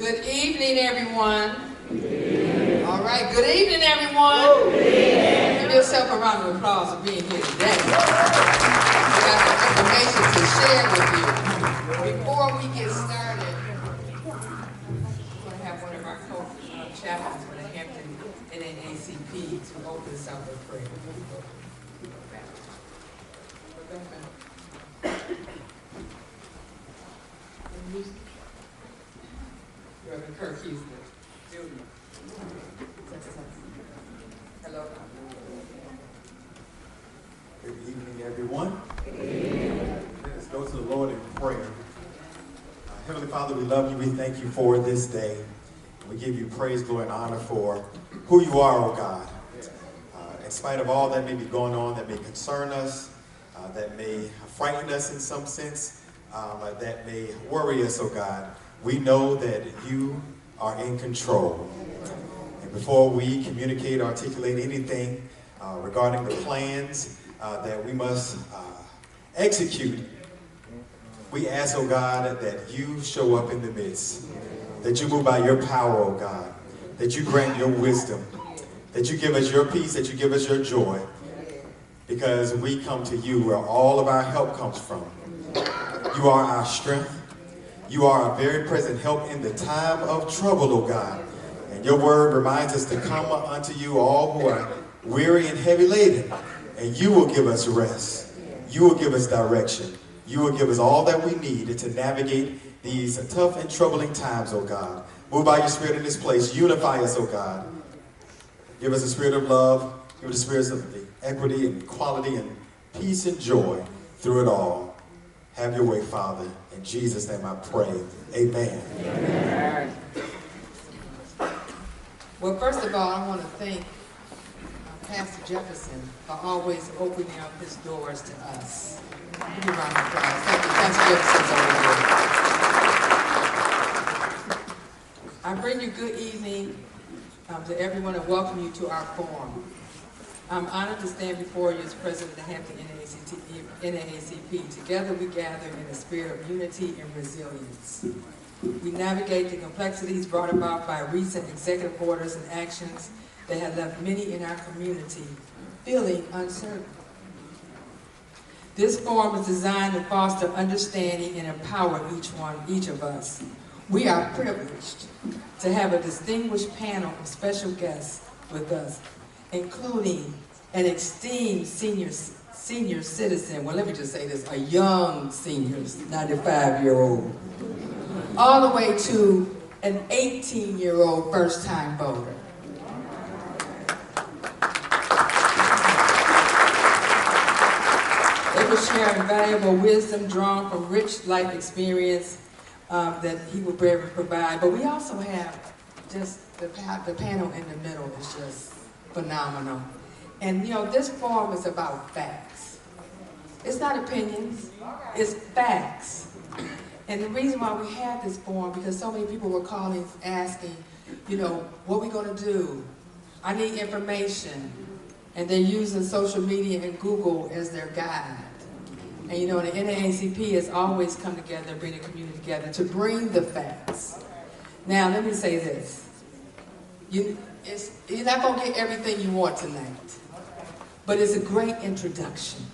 Good evening, everyone. All right, good evening, everyone. Give yourself a round of applause for being here today. We got some information to share with you. Before we get started, we're going to have one of our co-chaplains for the Hampton NAACP to open us up with prayer. Reverend Kirk Houston. Hello. Good evening, everyone. Let us go to the Lord in prayer. Heavenly Father, we love you. We thank you for this day. We give you praise, glory, and honor for who you are, oh God. In spite of all that may be going on, that may concern us, that may frighten us in some sense, that may worry us, oh God, we know that you are in control. And before we communicate, articulate anything regarding the plans that we must execute, we ask, oh God, that you show up in the midst, that you move by your power, oh God, that you grant your wisdom, that you give us your peace, that you give us your joy, because we come to you where all of our help comes from. You are our strength. You are our very present help in the time of trouble, oh God. And your word reminds us to come unto you, all who are weary and heavy laden, and you will give us rest. You will give us direction. You will give us all that we need to navigate these tough and troubling times, oh God. Move by your spirit in this place. Unify us, oh God. Give us a spirit of love. Give us a spirit of equity and equality and peace and joy through it all. Have your way, Father. In Jesus' name I pray. Amen. Amen. Well, first of all, I want to thank Pastor Jefferson for always opening up his doors to us. Give me a round of applause. Thank you, Pastor Jefferson. I bring you good evening to everyone and welcome you to our forum. I'm honored to stand before you as President of the Hampton NAACP. Together we gather in a spirit of unity and resilience. We navigate the complexities brought about by recent executive orders and actions that have left many in our community feeling uncertain. This forum is designed to foster understanding and empower each of us. We are privileged to have a distinguished panel of special guests with us, including an esteemed senior citizen, well, let me just say this, a young senior, 95-year-old, all the way to an 18-year-old first-time voter. They will share invaluable wisdom drawn from rich life experience that he will be able to provide. But we also have just the panel in the middle is just phenomenal. And you know, this forum is about facts. It's not opinions, it's facts. And the reason why we have this forum, because so many people were calling, asking, you know, what are we going to do? I need information. And they're using social media and Google as their guide. And you know, the NAACP has always come together and bring the community together to bring the facts. Now, let me say this. You're not going to get everything you want tonight, but it's a great introduction.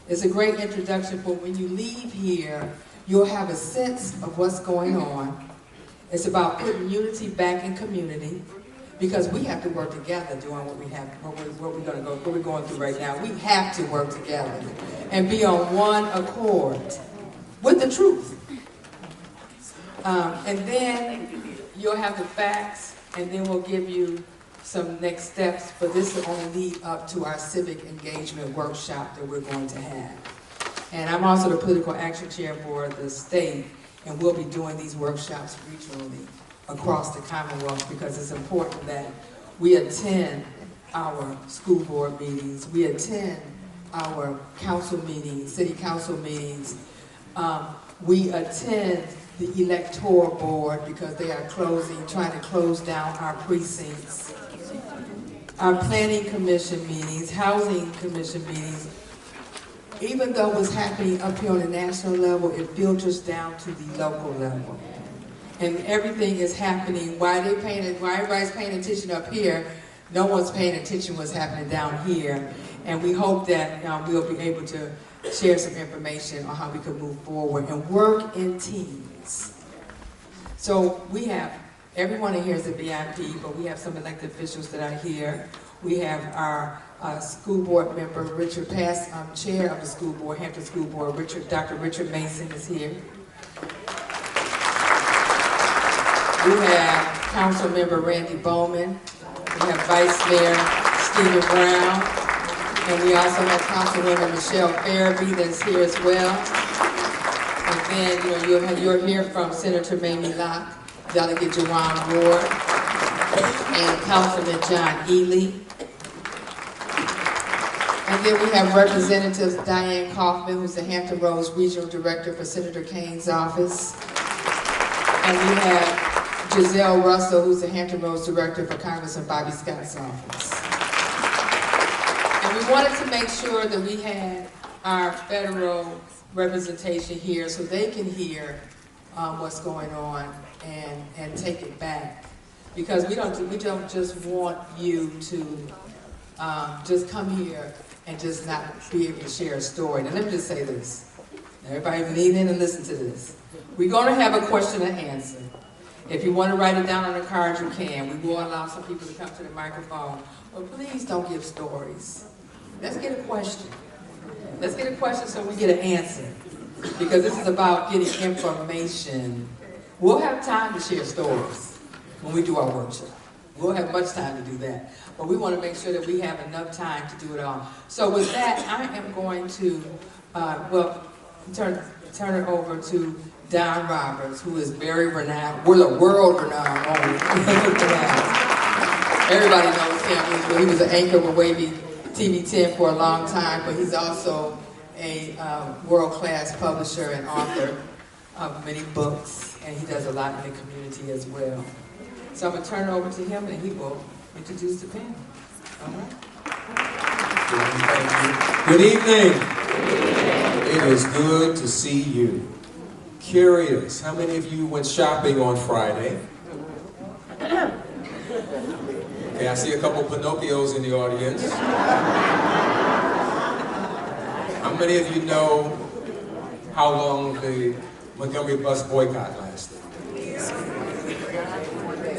It's a great introduction for when you leave here, you'll have a sense of what's going on. It's about putting unity back in community, because we have to work together doing what we're going through right now. We have to work together and be on one accord with the truth. And then you'll have the facts, and then we'll give you some next steps, but this will only lead up to our civic engagement workshop that we're going to have. And I'm also the political action chair for the state, and we'll be doing these workshops regionally across the Commonwealth, because it's important that we attend our school board meetings, we attend our council meetings, city council meetings, we attend the electoral board because they are trying to close down our precincts, our planning commission meetings, housing commission meetings. Even though what's happening up here on the national level, it filters down to the local level. and everything is happening. Why everybody's paying attention up here, no one's paying attention what's happening down here. And we hope that we'll be able to share some information on how we can move forward and work in teams. So we have, everyone in here is a VIP, but we have some elected officials that are here. We have our school board member, Richard, past chair of the school board, Hampton School Board, Dr. Richard Mason is here. We have Council Member Randy Bowman. We have Vice Mayor Stephen Brown. And we also have Councilwoman Michelle Farabee that's here as well. And then you'll hear from Senator Mamie Locke, Delegate Jawan Ward, and Councilman John Ely. And then we have Representatives Diane Kaufman, who's the Hampton Roads Regional Director for Senator Kane's office. And we have Giselle Russell, who's the Hampton Roads Director for Congressman Bobby Scott's office. And we wanted to make sure that we had our federal representation here so they can hear what's going on and take it back. Because we don't just want you to just come here and just not be able to share a story. Now let me just say this. Everybody lean in and listen to this. We're going to have a question and answer. If you want to write it down on a card, you can. We will allow some people to come to the microphone. But please don't give stories. Let's get a question. Let's get a question so we get an answer. Because this is about getting information. We'll have time to share stories when we do our workshop. We'll have much time to do that. But we want to make sure that we have enough time to do it all. So with that, I am going to, turn it over to Don Roberts, who is very renowned. We're the world renowned on everybody knows him. He was an anchor with Wavy TV 10 for a long time, but he's also a world-class publisher and author of many books, and he does a lot in the community as well. So I'm going to turn it over to him, and he will introduce the panel. All right? Good evening. It is good to see you. Curious, how many of you went shopping on Friday? Okay, I see a couple Pinocchios in the audience. How many of you know how long the Montgomery bus boycott lasted?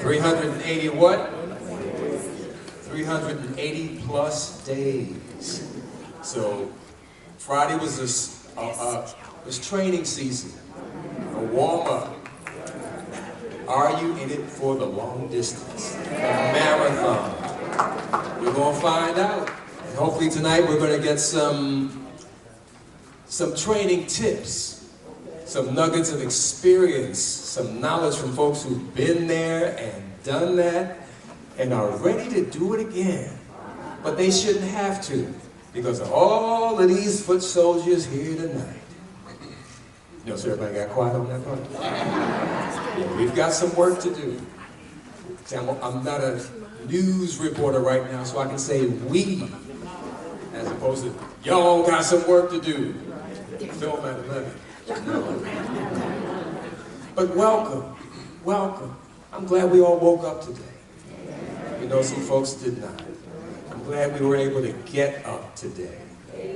380 what? 380 plus days. So Friday was training season, a warm-up. Are you in it for the long distance, a marathon? We're going to find out. And hopefully tonight we're going to get some training tips, some nuggets of experience, some knowledge from folks who've been there and done that and are ready to do it again. But they shouldn't have to because of all of these foot soldiers here tonight. You know, so everybody got quiet on that part? Yeah, we've got some work to do. See, I'm not a news reporter right now, so I can say we, as opposed to y'all got some work to do. Film at 11. But welcome. I'm glad we all woke up today. We know some folks did not. I'm glad we were able to get up today.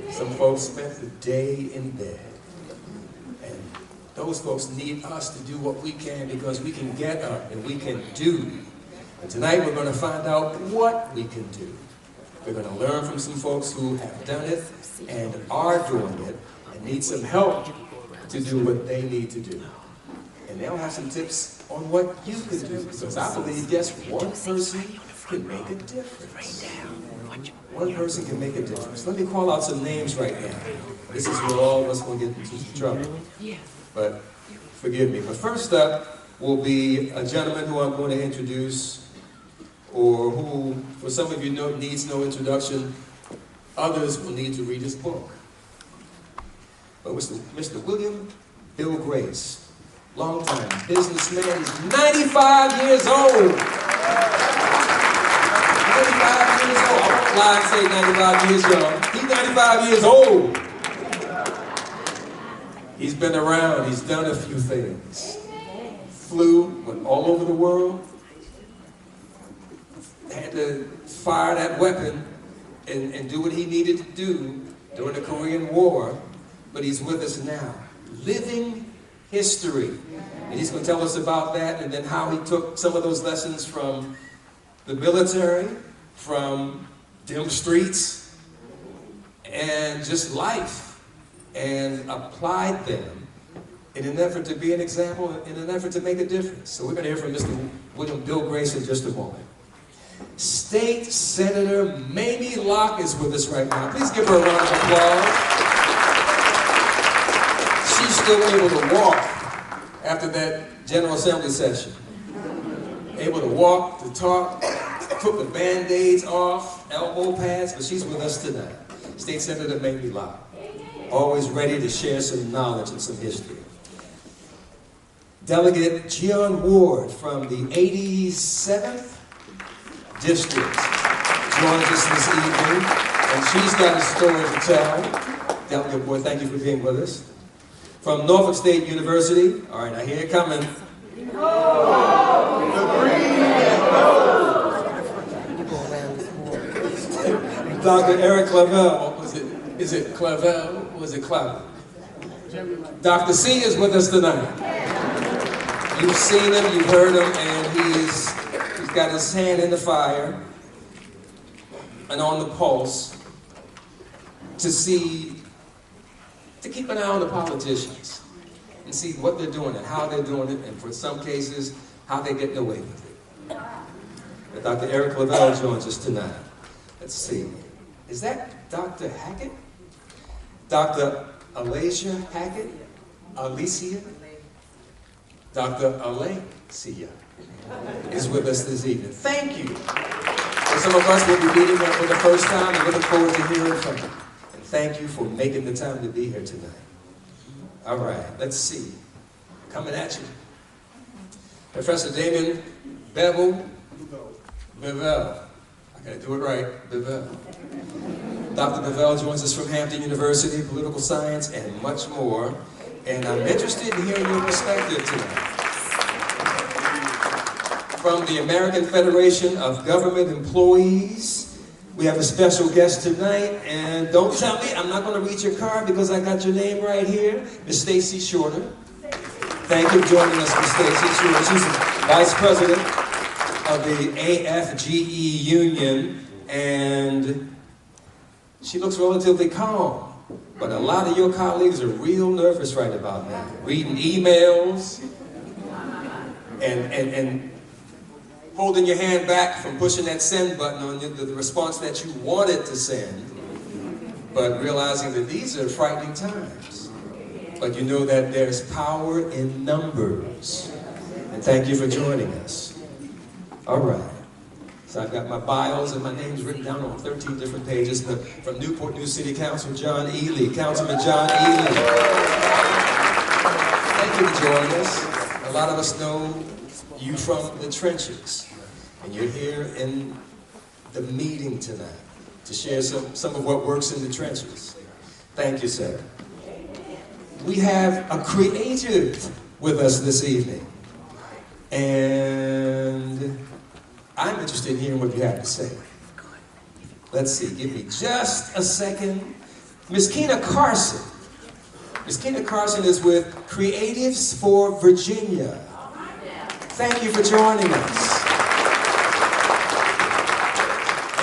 Some folks spent the day in bed. And those folks need us to do what we can because we can get up and we can do. And tonight we're going to find out what we can do. We're going to learn from some folks who have done it and are doing it and need some help to do what they need to do. And they'll have some tips on what you can do because I believe just one person can make a difference. One person can make a difference. Let me call out some names right now. This is where all of us will get into trouble. But forgive me. But first up will be a gentleman who I'm going to introduce, or who, for some of you, needs no introduction. Others will need to read his book. But Mr. William Bill Grace, longtime businessman. He's 95 years old. 95 years old. I won't lie and say 95 years young. He's 95 years old. He's been around. He's done a few things. flu, went all over the world, had to fire that weapon and do what he needed to do during the Korean War, but he's with us now. Living history. And he's going to tell us about that and then how he took some of those lessons from the military, from dim streets, and just life, and applied them in an effort to be an example, in an effort to make a difference. So we're going to hear from Mr. William Bill Grace in just a moment. State Senator Mamie Locke is with us right now. Please give her a round of applause. She's still able to walk after that General Assembly session. Able to walk, to talk, took the Band-Aids off, elbow pads, but she's with us tonight. State Senator Mamie Locke. Always ready to share some knowledge and some history. Delegate Gian Ward from the 87th District joins us this evening, and she's got a story to tell. Delegate Ward, thank you for being with us. From Norfolk State University, all right, I hear it coming. Dr. Eric Clavel, is it Clavel? Was it Clavel? Dr. C is with us tonight. You've seen him, you've heard him, and he's got his hand in the fire and on the pulse to keep an eye on the politicians and see what they're doing and how they're doing it, and for some cases, how they're getting away with it. But Dr. Eric Clavel joins us tonight. Let's see. Is that Dr. Hackett? Dr. Alicia Hackett? Alicia? Dr. Alicia is with us this evening. Thank you. For some of us will be meeting her for the first time and looking forward to hearing from you. And thank you for making the time to be here tonight. All right, let's see. Coming at you. Professor Damon Bevel. I gotta do it right. Bevel. Dr. Bevel joins us from Hampton University, political science, and much more. And I'm interested in hearing your perspective tonight. From the American Federation of Government Employees, we have a special guest tonight. And don't tell me, I'm not going to read your card because I got your name right here. Ms. Stacy Shorter. Thank you for joining us, Ms. Stacy Shorter. She's the Vice President of the AFGE Union, and she looks relatively calm. But a lot of your colleagues are real nervous right about now. Reading emails and holding your hand back from pushing that send button on the response that you wanted to send, but realizing that these are frightening times. But you know that there's power in numbers. And thank you for joining us. All right. So I've got my bios and my names written down on 13 different pages, but from Newport News City Council, John Ely, Councilman John Ely. Thank you for joining us. A lot of us know you from the trenches, and you're here in the meeting tonight to share some of what works in the trenches. Thank you, sir. We have a creative with us this evening, and I'm interested in hearing what you have to say. Let's see, give me just a second. Miss Keena Carson. Miss Keena Carson is with Creatives for Virginia. Thank you for joining us.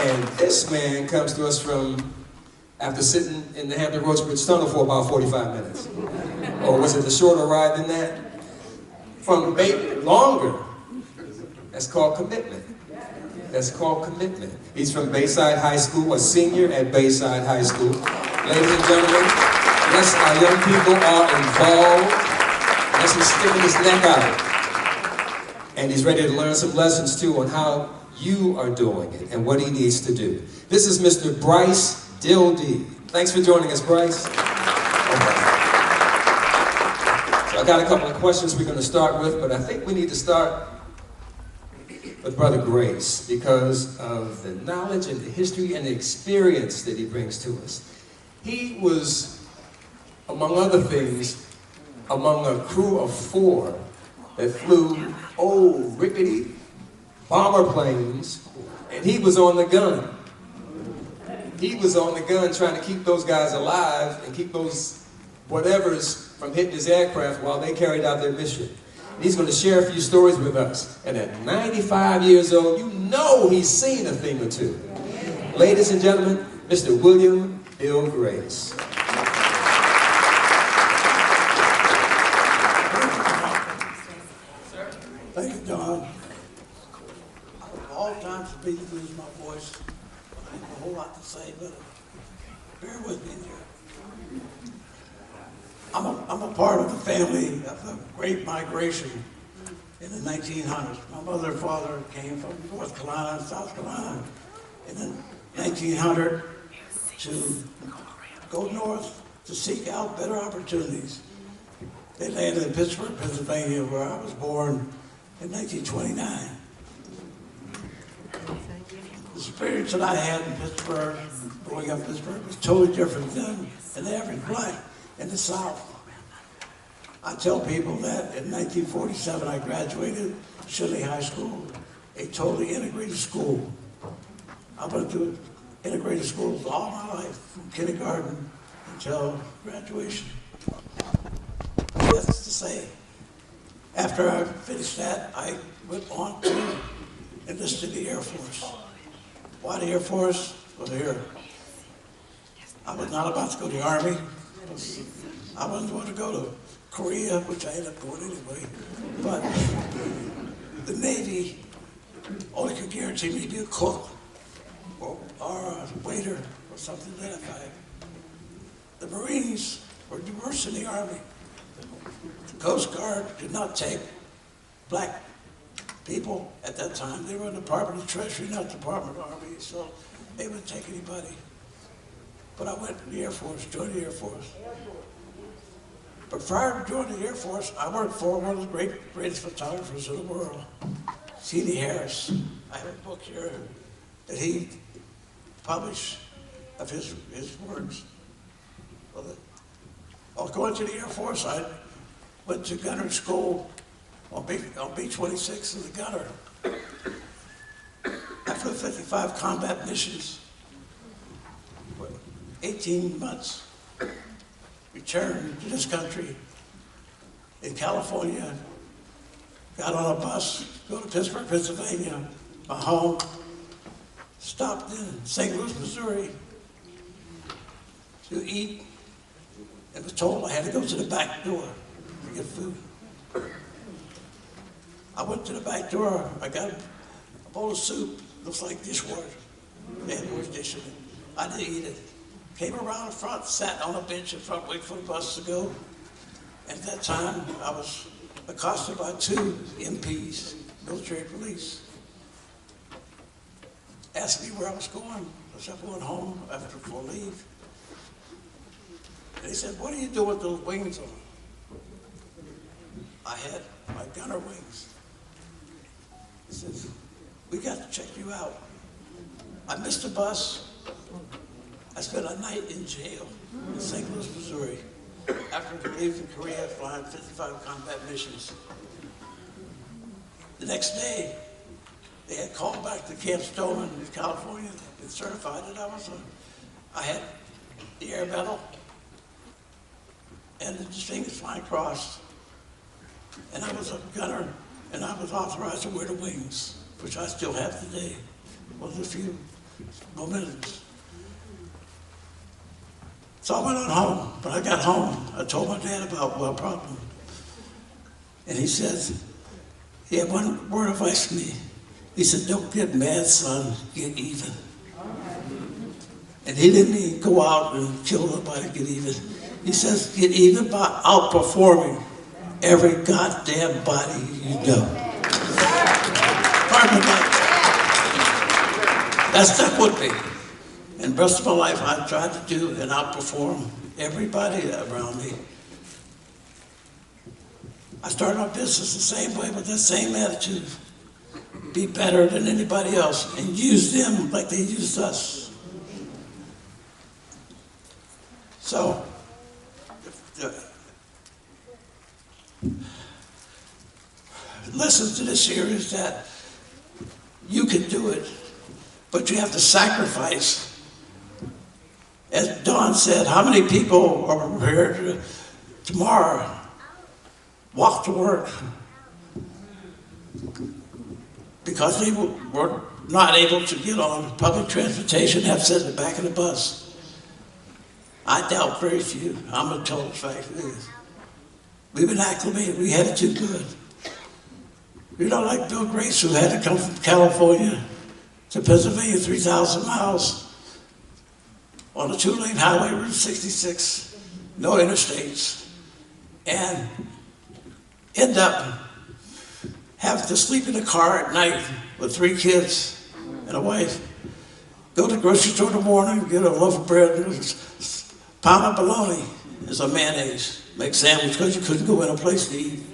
And this man comes to us from, after sitting in the Hampton Roads Bridge Tunnel for about 45 minutes. Or was it a shorter ride than that? From longer. That's called commitment. That's called commitment. He's from Bayside High School, a senior at Bayside High School. Ladies and gentlemen, yes, our young people are involved. Yes, he's sticking his neck out. And he's ready to learn some lessons, too, on how you are doing it and what he needs to do. This is Mr. Bryce Dildy. Thanks for joining us, Bryce. Okay. So I got a couple of questions we're going to start with, but I think we need to start with Brother Grace because of the knowledge and the history and the experience that he brings to us. He was, among other things, among a crew of 4 that flew old rickety bomber planes, and he was on the gun. He was on the gun trying to keep those guys alive and keep those whatevers from hitting his aircraft while they carried out their mission. And he's going to share a few stories with us. And at 95 years old, you know he's seen a thing or two. Ladies and gentlemen, Mr. William Bill Grace. Thank you, Don. All times for me to lose my voice. I have a whole lot to say, but bear with me here. I'm a part of the family of the Great Migration in the 1900s. My mother and father came from North Carolina and South Carolina in the 1900 to go north to seek out better opportunities. They landed in Pittsburgh, Pennsylvania, where I was born in 1929. The experience that I had in Pittsburgh, growing up in Pittsburgh, was totally different than the average black in the South. I tell people that in 1947 I graduated Shinley High School, a totally integrated school. I went to integrated schools all my life, from kindergarten until graduation. That's to say, after I finished that, I went on to enlist in the Air Force. Why the Air Force? Well, here, I was not about to go to the Army. I wasn't going to go to Korea, which I ended up going anyway. But the Navy only could guarantee me to be a cook or a waiter or something to that effect. The Marines were worse than the Army. The Coast Guard did not take black people at that time. They were in the Department of Treasury, not the Department of Army, so they wouldn't take anybody. But I went to the Air Force, joined the Air Force. But prior to joining the Air Force, I worked for one of the greatest photographers in the world, C.D. Harris. I have a book here that he published of his works. Well, I was going to the Air Force. I went to gunnery school on B-26 as a gunner. After 55 combat missions, 18 months, returned to this country in California, got on a bus, go to Pittsburgh, Pennsylvania, my home, stopped in St. Louis, Missouri to eat, and was told I had to go to the back door to get food. I went to the back door, I got a bowl of soup, looks like dishwater. They had more dish in it. I didn't eat it. Came around the front, sat on a bench in front, waiting for the bus to go. And at that time, I was accosted by 2 MPs, military police. Asked me where I was going. I said, I'm going home for leave. And he said, what are you doing with those wings on? I had my gunner wings. He says, we got to check you out. I missed a bus. I spent a night in jail in St. Louis, Missouri, after leaving Korea, flying 55 combat missions. The next day, they had called back to Camp Stoneman in California and certified that I had the Air Medal and the Distinguished Flying Cross. And I was a gunner, and I was authorized to wear the wings, which I still have today. Well, there's a few momentous. So I went on home. When I got home, I told my dad about my problem. And he says, he had one word of advice for me. He said, don't get mad, son, get even. And he didn't mean go out and kill nobody, get even. He says, get even by outperforming every goddamn body you know. Pardon me, that stuck with me. And the rest of my life, I tried to do and outperform everybody around me. I started my business the same way with that same attitude. Be better than anybody else and use them like they used us. So, listen to this here is that you can do it, but you have to sacrifice. As Don said, how many people are prepared to tomorrow walk to work because they were not able to get on public transportation, have to sit in the back of the bus? I doubt very few. I'm going to tell the fact it is. We've been acclimated. We had it too good. You're not like Bill Grace, who had to come from California to Pennsylvania, 3,000 miles on a 2-lane highway, Route 66, no interstates, and end up having to sleep in a car at night with 3 kids and a wife. Go to the grocery store in the morning, get a loaf of bread, and a pound of bologna and some mayonnaise. Make sandwich because you couldn't go in a place to eat.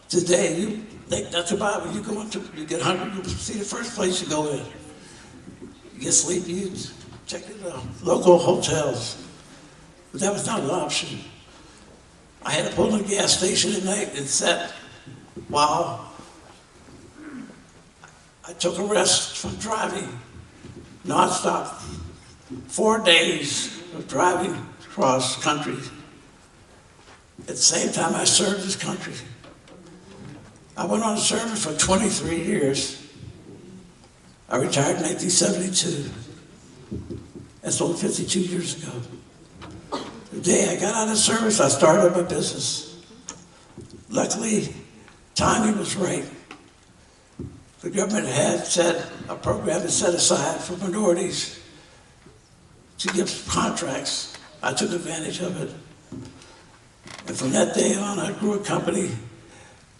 Today, you think that's about when you go into, you get hungry, you see the first place you go in. You get sleepy, you check the local hotels. But that was not an option. I had to pull in a gas station at night and sat while I took a rest from driving nonstop. 4 days of driving across country. At the same time, I served this country. I went on service for 23 years. I retired in 1972. That's only 52 years ago. The day I got out of service, I started my business. Luckily, timing was right. The government had set a program to set aside for minorities to give contracts. I took advantage of it. And from that day on, I grew a company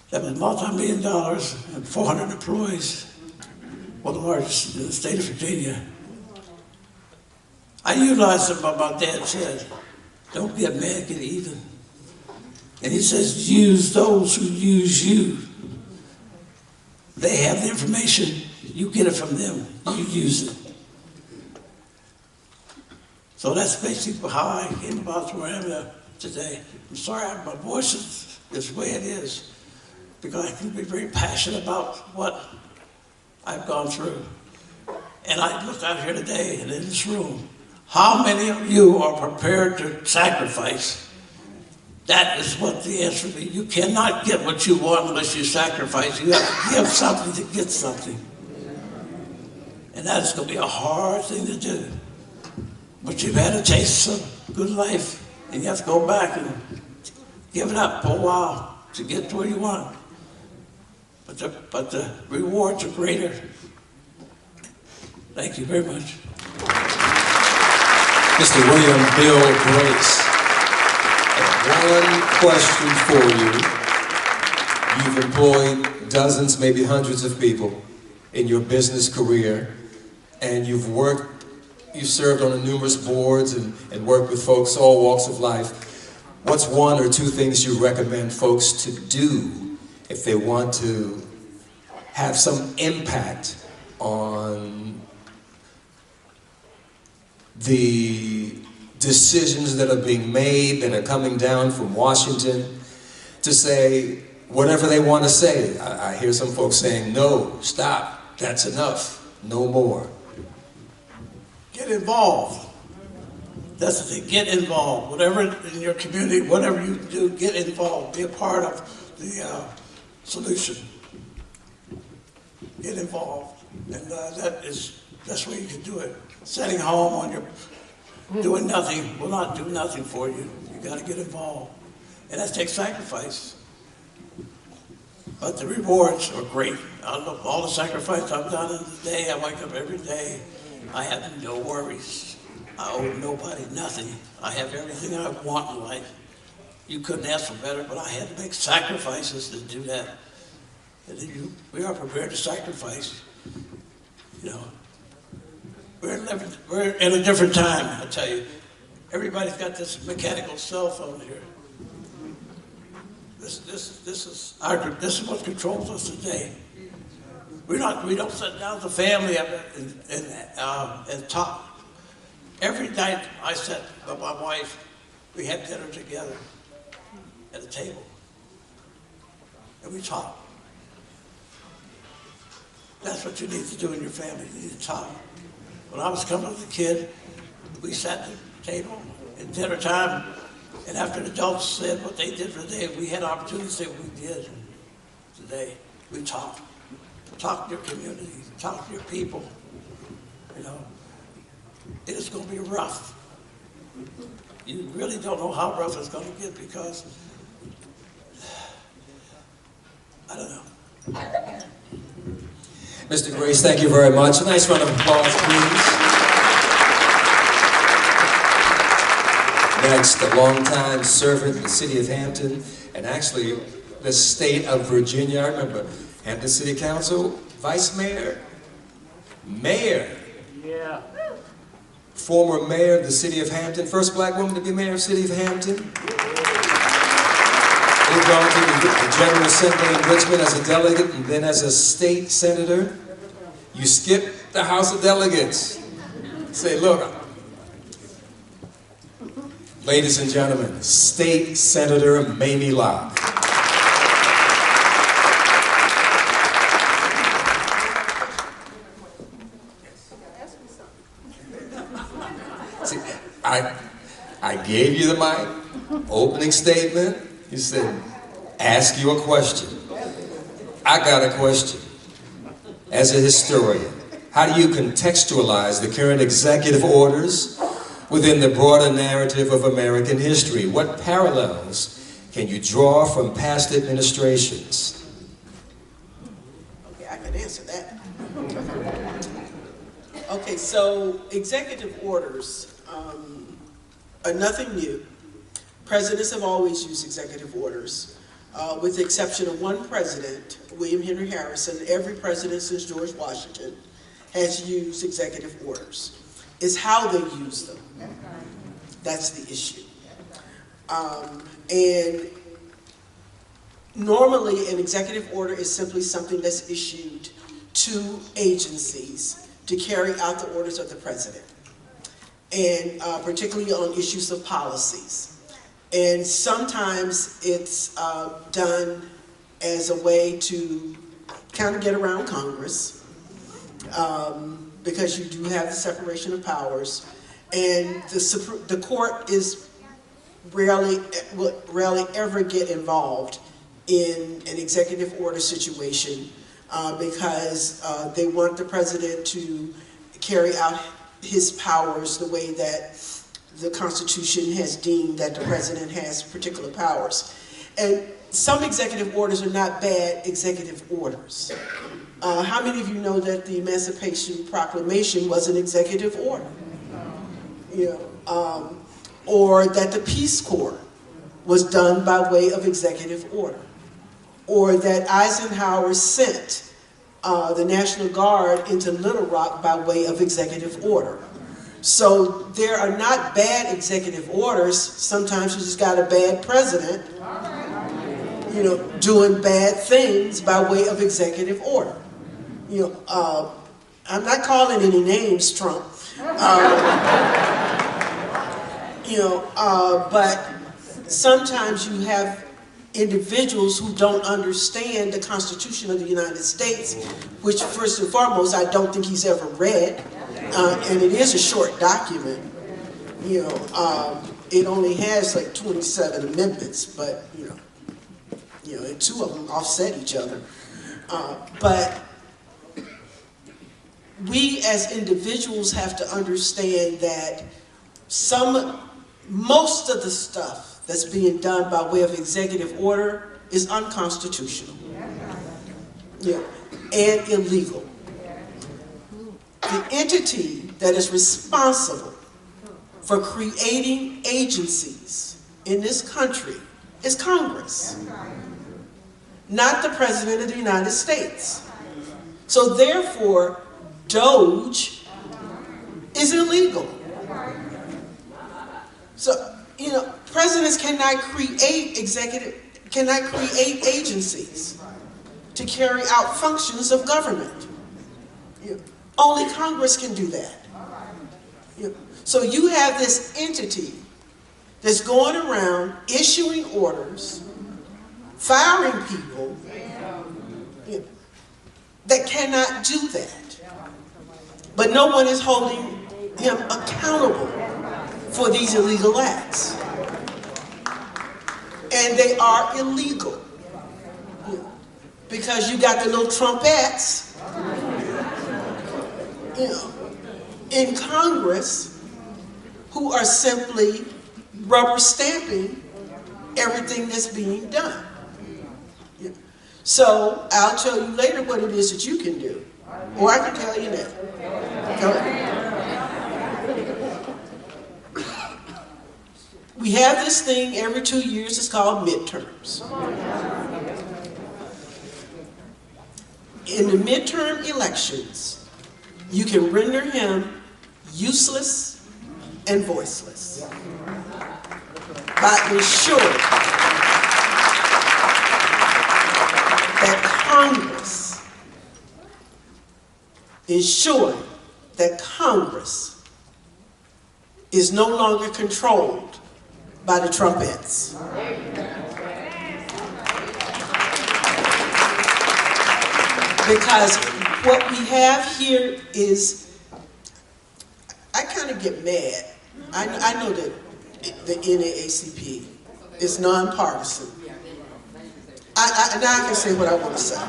that was multi-million dollars and 400 employees, one of the largest in the state of Virginia. I utilized what my dad said, don't get mad, get even. And he says, use those who use you. They have the information, you get it from them, you use it. So that's basically how I came about to where I am today. I'm sorry my voice is the way it is, because I can be very passionate about what I've gone through. And I look out here today and in this room, how many of you are prepared to sacrifice? That is what the answer will be. You cannot get what you want unless you sacrifice. You have to give something to get something. And that is going to be a hard thing to do. But you've had a taste of good life, and you have to go back and give it up for a while to get to where you want. But the rewards are greater. Thank you very much. Mr. William Bill Grace, one question for you. You've employed dozens, maybe hundreds of people in your business career, and you've served on numerous boards and worked with folks, all walks of life. What's 1 or 2 things you recommend folks to do if they want to have some impact on the decisions that are being made, that are coming down from Washington, to say whatever they want to say? I hear some folks saying, no, stop, that's enough, no more. Get involved. That's the thing, get involved. Whatever in your community, whatever you do, get involved. Be a part of the solution. Get involved. And that's where you can do it. Sitting home on your, doing nothing will not do nothing for you. You got to get involved. And that takes sacrifice. But the rewards are great. I love all the sacrifice I've done in the day. I wake up every day. I have no worries. I owe nobody nothing. I have everything I want in life. You couldn't ask for better, but I had to make sacrifices to do that. And we are prepared to sacrifice. You know, we're in a different time, I tell you. Everybody's got this mechanical cell phone here. This is what controls us today. We don't sit down as a family and talk. Every night I sat with my wife, we had dinner together at a table. and we talk. That's what you need to do in your family. You need to talk. When I was coming as a kid, we sat at the table at dinner time, and after the adults said what they did for the day, we had opportunity to say what we did today. We talk. Talk to your community. Talk to your people. You know, it is going to be rough. You really don't know how rough it's going to get because, I don't know. Mr. Grace, thank you very much. A nice round of applause, please. Next, a longtime servant in the city of Hampton, and actually the state of Virginia. I remember Hampton City Council, Vice Mayor, Mayor. Yeah. Former mayor of the city of Hampton, first black woman to be mayor of the city of Hampton. Moved on to the General Assembly in Richmond as a delegate and then as a state senator. You skipped the House of Delegates. Say, look, ladies and gentlemen, State Senator Mamie Locke. See, I gave you the mic, opening statement. You said, ask you a question. I got a question. As a historian, how do you contextualize the current executive orders within the broader narrative of American history? What parallels can you draw from past administrations? Okay, I can answer that. Okay, so executive orders are nothing new. Presidents have always used executive orders. With the exception of one president, William Henry Harrison, every president since George Washington has used executive orders. It's how they use them. That's the issue. And normally an executive order is simply something that's issued to agencies to carry out the orders of the president, and particularly on issues of policies. And sometimes it's done as a way to kind of get around Congress, because you do have the separation of powers, and the court is rarely ever get involved in an executive order situation because they want the president to carry out his powers the way that the Constitution has deemed that the president has particular powers. And some executive orders are not bad executive orders. How many of you know that the Emancipation Proclamation was an executive order? You know, or that the Peace Corps was done by way of executive order, or that Eisenhower sent the National Guard into Little Rock by way of executive order. So there are not bad executive orders. Sometimes you just got a bad president, you know, doing bad things by way of executive order. You know, I'm not calling any names, Trump. But sometimes you have individuals who don't understand the Constitution of the United States, which first and foremost, I don't think he's ever read. And it is a short document. You know, it only has like 27 amendments, but you know, and two of them offset each other. But we as individuals have to understand that most of the stuff that's being done by way of executive order is unconstitutional, yeah, and illegal. The entity that is responsible for creating agencies in this country is Congress, not the President of the United States. So therefore, Doge is illegal. So, you know, presidents cannot create agencies to carry out functions of government. You know, only Congress can do that. You know, so you have this entity that's going around issuing orders, firing people, that cannot do that. But no one is holding him accountable for these illegal acts. And they are illegal. Because you got the little Trumpettes, in Congress who are simply rubber stamping everything that's being done. So I'll tell you later what it is that you can do. Or I can tell you now. Go ahead. We have this thing every 2 years, it's called midterms. In the midterm elections, you can render him useless and voiceless by ensuring that Congress is no longer controlled by the Trumpettes. Because what we have here is, I kind of get mad. I know that the NAACP is nonpartisan. Now I can say what I want to say.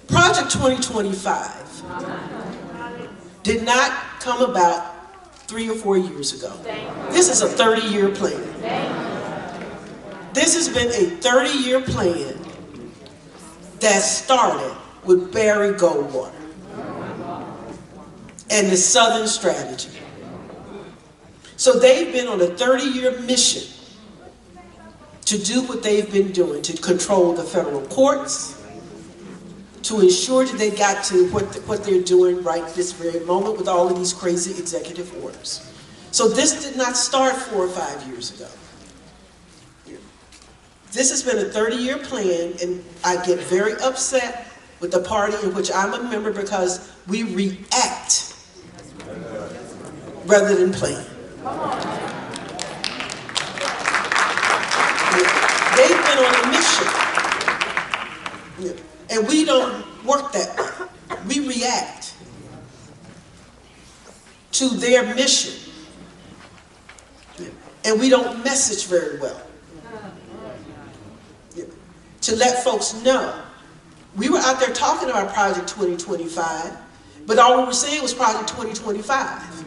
Project 2025 did not come about 3 or 4 years ago. This is a 30-year plan. This has been a 30-year plan that started with Barry Goldwater and the Southern Strategy. So they've been on a 30-year mission to do what they've been doing, to control the federal courts, to ensure that they got to what they're doing right this very moment with all of these crazy executive orders. So this did not start 4 or 5 years ago. This has been a 30-year plan, and I get very upset with the party in which I'm a member because we react rather than plan. They've been on a mission, and we don't work that way. We react to their mission, and we don't message very well. To let folks know, we were out there talking about Project 2025, but all we were saying was Project 2025.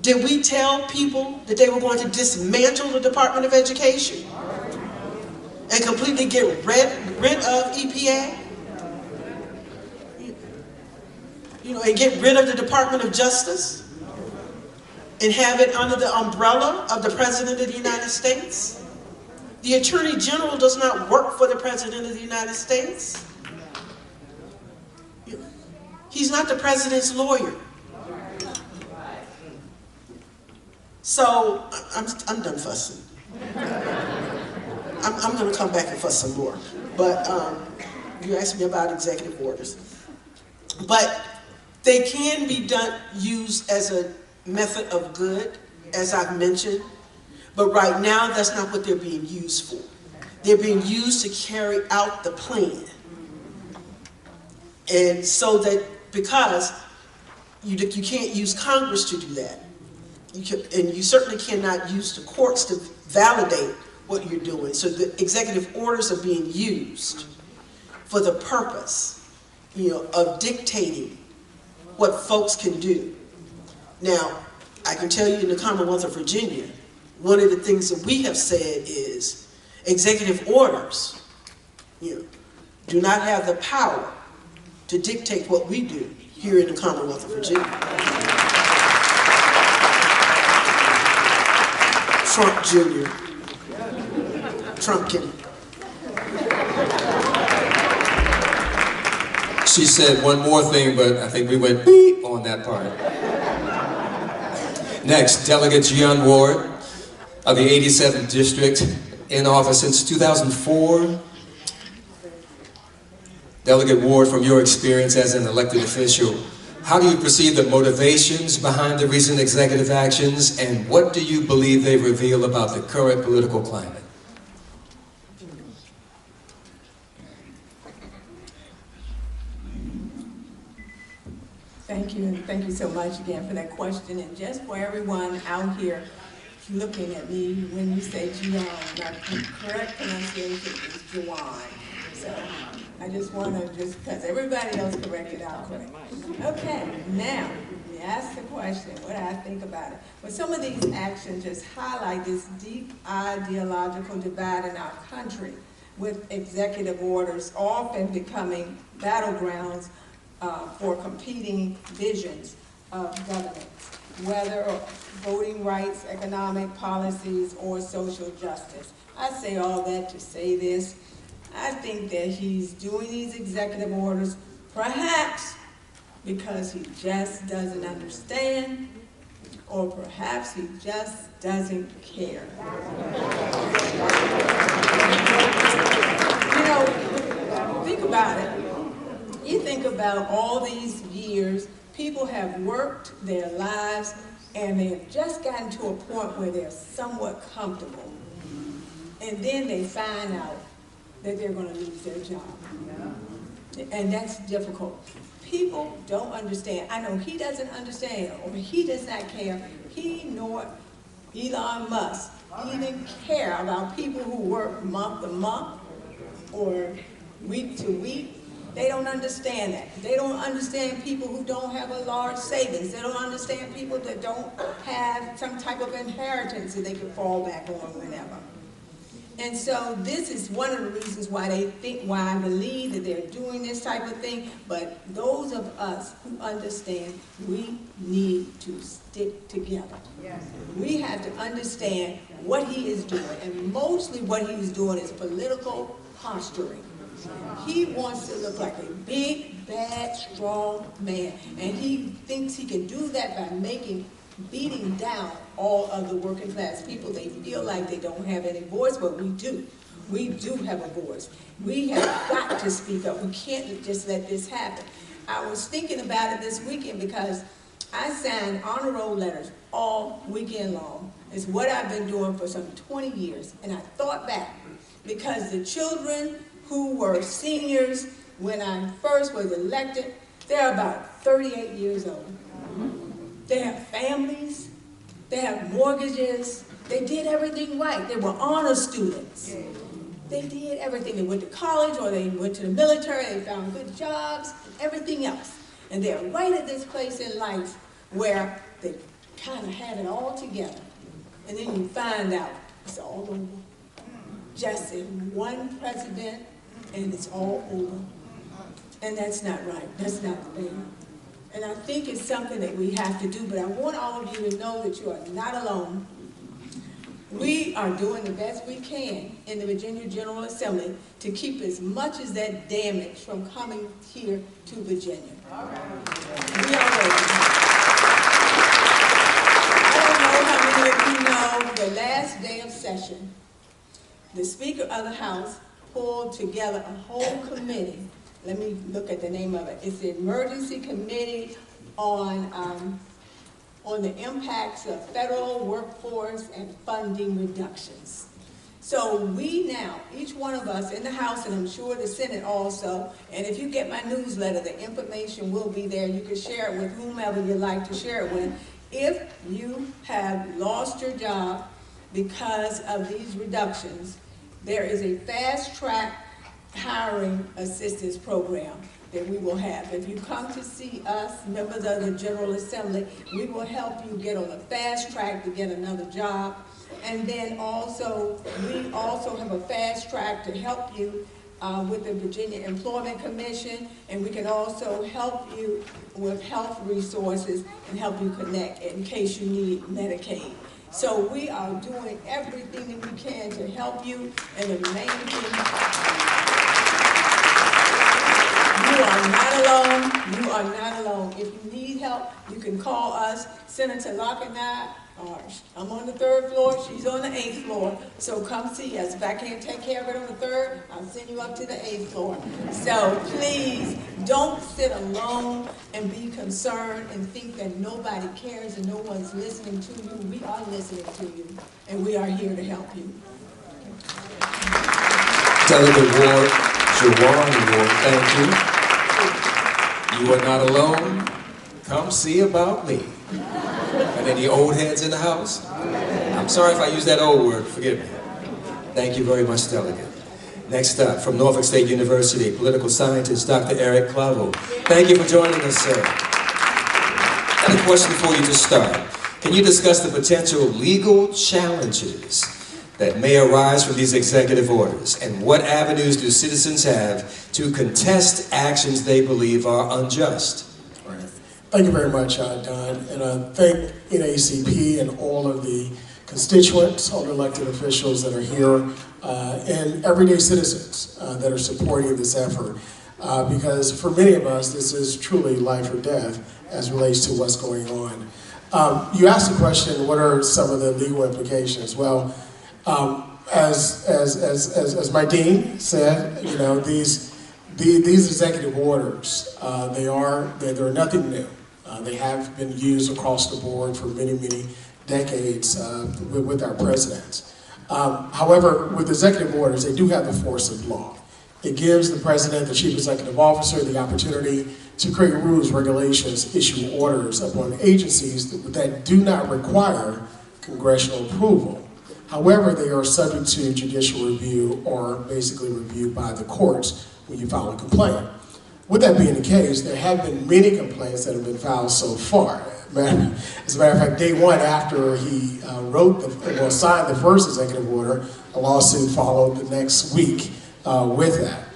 Did we tell people that they were going to dismantle the Department of Education and completely get rid of EPA? And get rid of the Department of Justice and have it under the umbrella of the President of the United States? The Attorney General does not work for the President of the United States. He's not the President's lawyer. So, I'm done fussing. I'm going to come back and fuss some more. But you asked me about executive orders. But they can be used as a method of good, as I've mentioned. But right now, that's not what they're being used for. They're being used to carry out the plan. And so that, because you can't use Congress to do that. And you certainly cannot use the courts to validate what you're doing. So the executive orders are being used for the purpose, of dictating what folks can do. Now, I can tell you in the Commonwealth of Virginia, one of the things that we have said is executive orders, do not have the power to dictate what we do here in the Commonwealth of Virginia. Trump Jr., Trumpkin. She said one more thing, but I think we went beep on that part. Next, Delegate Gian Ward of the 87th District, in office since 2004. Delegate Ward, from your experience as an elected official, how do you perceive the motivations behind the recent executive actions, and what do you believe they reveal about the current political climate? Thank you, and thank you so much again for that question. And just for everyone out here looking at me, when you say Gian, my correct pronunciation is Juwan. So I just want to, because everybody else corrected out correct. Okay, now, you ask the question, what do I think about it? Well, some of these actions just highlight this deep ideological divide in our country, with executive orders often becoming battlegrounds for competing visions of government, whether voting rights, economic policies, or social justice. I say all that to say this. I think that he's doing these executive orders perhaps because he just doesn't understand, or perhaps he just doesn't care. You know, think about it. You think about all these years, people have worked their lives and they have just gotten to a point where they're somewhat comfortable. And then they find out that they're going to lose their job. And that's difficult. People don't understand. I know he doesn't understand, or he does not care. He nor Elon Musk even care about people who work month to month or week to week. They don't understand that. They don't understand people who don't have a large savings. They don't understand people that don't have some type of inheritance that they can fall back on whenever. And so this is one of the reasons why I believe that they're doing this type of thing. But those of us who understand, we need to stick together. Yes. We have to understand what he is doing. And mostly what he is doing is political posturing. He wants to look like a big, bad, strong man. And he thinks he can do that by beating down all of the working class people. They feel like they don't have any voice, but we do. We do have a voice. We have got to speak up. We can't just let this happen. I was thinking about it this weekend because I signed honor roll letters all weekend long. It's what I've been doing for some 20 years. And I thought back, because the children who were seniors when I first was elected, they're about 38 years old. They have families, they have mortgages, they did everything right. They were honor students. They did everything. They went to college or they went to the military, they found good jobs, everything else. And they're right at this place in life where they kind of have it all together. And then you find out it's all over. Just in one president, and it's all over. And that's not right. That's not the thing. And I think it's something that we have to do, but I want all of you to know that you are not alone. We are doing the best we can in the Virginia General Assembly to keep as much as that damage from coming here to Virginia. All right. We are ready. I don't know how many of you know the last day of session, the Speaker of the House pulled together a whole committee. Let me look at the name of it. It's the Emergency Committee on the impacts of federal workforce and funding reductions. So we now, each one of us in the House, and I'm sure the Senate also, and if you get my newsletter, the information will be there. You can share it with whomever you like to share it with. If you have lost your job because of these reductions, there is a fast-track hiring assistance program that we will have. If you come to see us, members of the General Assembly, we will help you get on a fast track to get another job. And then also, we also have a fast track to help you with the Virginia Employment Commission, and we can also help you with health resources and help you connect in case you need Medicaid. So we are doing everything that we can to help you, and the main thing, you are not alone. You are not alone. If you need help, you can call us. Senator Locke and I'm on the 3rd floor. She's on the 8th floor. So come see us. If I can't take care of it on the 3rd, I'll send you up to the 8th floor. So please don't sit alone and be concerned and think that nobody cares and no one's listening to you. We are listening to you, and we are here to help you. Delegate Ward, Jawan Ward, thank you. You are not alone. Come see about me. And any old heads in the house? I'm sorry if I use that old word, forgive me. Thank you very much, delegate. Next up, from Norfolk State University, political scientist, Dr. Eric Clavel. Thank you for joining us, sir. I have a question for you to start. Can you discuss the potential legal challenges that may arise from these executive orders, and what avenues do citizens have to contest actions they believe are unjust? Thank you very much, Don, and thank NAACP and all of the constituents, all the elected officials that are here, and everyday citizens that are supporting this effort. Because for many of us, this is truly life or death as relates to what's going on. You asked the question, what are some of the legal implications? Well, as my dean said, you know, these executive orders, they're nothing new. They have been used across the board for many, many decades with our presidents. However, with executive orders, they do have the force of law. It gives the president, the chief executive officer, the opportunity to create rules, regulations, issue orders upon agencies that do not require congressional approval. However, they are subject to judicial review or basically reviewed by the courts when you file a complaint. With that being the case, there have been many complaints that have been filed so far. As a matter of fact, day one after he signed the first executive order, a lawsuit followed the next week with that.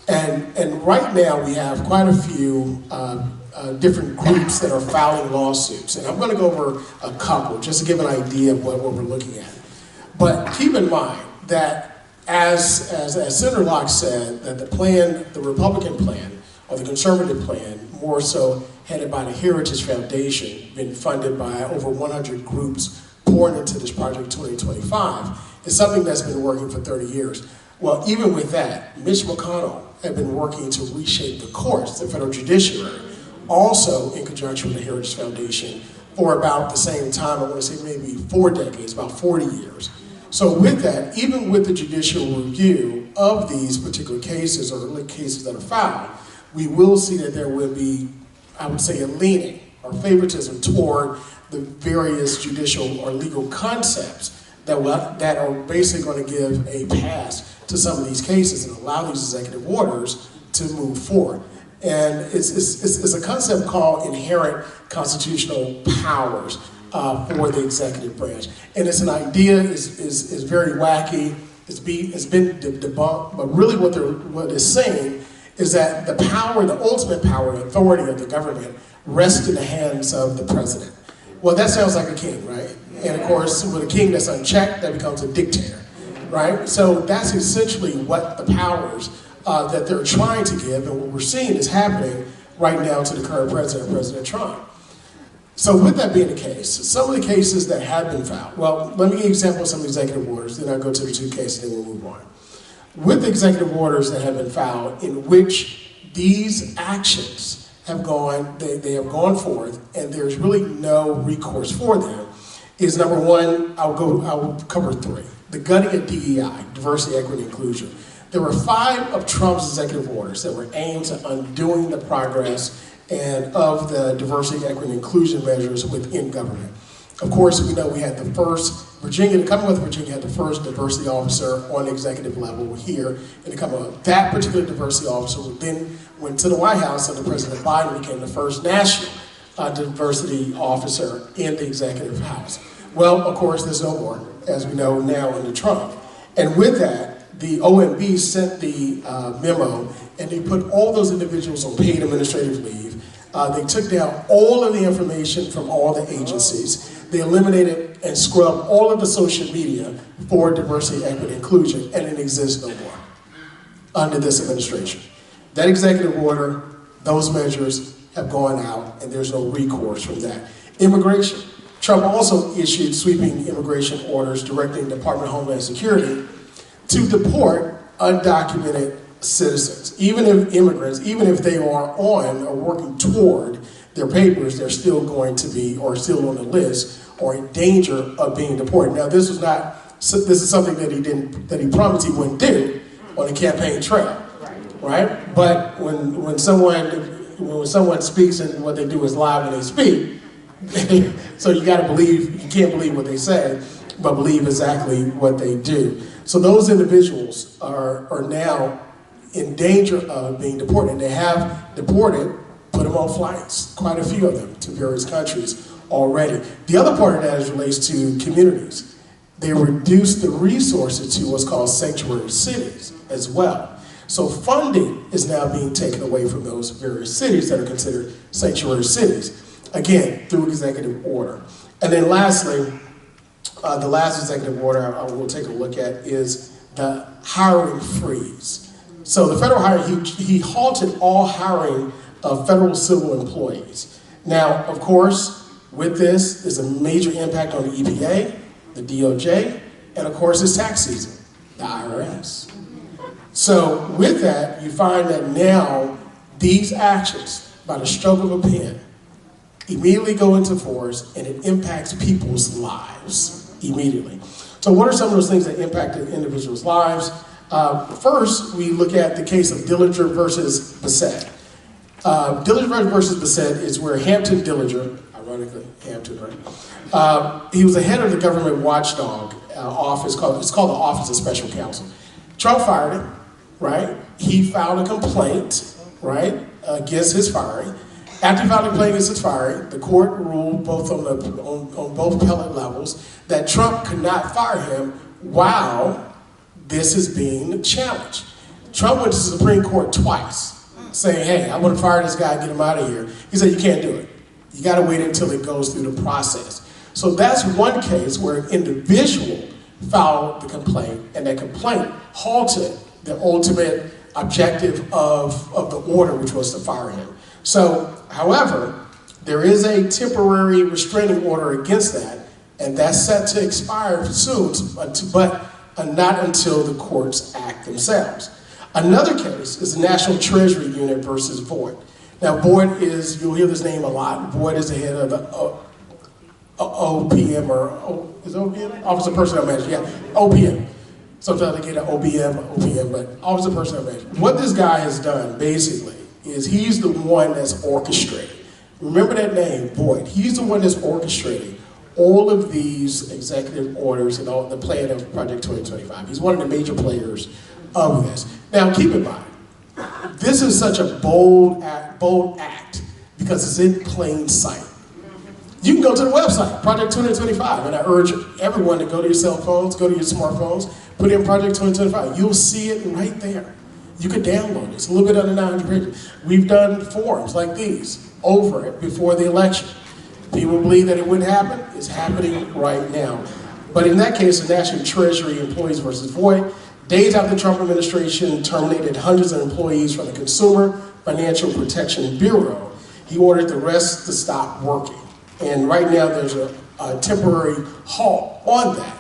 And right now we have quite a few different groups that are filing lawsuits. And I'm going to go over a couple just to give an idea of what we're looking at. But keep in mind that as Senator Locke said, that the Republican plan, or the conservative plan, more so headed by the Heritage Foundation, been funded by over 100 groups pouring into this project 2025, is something that's been working for 30 years. Well, even with that, Mitch McConnell had been working to reshape the courts, the federal judiciary, also in conjunction with the Heritage Foundation, for about the same time, I want to say maybe 4 decades, about 40 years. So with that, even with the judicial review of these particular cases or cases that are filed, we will see that there will be, I would say, a leaning or favoritism toward the various judicial or legal concepts that are basically going to give a pass to some of these cases and allow these executive orders to move forward. And it's a concept called inherent constitutional powers for the executive branch. And it's an idea, is very wacky, it's been debunked, but really what it's saying is that the power, the ultimate power, the authority of the government rests in the hands of the president. Well, that sounds like a king, right? And of course, with a king that's unchecked, that becomes a dictator, right? So that's essentially what the powers that they're trying to give, and what we're seeing is happening right now to the current president, President Trump. So with that being the case, some of the cases that have been filed, well, let me give you examples of some executive orders, then I'll go to the 2 cases, then we'll move on. With the executive orders that have been filed in which these actions have gone, they have gone forth, and there's really no recourse for them, is number one, I will cover 3. The gutting of DEI, diversity, equity, inclusion. There were 5 of Trump's executive orders that were aimed at undoing the progress and of the diversity, equity, and inclusion measures within government. Of course, we know we had the first, the Commonwealth of Virginia had the first diversity officer on the executive level here in the Commonwealth. That particular diversity officer then went to the White House under President Biden, became the first national diversity officer in the executive house. Well, of course, there's no more, as we know now under Trump. And with that, the OMB sent the memo, and they put all those individuals on paid administrative leave. They took down all of the information from all the agencies. They eliminated and scrubbed all of the social media for diversity, equity, inclusion, and it exists no more under this administration. That executive order, those measures have gone out, and there's no recourse from that. Immigration. Trump also issued sweeping immigration orders directing the Department of Homeland Security to deport undocumented citizens. Even if immigrants, even if they are on or working toward their papers, they're still going to be, or still on the list, or in danger of being deported. Now, this is something that he promised he wouldn't do on the campaign trail, right? But when someone when someone speaks and what they do is live when they speak, so you got to believe, you can't believe what they say, but believe exactly what they do. So those individuals are now in danger of being deported. And they have deported, put them on flights, quite a few of them, to various countries already. The other part of that relates to communities. They reduce the resources to what's called sanctuary cities as well. So funding is now being taken away from those various cities that are considered sanctuary cities, again, through executive order. And then lastly, the last executive order I will take a look at is the hiring freeze. So the federal hiring, he halted all hiring of federal civil employees. Now, of course, with this is a major impact on the EPA, the DOJ, and of course it's tax season, the IRS. So with that, you find that now these actions, by the stroke of a pen, immediately go into force and it impacts people's lives immediately. So what are some of those things that impacted individuals' lives? First, we look at the case of Dillinger versus Bassett. Dillinger versus Bassett is where Hampton Dillinger, ironically, Hampton, right? He was the head of the government watchdog office, it's called the Office of Special Counsel. Trump fired him, right? He filed a complaint, right, against his firing. After he filed a complaint against his firing, the court ruled both on both appellate levels that Trump could not fire him while this is being challenged. Trump went to the Supreme Court twice, saying, hey, I want to fire this guy, get him out of here. He said, you can't do it. You got to wait until it goes through the process. So that's one case where an individual filed the complaint, and that complaint halted the ultimate objective of the order, which was to fire him. So, however, there is a temporary restraining order against that, and that's set to expire soon, but not until the courts act themselves. Another case is the National Treasury Unit versus Boyd. Now, Boyd is, you'll hear this name a lot, Boyd is the head of the OPM, is it OPM? Office of Personnel Management, yeah, OPM. Sometimes I get an OPM, but Office of Personnel Management. What this guy has done, basically, is he's the one that's orchestrating. Remember that name, Boyd. He's the one that's orchestrating all of these executive orders and all the plan of Project 2025. He's one of the major players of this. Now, keep in mind, this is such a bold act because it's in plain sight. You can go to the website, Project 2025, and I urge everyone to go to your cell phones, go to your smartphones, put in Project 2025. You'll see it right there. You can download it. It's a little bit under 900 pages. We've done forums like these over it before the election. People believe that it wouldn't happen. It's happening right now. But in that case, the National Treasury Employees versus Voight, days after the Trump administration terminated hundreds of employees from the Consumer Financial Protection Bureau, he ordered the rest to stop working. And right now there's a temporary halt on that.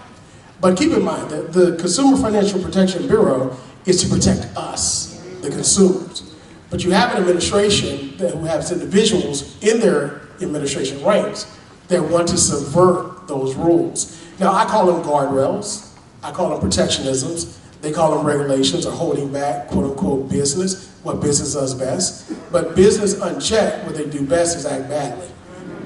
But keep in mind that the Consumer Financial Protection Bureau is to protect us, the consumers. But you have an administration who has individuals in their administration ranks that want to subvert those rules. Now, I call them guardrails, I call them protectionisms, they call them regulations or holding back, quote unquote, business, what business does best. But business unchecked, what they do best is act badly.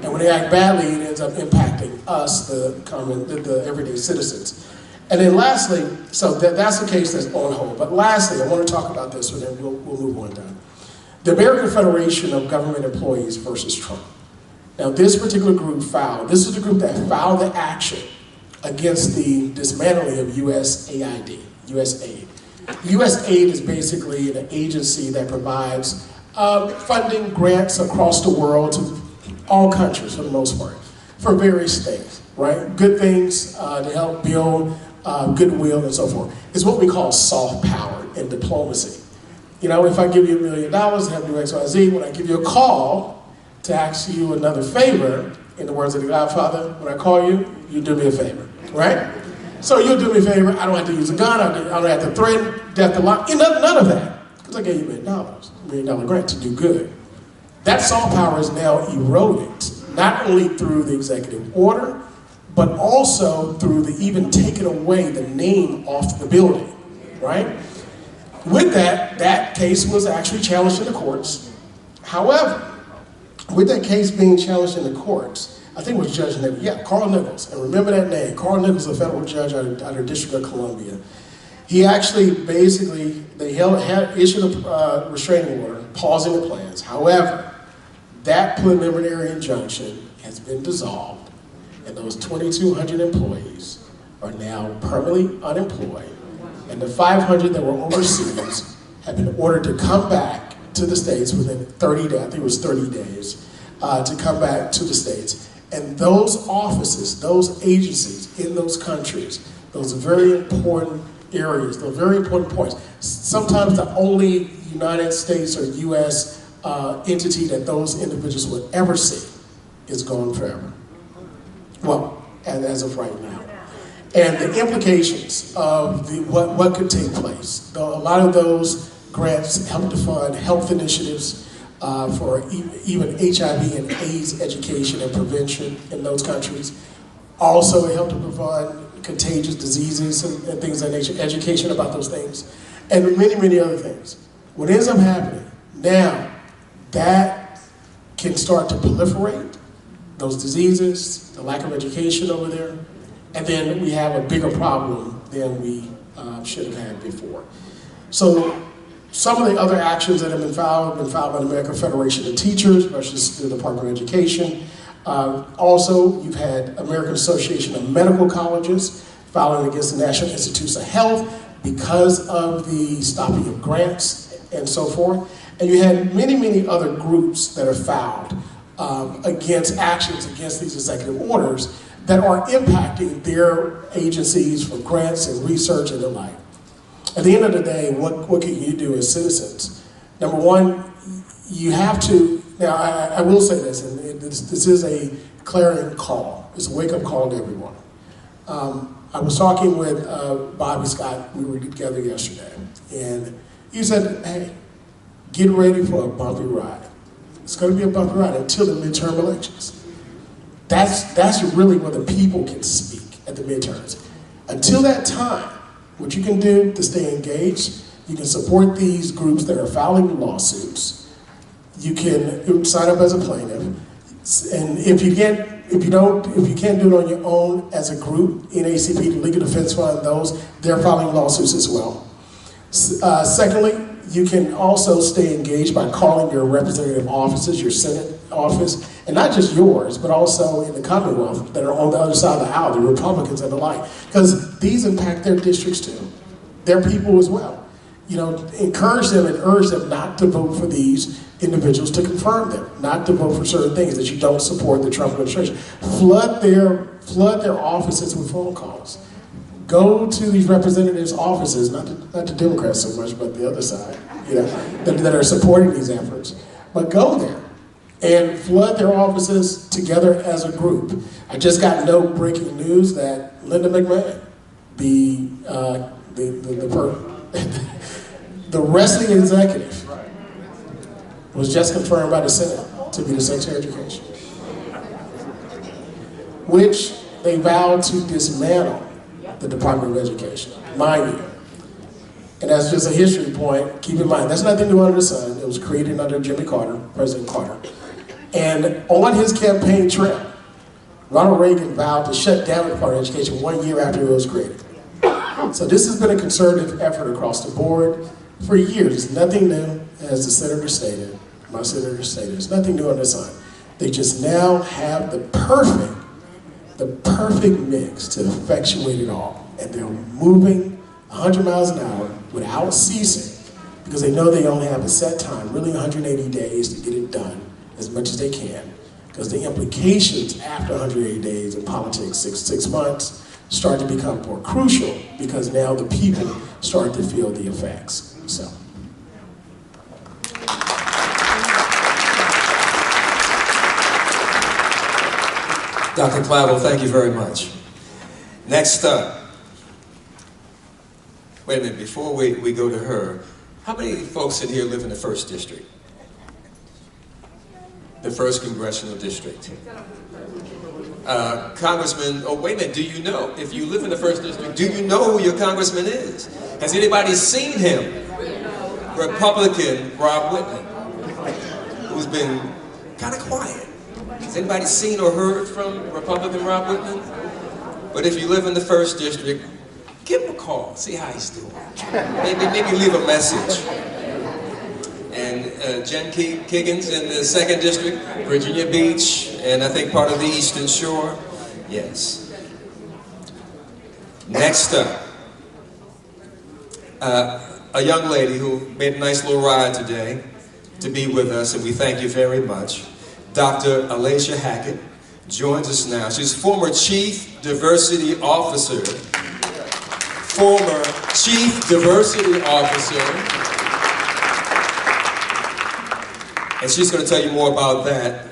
And when they act badly, it ends up impacting us, the everyday citizens. And then lastly, so that's the case that's on hold. But lastly, I want to talk about this, and then we'll move on down. The American Federation of Government Employees versus Trump. Now, this particular group this is the group that filed the action against the dismantling of USAID, USAID. USAID is basically an agency that provides funding grants across the world to all countries for the most part, for various things, right? Good things to help build goodwill and so forth. It's what we call soft power in diplomacy. You know, if I give you $1 million to help do X, Y, Z, when I give you a call to ask you another favor, in the words of the Godfather, when I call you, you do me a favor, right? So you'll do me a favor, I don't have to use a gun, I don't have to threaten death to life, none of that, because I gave you $1 million grant to do good. That soft power is now eroded, not only through the executive order, but also through the even taking away the name off the building, right? With that case was actually challenged in the courts. However, with that case being challenged in the courts, I think it was Judge Nichols, yeah, Carl Nichols, and remember that name, Carl Nichols, a federal judge out of the District of Columbia. He actually basically, had issued a restraining order, pausing the plans. However, that preliminary injunction has been dissolved, and those 2,200 employees are now permanently unemployed, and the 500 that were overseas have been ordered to come back to the States within 30 days, I think it was 30 days, to come back to the States. And those offices, those agencies in those countries, those very important areas, those very important points, sometimes the only United States or U.S. Entity that those individuals would ever see is gone forever. Well, as of right now. And the implications of what could take place. A lot of those grants help to fund health initiatives for even HIV and AIDS education and prevention in those countries. Also, it helped to prevent contagious diseases and things of that nature, education about those things, and many, many other things. What ends up happening now, that can start to proliferate, those diseases, the lack of education over there, and then we have a bigger problem than we should have had before. So some of the other actions that have been filed by the American Federation of Teachers versus the Department of Education. Also, you've had American Association of Medical Colleges filing against the National Institutes of Health because of the stopping of grants and so forth. And you had many, many other groups that are filed against actions against these executive orders that are impacting their agencies for grants and research and the like. At the end of the day, what can you do as citizens? Number one, you have to, now I will say this, and this is a clarion call. It's a wake-up call to everyone. I was talking with Bobby Scott, we were together yesterday, and he said, hey, get ready for a bumpy ride. It's going to be a bumpy ride until the midterm elections. That's really where the people can speak at the midterms. Until that time, what you can do to stay engaged, you can support these groups that are filing lawsuits. You can sign up as a plaintiff, and if you can't do it on your own as a group, NAACP, the Legal Defense Fund, they're filing lawsuits as well. Secondly, you can also stay engaged by calling your representative offices, your Senate office, and not just yours, but also in the Commonwealth that are on the other side of the aisle, the Republicans and the like, because these impact their districts too, their people as well. You know, encourage them and urge them not to vote for these individuals, to confirm them, not to vote for certain things, that you don't support the Trump administration. Flood their offices with phone calls. Go to these representatives' offices, not the Democrats so much, but the other side, you know, that are supporting these efforts. But go there and flood their offices together as a group. I just got breaking news that Linda McMahon, the wrestling executive, was just confirmed by the Senate to be the Secretary of Education, which they vowed to dismantle the Department of Education, mind you. And that's just a history point. Keep in mind, that's nothing new under the sun. It was created under Jimmy Carter, President Carter. And on his campaign trail, Ronald Reagan vowed to shut down the Department of Education 1 year after it was created. So this has been a conservative effort across the board for years. It's nothing new, as the senator stated, my senator stated, it's nothing new under the sun. They just now have the perfect mix to effectuate it all. And they're moving 100 miles an hour without ceasing, because they know they only have a set time, really 180 days to get it done as much as they can. Because the implications after 180 days in politics, six months, start to become more crucial, because now the people start to feel the effects. So. Dr. Clavel, thank you very much. Next up, wait a minute, before we go to her, how many folks in here live in the 1st District? The 1st Congressional District. Congressman, oh wait a minute, do you know, if you live in the 1st District, do you know who your congressman is? Has anybody seen him? Republican Rob Whitman, who who's been kind of quiet. Has anybody seen or heard from Republican Rob Whitman? But if you live in the 1st District, give him a call, see how he's doing. Maybe leave a message. And Jen Kiggins in the 2nd District, Virginia Beach, and I think part of the Eastern Shore. Yes. Next up, a young lady who made a nice little ride today to be with us, and we thank you very much. Dr. Alacia Hackett joins us now. She's former Chief Diversity Officer. Former Chief Diversity Officer. And she's going to tell you more about that,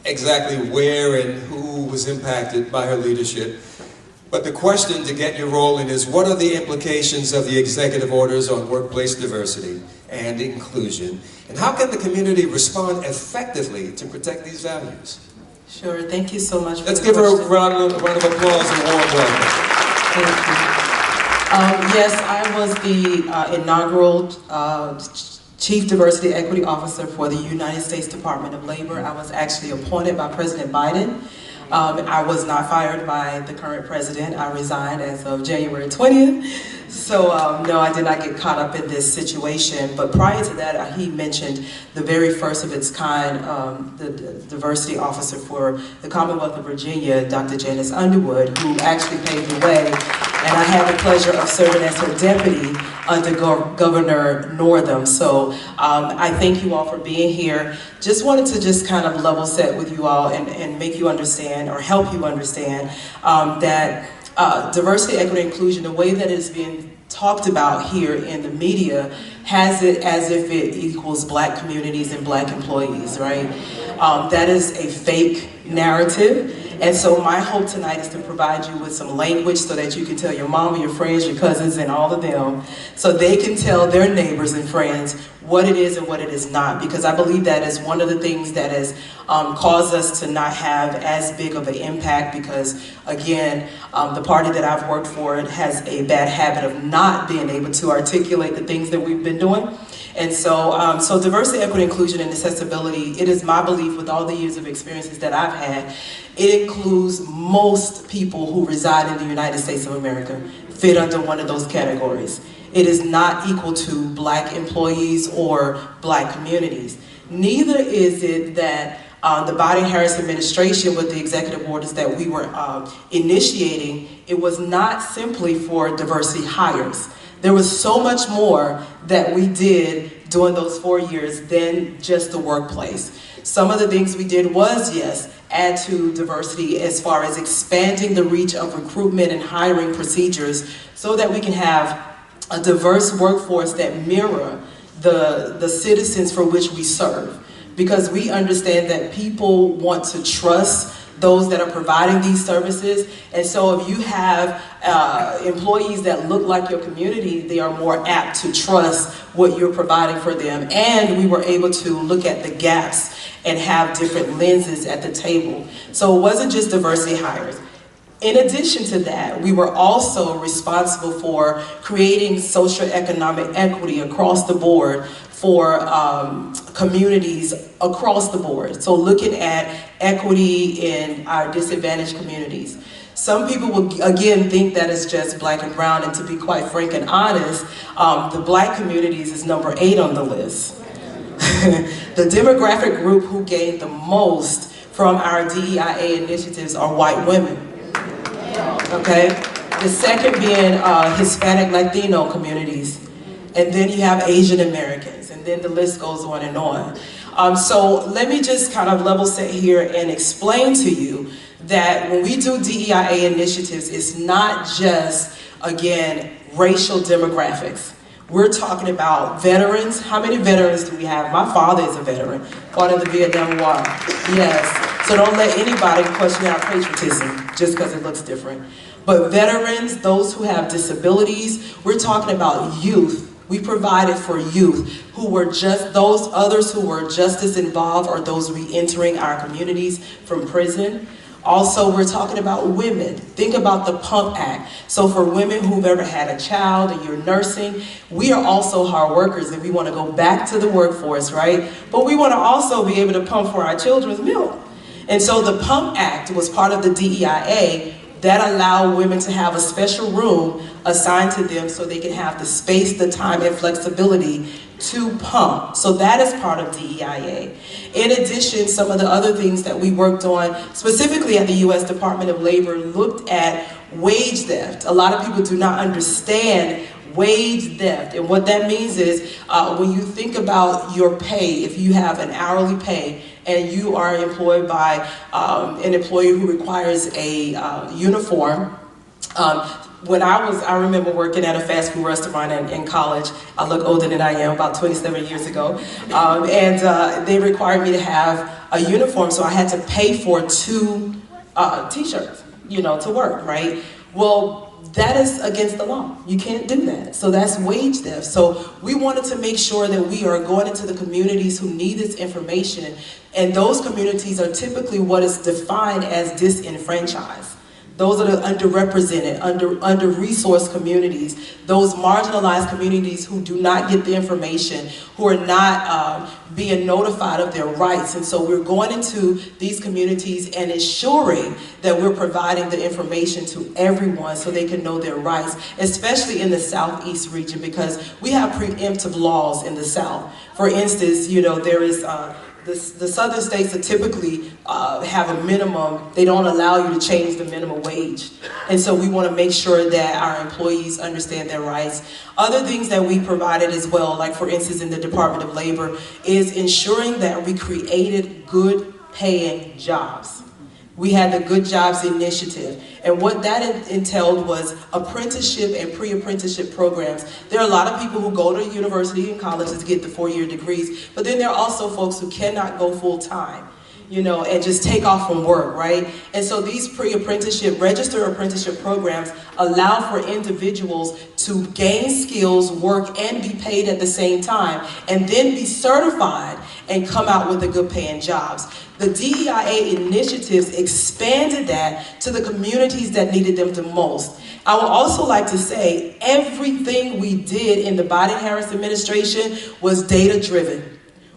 exactly where and who was impacted by her leadership. But the question to get you rolling is, what are the implications of the executive orders on workplace diversity and inclusion? And how can the community respond effectively to protect these values? Sure, thank you so much for Let's the give her question. a round of applause and a warm welcome. Thank you. Yes, I was the inaugural Chief Diversity Equity Officer for the United States Department of Labor. I was actually appointed by President Biden. I was not fired by the current president. I resigned as of January 20th. So no, I did not get caught up in this situation. But prior to that, he mentioned the very first of its kind, the diversity officer for the Commonwealth of Virginia, Dr. Janice Underwood, who actually paved the way. And I had the pleasure of serving as her deputy under Governor Northam. So I thank you all for being here. Just wanted to just kind of level set with you all and make you understand, or help you understand, that diversity, equity, inclusion, the way that it is being talked about here in the media, has it as if it equals black communities and black employees, right? That is a fake narrative. And so my hope tonight is to provide you with some language so that you can tell your mom, your friends, your cousins, and all of them, so they can tell their neighbors and friends what it is and what it is not. Because I believe that is one of the things that has caused us to not have as big of an impact, because again, the party that I've worked for has a bad habit of not being able to articulate the things that we've been doing. And so, so diversity, equity, inclusion, and accessibility, it is my belief, with all the years of experiences that I've had, it includes most people who reside in the United States of America fit under one of those categories. It is not equal to black employees or black communities. Neither is it that the Biden-Harris administration, with the executive orders that we were initiating, it was not simply for diversity hires. There was so much more that we did during those 4 years than just the workplace. Some of the things we did was, yes, add to diversity as far as expanding the reach of recruitment and hiring procedures so that we can have a diverse workforce that mirror the citizens for which we serve. Because we understand that people want to trust those that are providing these services. And so if you have employees that look like your community, they are more apt to trust what you're providing for them. And we were able to look at the gaps and have different lenses at the table. So it wasn't just diversity hires. In addition to that, we were also responsible for creating socioeconomic equity across the board for communities across the board. So looking at equity in our disadvantaged communities. Some people will, again, think that it's just black and brown, and to be quite frank and honest, the black communities is number 8 on the list. The demographic group who gained the most from our DEIA initiatives are white women. Okay? The second being Hispanic Latino communities. And then you have Asian Americans, and then the list goes on and on. So let me just kind of level set here and explain to you that when we do DEIA initiatives, it's not just, again, racial demographics. We're talking about veterans. How many veterans do we have? My father is a veteran, fought in the Vietnam War. Yes. So don't let anybody question our patriotism just because it looks different. But veterans, those who have disabilities, we're talking about youth. We provided for youth who were just, those others who were just as involved, or those re-entering our communities from prison, Also, we're talking about women. Think about the Pump Act. So for women who've ever had a child and you're nursing, we are also hard workers and we want to go back to the workforce, right? But we want to also be able to pump for our children's milk. And so the Pump Act was part of the DEIA that allowed women to have a special room assigned to them so they can have the space, the time, and flexibility to pump. So that is part of DEIA. In addition, some of the other things that we worked on, specifically at the U.S. Department of Labor, looked at wage theft. A lot of people do not understand wage theft. And what that means is when you think about your pay, if you have an hourly pay and you are employed by an employer who requires a uniform, I remember working at a fast food restaurant in college. I look older than I am, about 27 years ago. And they required me to have a uniform, so I had to pay for 2 t-shirts, to work, right? Well, that is against the law. You can't do that. So that's wage theft. So we wanted to make sure that we are going into the communities who need this information, and those communities are typically what is defined as disenfranchised. Those are the underrepresented, under-resourced communities, those marginalized communities who do not get the information, who are not being notified of their rights. And so we're going into these communities and ensuring that we're providing the information to everyone so they can know their rights, especially in the Southeast region, because we have preemptive laws in the South. For instance, there is the southern states that typically have a minimum. They don't allow you to change the minimum wage. And so we want to make sure that our employees understand their rights. Other things that we provided as well, like for instance in the Department of Labor, is ensuring that we created good paying jobs. We had the Good Jobs Initiative, and what that entailed was apprenticeship and pre-apprenticeship programs. There are a lot of people who go to university and colleges to get the 4-year degrees, but then there are also folks who cannot go full-time, and just take off from work, right? And so these pre-apprenticeship, registered apprenticeship programs allow for individuals to gain skills, work, and be paid at the same time, and then be certified and come out with the good paying jobs. The DEIA initiatives expanded that to the communities that needed them the most. I would also like to say everything we did in the Biden-Harris administration was data-driven.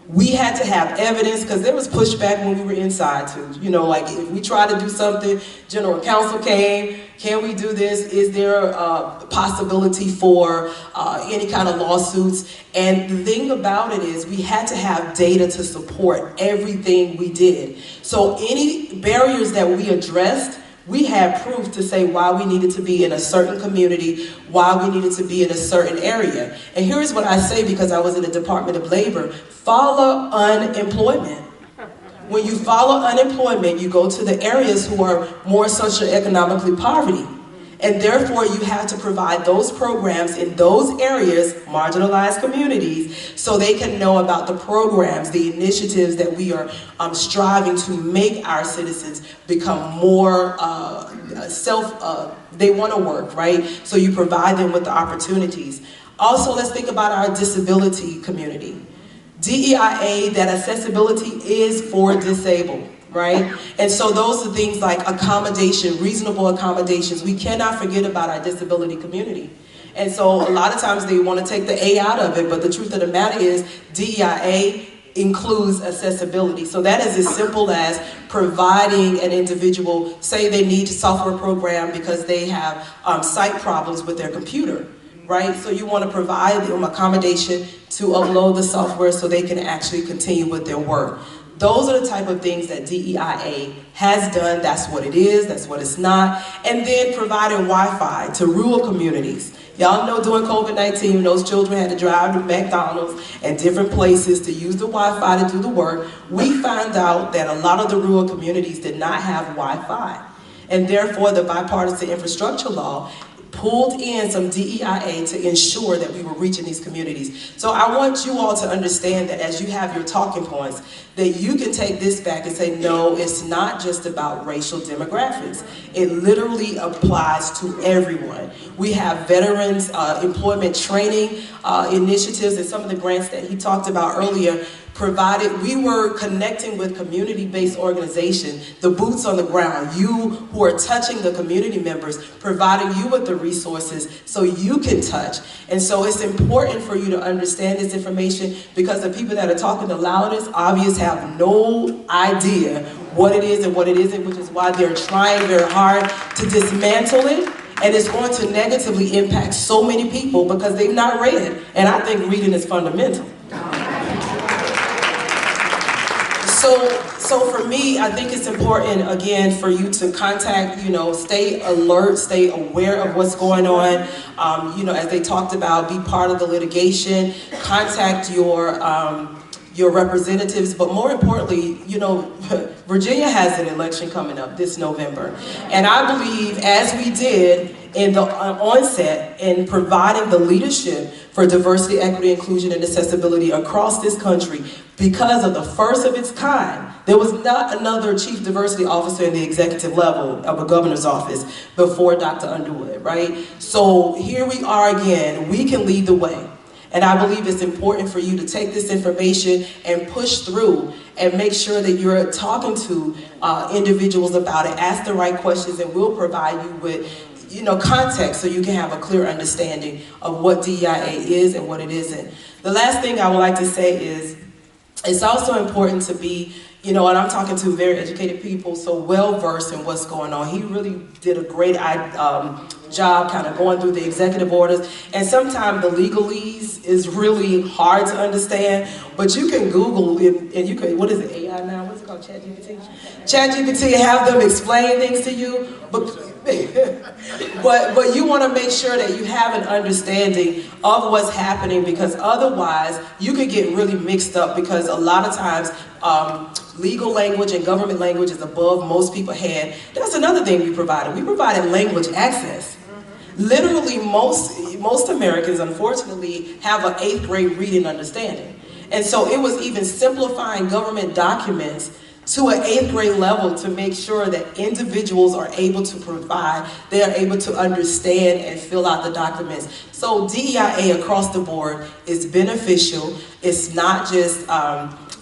We had to have evidence because there was pushback when we were inside too. Like if we tried to do something, general counsel came, can we do this? Is there a possibility for any kind of lawsuits? And the thing about it is we had to have data to support everything we did. So any barriers that we addressed, we had proof to say why we needed to be in a certain community, why we needed to be in a certain area. And here's what I say because I was in the Department of Labor: follow unemployment. When you follow unemployment, you go to the areas who are more socioeconomically poverty. And therefore, you have to provide those programs in those areas, marginalized communities, so they can know about the programs, the initiatives that we are striving to make our citizens become more they want to work, right? So you provide them with the opportunities. Also, let's think about our disability community. DEIA, that accessibility is for disabled, right? And so those are things like accommodation, reasonable accommodations. We cannot forget about our disability community. And so a lot of times they want to take the A out of it, but the truth of the matter is DEIA includes accessibility. So that is as simple as providing an individual, say they need a software program because they have sight problems with their computer, right? So you want to provide them accommodation to upload the software so they can actually continue with their work. Those are the type of things that DEIA has done. That's what it is, that's what it's not. And then providing Wi-Fi to rural communities. Y'all know during COVID-19, those children had to drive to McDonald's and different places to use the Wi-Fi to do the work. We found out that a lot of the rural communities did not have Wi-Fi. And therefore, the bipartisan infrastructure law pulled in some DEIA to ensure that we were reaching these communities. So I want you all to understand that as you have your talking points, that you can take this back and say, no, it's not just about racial demographics. It literally applies to everyone. We have veterans employment training initiatives, and some of the grants that he talked about earlier we were connecting with community-based organization, the boots on the ground, you who are touching the community members, providing you with the resources so you can touch. And so it's important for you to understand this information, because the people that are talking the loudest obviously have no idea what it is and what it isn't, which is why they're trying very hard to dismantle it. And it's going to negatively impact so many people because they've not read. And I think reading is fundamental. So for me, I think it's important, again, for you to contact, stay alert, stay aware of what's going on. As they talked about, be part of the litigation, contact your representatives, but more importantly, Virginia has an election coming up this November. And I believe, as we did in the onset in providing the leadership for diversity, equity, inclusion, and accessibility across this country, because of the first of its kind, there was not another chief diversity officer in the executive level of a governor's office before Dr. Underwood, right? So here we are again, we can lead the way. And I believe it's important for you to take this information and push through and make sure that you're talking to individuals about it. Ask the right questions, and we'll provide you with context so you can have a clear understanding of what DEIA is and what it isn't. The last thing I would like to say is it's also important to be, and I'm talking to very educated people, so well-versed in what's going on. He really did a great job kind of going through the executive orders. And sometimes the legalese is really hard to understand, but you can Google it, and you can, what is it, AI now? What's it called, ChatGPT? ChatGPT, have them explain things to you, but you want to make sure that you have an understanding of what's happening, because otherwise you could get really mixed up, because a lot of times legal language and government language is above most people's head. That's another thing we provided. We provided language access. Literally most Americans, unfortunately, have an 8th grade reading understanding. And so it was even simplifying government documents to an 8th grade level to make sure that individuals are able to provide, they are able to understand and fill out the documents. So DEIA across the board is beneficial. It's not just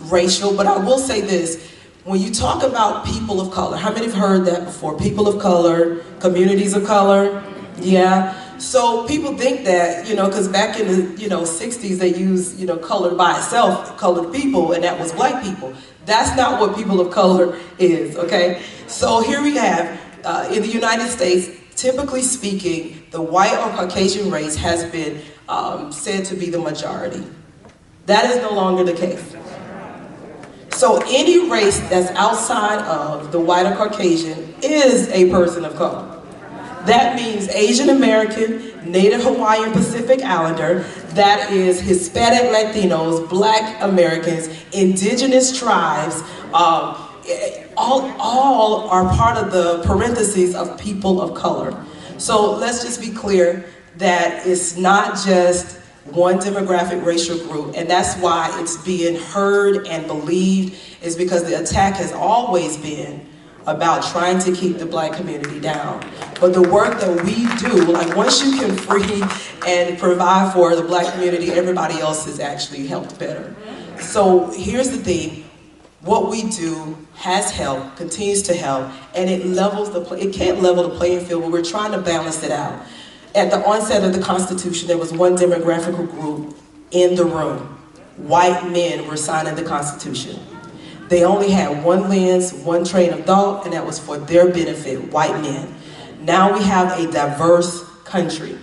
racial, but I will say this. When you talk about people of color, how many have heard that before? People of color, communities of color, yeah. So people think that, because back in the, 60s they used, color by itself, colored people, and that was black people. That's not what people of color is, okay? So here we have, in the United States, typically speaking, the white or Caucasian race has been said to be the majority. That is no longer the case. So any race that's outside of the white or Caucasian is a person of color. That means Asian American, Native Hawaiian Pacific Islander, that is Hispanic Latinos, Black Americans, indigenous tribes, all are part of the parentheses of people of color. So let's just be clear that it's not just one demographic racial group, and that's why it's being heard and believed, is because the attack has always been about trying to keep the black community down. But the work that we do, like once you can free and provide for the black community, everybody else is actually helped better. So here's the thing, what we do has helped, continues to help, and it levels it can't level the playing field, but we're trying to balance it out. At the onset of the Constitution, there was one demographic group in the room. White men were signing the Constitution. They only had one lens, one train of thought, and that was for their benefit, white men. Now we have a diverse country.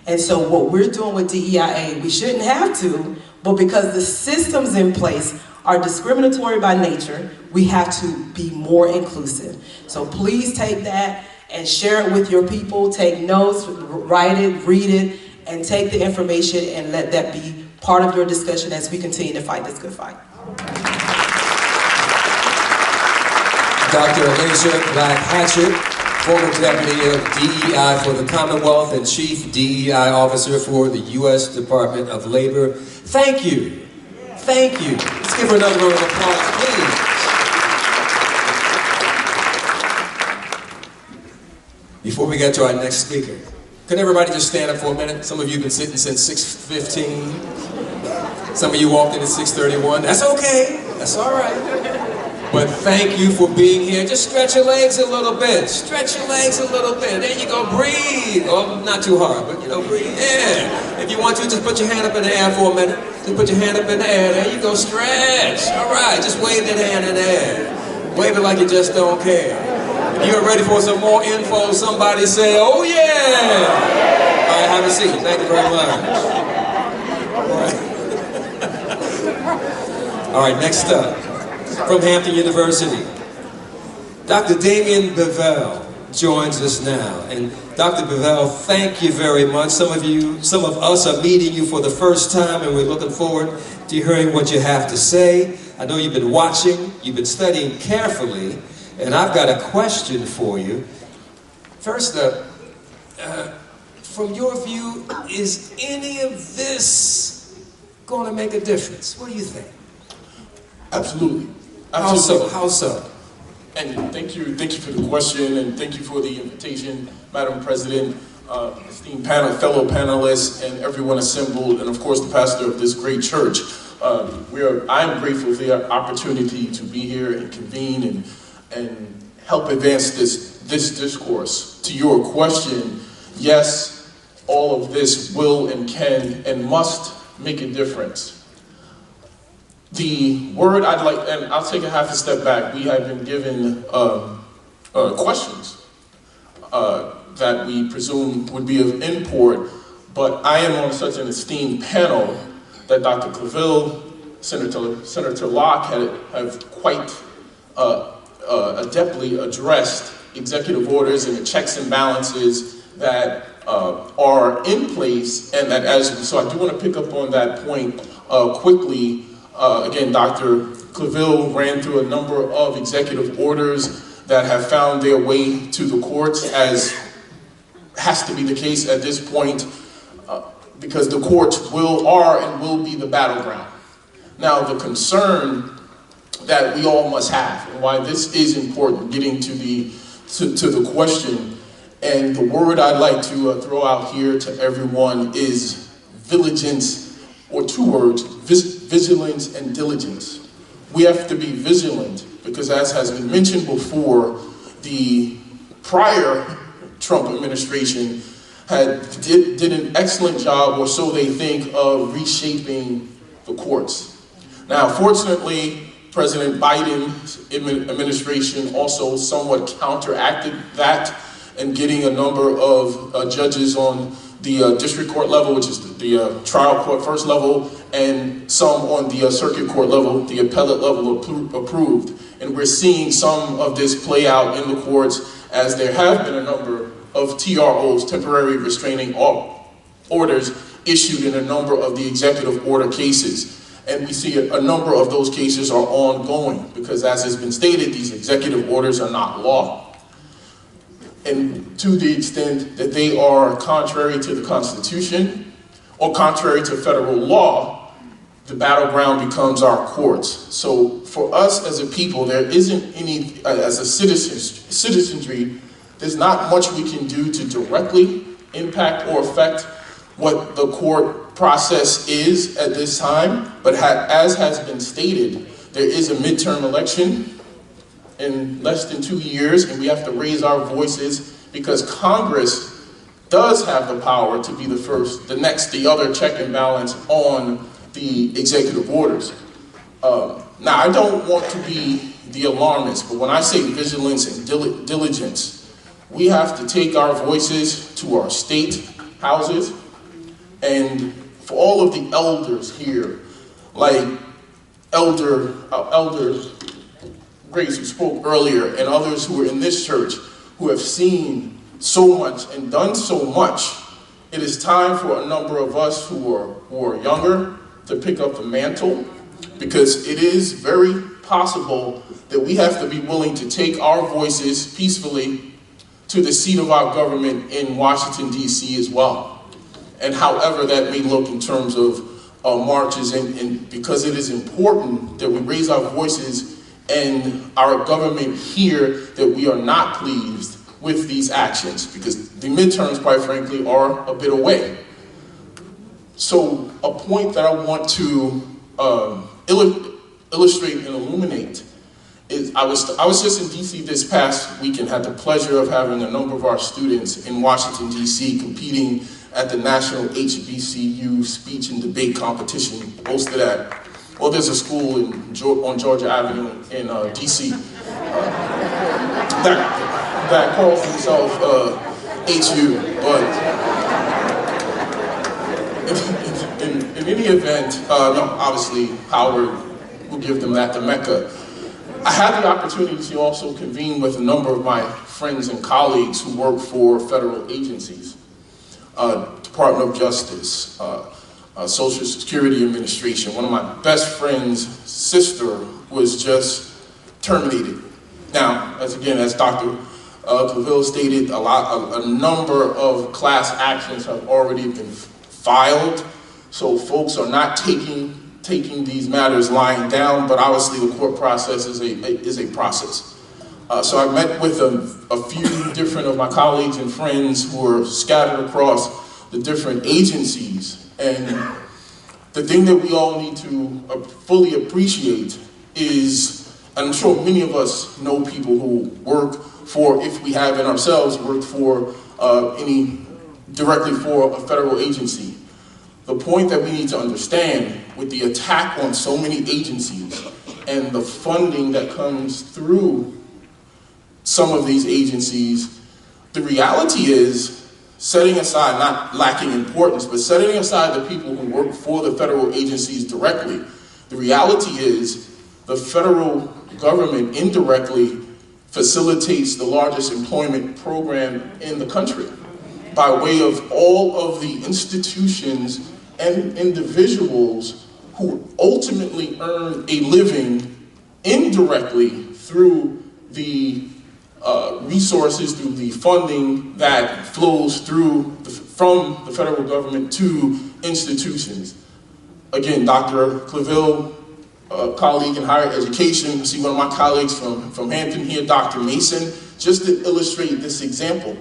And so what we're doing with DEIA, we shouldn't have to, but because the systems in place are discriminatory by nature, we have to be more inclusive. So please take that and share it with your people, take notes, write it, read it, and take the information and let that be part of your discussion as we continue to fight this good fight. Dr. Alicia Black-Hatchett, former deputy of DEI for the Commonwealth and chief DEI officer for the U.S. Department of Labor. Thank you. Thank you. Let's give her another round of applause, please. Before we get to our next speaker, could everybody just stand up for a minute? Some of you have been sitting since 6:15. Some of you walked in at 6:31. That's okay. That's all right. But thank you for being here. Just stretch your legs a little bit. Stretch your legs a little bit. There you go. Breathe. Oh, not too hard, but breathe. Yeah. If you want to, just put your hand up in the air for a minute. Just put your hand up in the air. There you go. Stretch. All right. Just wave that hand in the air. Wave it like you just don't care. If you're ready for some more info, somebody say, oh yeah. All right. Have a seat. Thank you very much. All right. Next up. From Hampton University, Dr. Damien Bevell joins us now. And Dr. Bevell, thank you very much. Some of us are meeting you for the first time, and we're looking forward to hearing what you have to say. I know you've been watching, you've been studying carefully, and I've got a question for you. First up, from your view, is any of this going to make a difference? What do you think? Absolutely. How so? How so? And thank you for the question, and thank you for the invitation, Madam President, esteemed fellow panelists, and everyone assembled, and of course the pastor of this great church. I'm grateful for the opportunity to be here and convene and help advance this discourse. To your question, yes, all of this will and can and must make a difference. The word I'd like, and I'll take a half a step back. We have been given questions that we presume would be of import, but I am on such an esteemed panel that Dr. Claville, Senator Locke have quite adeptly addressed executive orders and the checks and balances that are in place, and that so I do want to pick up on that point quickly. Again, Dr. Claville ran through a number of executive orders that have found their way to the courts, as has to be the case at this point, because the courts are and will be the battleground. Now, the concern that we all must have, and why this is important, getting to the question, and the word I'd like to throw out here to everyone is vigilance, or two words, vigilance and diligence. We have to be vigilant because, as has been mentioned before, the prior Trump administration did an excellent job, or so they think, of reshaping the courts. Now, fortunately, President Biden's administration also somewhat counteracted that and getting a number of judges on the district court level, which is the trial court first level, and some on the circuit court level, the appellate level, approved. And we're seeing some of this play out in the courts, as there have been a number of TROs, temporary restraining orders, issued in a number of the executive order cases. And we see a number of those cases are ongoing because, as has been stated, these executive orders are not law. And to the extent that they are contrary to the Constitution or contrary to federal law, the battleground becomes our courts. So for us as a people, there isn't any, as a citizenry, there's not much we can do to directly impact or affect what the court process is at this time. But as has been stated, there is a midterm election in less than 2 years, and we have to raise our voices because Congress does have the power to be the other check and balance on the executive orders. Now, I don't want to be the alarmist, but when I say vigilance and diligence, we have to take our voices to our state houses, and for all of the elders here, like Elder Grace, who spoke earlier, and others who are in this church who have seen so much and done so much, it is time for a number of us who are younger to pick up the mantle, because it is very possible that we have to be willing to take our voices peacefully to the seat of our government in Washington, D.C. as well. And however that may look in terms of marches, and because it is important that we raise our voices and our government hear that we are not pleased with these actions, because the midterms, quite frankly, are a bit away. So a point that I want to illustrate and illuminate is I was just in DC this past weekend, had the pleasure of having a number of our students in Washington, DC, competing at the National HBCU Speech and Debate Competition hosted at, well, there's a school on Georgia Avenue in DC that calls themselves HU, but in any event, no, obviously Howard will give them that, the Mecca. I had the opportunity to also convene with a number of my friends and colleagues who work for federal agencies, Department of Justice, Social Security Administration. One of my best friend's sister was just terminated. Now, as Dr. Claville stated, a number of class actions have already been filed, so folks are not taking these matters lying down, but obviously the court process is a process. So I met with a few different of my colleagues and friends who are scattered across the different agencies, and the thing that we all need to fully appreciate is, and I'm sure many of us know people who work for, if we haven't ourselves worked for directly for a federal agency. The point that we need to understand with the attack on so many agencies and the funding that comes through some of these agencies, the reality is, setting aside, not lacking importance, but setting aside the people who work for the federal agencies directly, the reality is the federal government indirectly facilitates the largest employment program in the country by way of all of the institutions and individuals who ultimately earn a living indirectly through the resources, through the funding that flows from the federal government to institutions. Again, Dr. Claville, colleague in higher education, I see one of my colleagues from Hampton here, Dr. Mason, just to illustrate this example.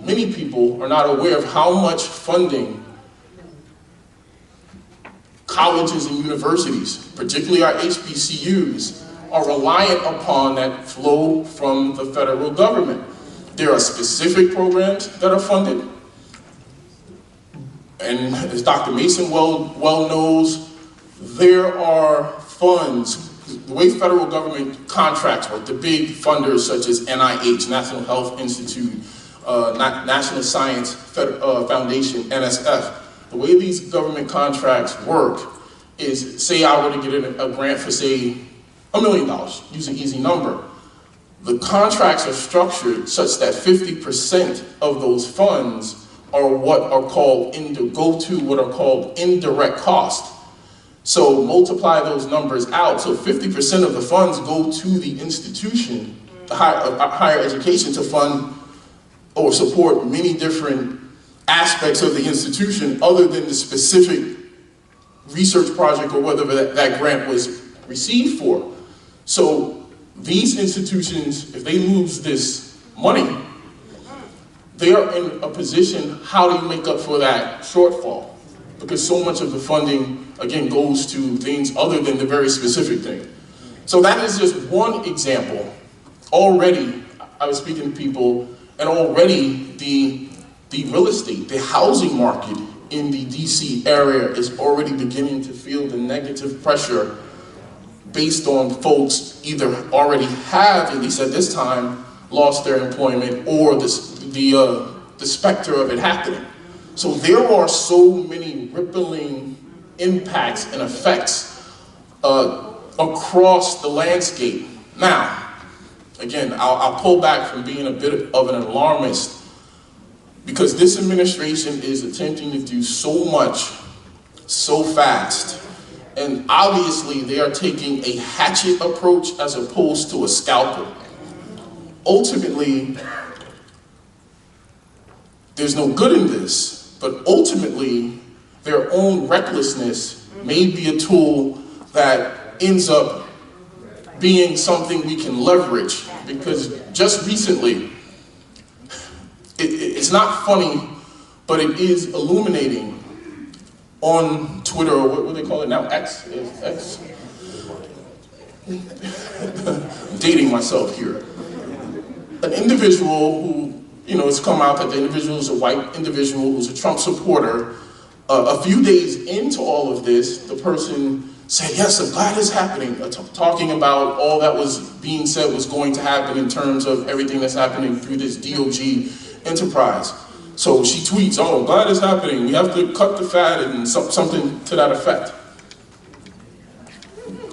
Many people are not aware of how much funding colleges and universities, particularly our HBCUs, are reliant upon that flow from the federal government. There are specific programs that are funded, and as Dr. Mason well knows, there are funds. The way federal government contracts work, the big funders such as NIH, National Health Institute, National Science Foundation, NSF, the way these government contracts work is, say I were to get a grant for, say, $1 million, use an easy number. The contracts are structured such that 50% of those funds are what are called what are called indirect costs. So multiply those numbers out. So 50% of the funds go to the institution, higher education, to fund or support many different aspects of the institution other than the specific research project or whether that grant was received for. So these institutions, if they lose this money, they are in a position, how do you make up for that shortfall? Because so much of the funding, again, goes to things other than the very specific thing. So that is just one example. Already, I was speaking to people, and already the real estate, the housing market in the DC area is already beginning to feel the negative pressure based on folks either already have, at least at this time, lost their employment or the specter of it happening. So there are so many rippling impacts and effects across the landscape. Now, again, I'll pull back from being a bit of an alarmist because this administration is attempting to do so much so fast. And obviously they are taking a hatchet approach as opposed to a scalpel. Ultimately, there's no good in this, but ultimately their own recklessness may be a tool that ends up being something we can leverage. Because just recently, it's not funny but it is illuminating on Twitter, or what do they call it now? X. X. I'm dating myself here. An individual who, it's come out that the individual is a white individual who's a Trump supporter. A few days into all of this, the person said, yes, I'm glad it's happening, talking about all that was being said was going to happen in terms of everything that's happening through this DOG enterprise. So she tweets, oh, I'm glad it's happening. We have to cut the fat and something to that effect.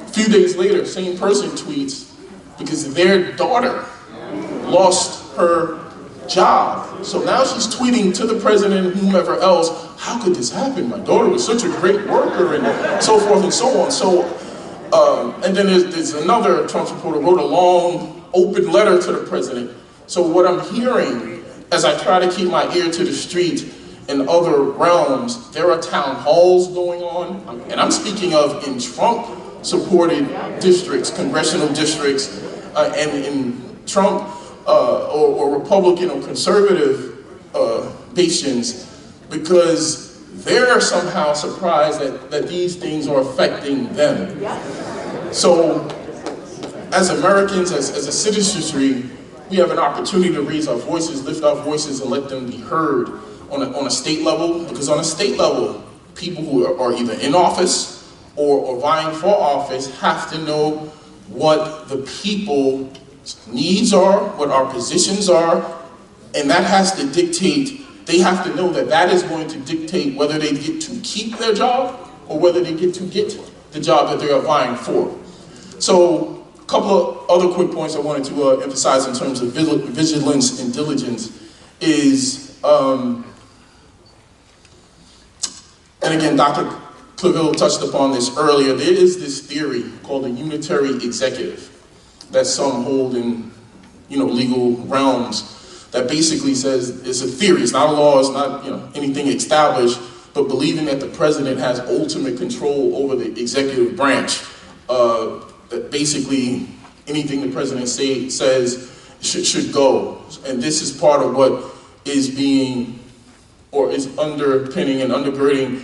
A few days later, same person tweets because their daughter lost her job. So now she's tweeting to the president and whomever else, how could this happen? My daughter was such a great worker, and so forth and so on. So, and then there's another Trump supporter wrote a long, open letter to the president. So what I'm hearing, as I try to keep my ear to the street in other realms, there are town halls going on, and I'm speaking of in Trump-supported districts, congressional districts, and in Trump or Republican or conservative nations, because they're somehow surprised that these things are affecting them. So, as Americans, as a citizenry, we have an opportunity to raise our voices, lift our voices, and let them be heard on a state level, because on a state level, people who are either in office or vying for office have to know what the people's needs are, what our positions are, and that has to dictate, they have to know that that is going to dictate whether they get to keep their job or whether they get to get the job that they are vying for. So, a couple of other quick points I wanted to emphasize in terms of vigilance and diligence is, and again, Dr. Claville touched upon this earlier, there is this theory called the unitary executive that some hold in, legal realms that basically says it's a theory, it's not a law, it's not, anything established, but believing that the president has ultimate control over the executive branch, that basically anything the president says should go. And this is part of what is being, or is underpinning and undergirding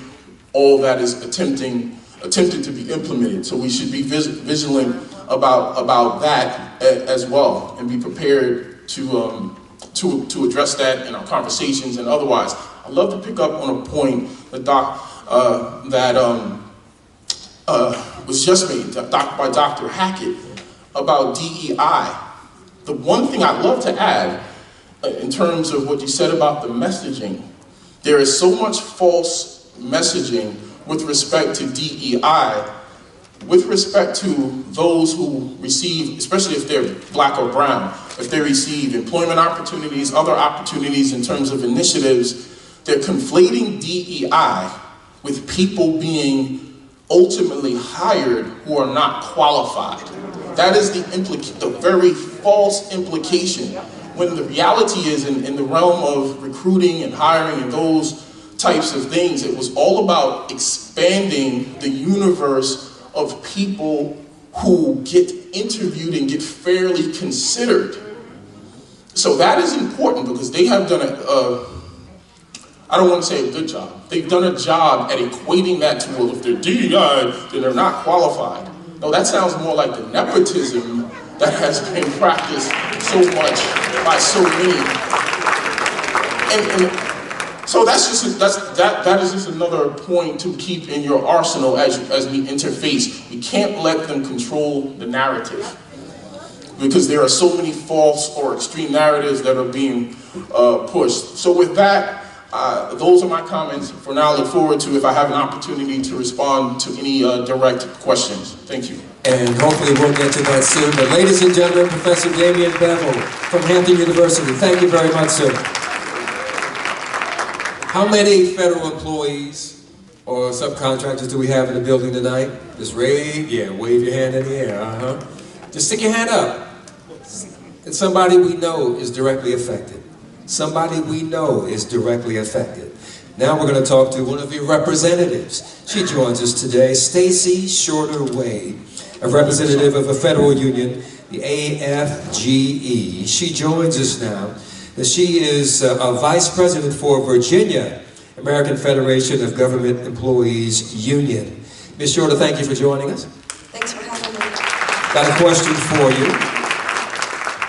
all that is attempted to be implemented. So we should be vigilant about that as well, and be prepared to address that in our conversations and otherwise. I'd love to pick up on a point that was just made by Dr. Hackett about DEI. The one thing I'd love to add in terms of what you said about the messaging, there is so much false messaging with respect to DEI, with respect to those who receive, especially if they're black or brown, if they receive employment opportunities, other opportunities in terms of initiatives, they're conflating DEI with people being ultimately hired who are not qualified. That is the very false implication, when the reality is in the realm of recruiting and hiring and those types of things, it was all about expanding the universe of people who get interviewed and get fairly considered. So that is important, because they have done I don't want to say a good job. They've done a job at equating that to, well, if they're DEI, then they're not qualified. No, that sounds more like the nepotism that has been practiced so much by so many. And so that is just another point to keep in your arsenal as we interface. We can't let them control the narrative, because there are so many false or extreme narratives that are being pushed. So with that, those are my comments. For now, I look forward to if I have an opportunity to respond to any direct questions. Thank you. And hopefully we'll get to that soon. But ladies and gentlemen, Professor Damian Bevel from Hampton University. Thank you very much, sir. How many federal employees or subcontractors do we have in the building tonight? Just wave your hand in the air, Just stick your hand up. And somebody we know is directly affected. Somebody we know is directly affected. Now we're going to talk to one of your representatives. She joins us today, Stacy Shorter Wade, a representative of a federal union, the AFGE. She joins us now She is a vice president for Virginia, American Federation of Government Employees Union. Ms. Shorter, thank you for joining us. Thanks for having me. Got a question for you.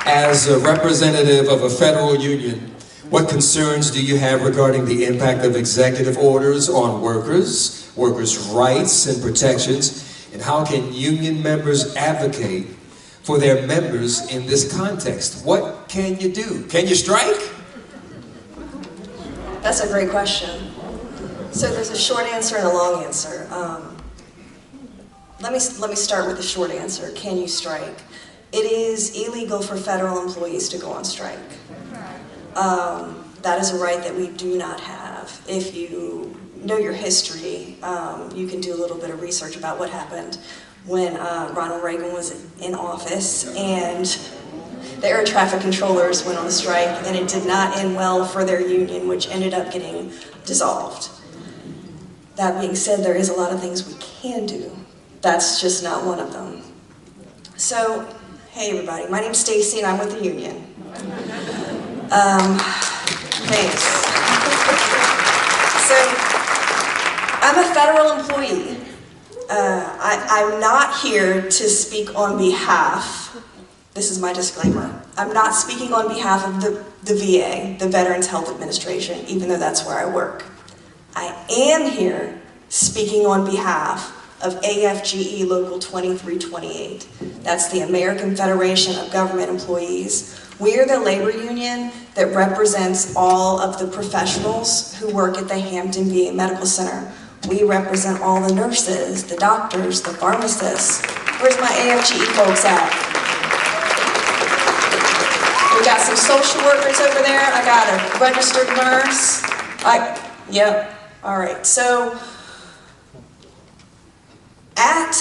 As a representative of a federal union, what concerns do you have regarding the impact of executive orders on workers' rights and protections, and how can union members advocate for their members in this context? What can you do? Can you strike? That's a great question. So there's a short answer and a long answer. Let me start with the short answer. Can you strike? It is illegal for federal employees to go on strike. That is a right that we do not have. If you know your history, you can do a little bit of research about what happened when Ronald Reagan was in office and the air traffic controllers went on strike, and it did not end well for their union, which ended up getting dissolved. That being said, there is a lot of things we can do. That's just not one of them. So, hey everybody, my name's Stacy and I'm with the union. Thanks. So, I'm a federal employee. I'm not here to speak on behalf, this is my disclaimer, I'm not speaking on behalf of the VA, the Veterans Health Administration, even though that's where I work. I am here speaking on behalf of AFGE Local 2328. That's the American Federation of Government Employees. We are the labor union that represents all of the professionals who work at the Hampton VA Medical Center. We represent all the nurses, the doctors, the pharmacists. Where's my AFGE folks at? We got some social workers over there. I got a registered nurse. Yep, all right. So, at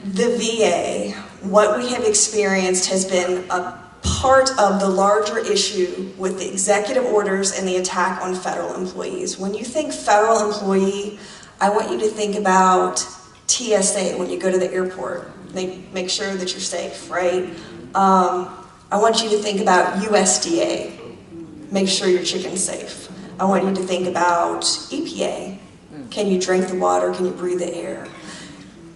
the VA, what we have experienced has been a part of the larger issue with the executive orders and the attack on federal employees. When you think federal employee, I want you to think about TSA when you go to the airport. They make sure that you're safe, right? I want you to think about USDA. Make sure your chicken's safe. I want you to think about EPA. Can you drink the water? Can you breathe the air?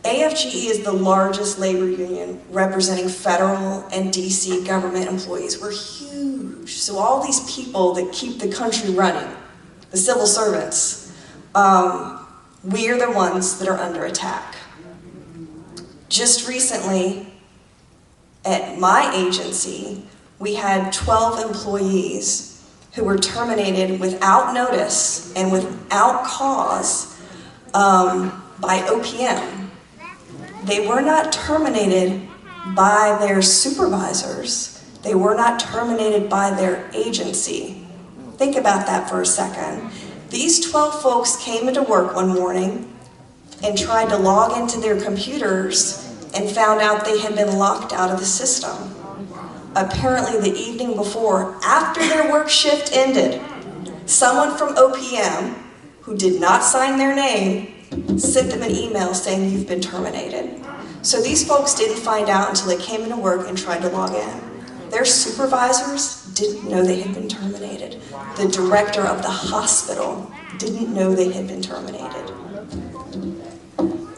AFGE is the largest labor union representing federal and DC government employees. We're huge. So all these people that keep the country running, the civil servants, we are the ones that are under attack. Just recently, at my agency, we had 12 employees who were terminated without notice and without cause by OPM. They were not terminated by their supervisors. They were not terminated by their agency. Think about that for a second. These 12 folks came into work one morning and tried to log into their computers and found out they had been locked out of the system. Apparently the evening before, after their work shift ended, someone from OPM, who did not sign their name, sent them an email saying you've been terminated. So these folks didn't find out until they came into work and tried to log in. Their supervisors didn't know they had been terminated. The director of the hospital didn't know they had been terminated.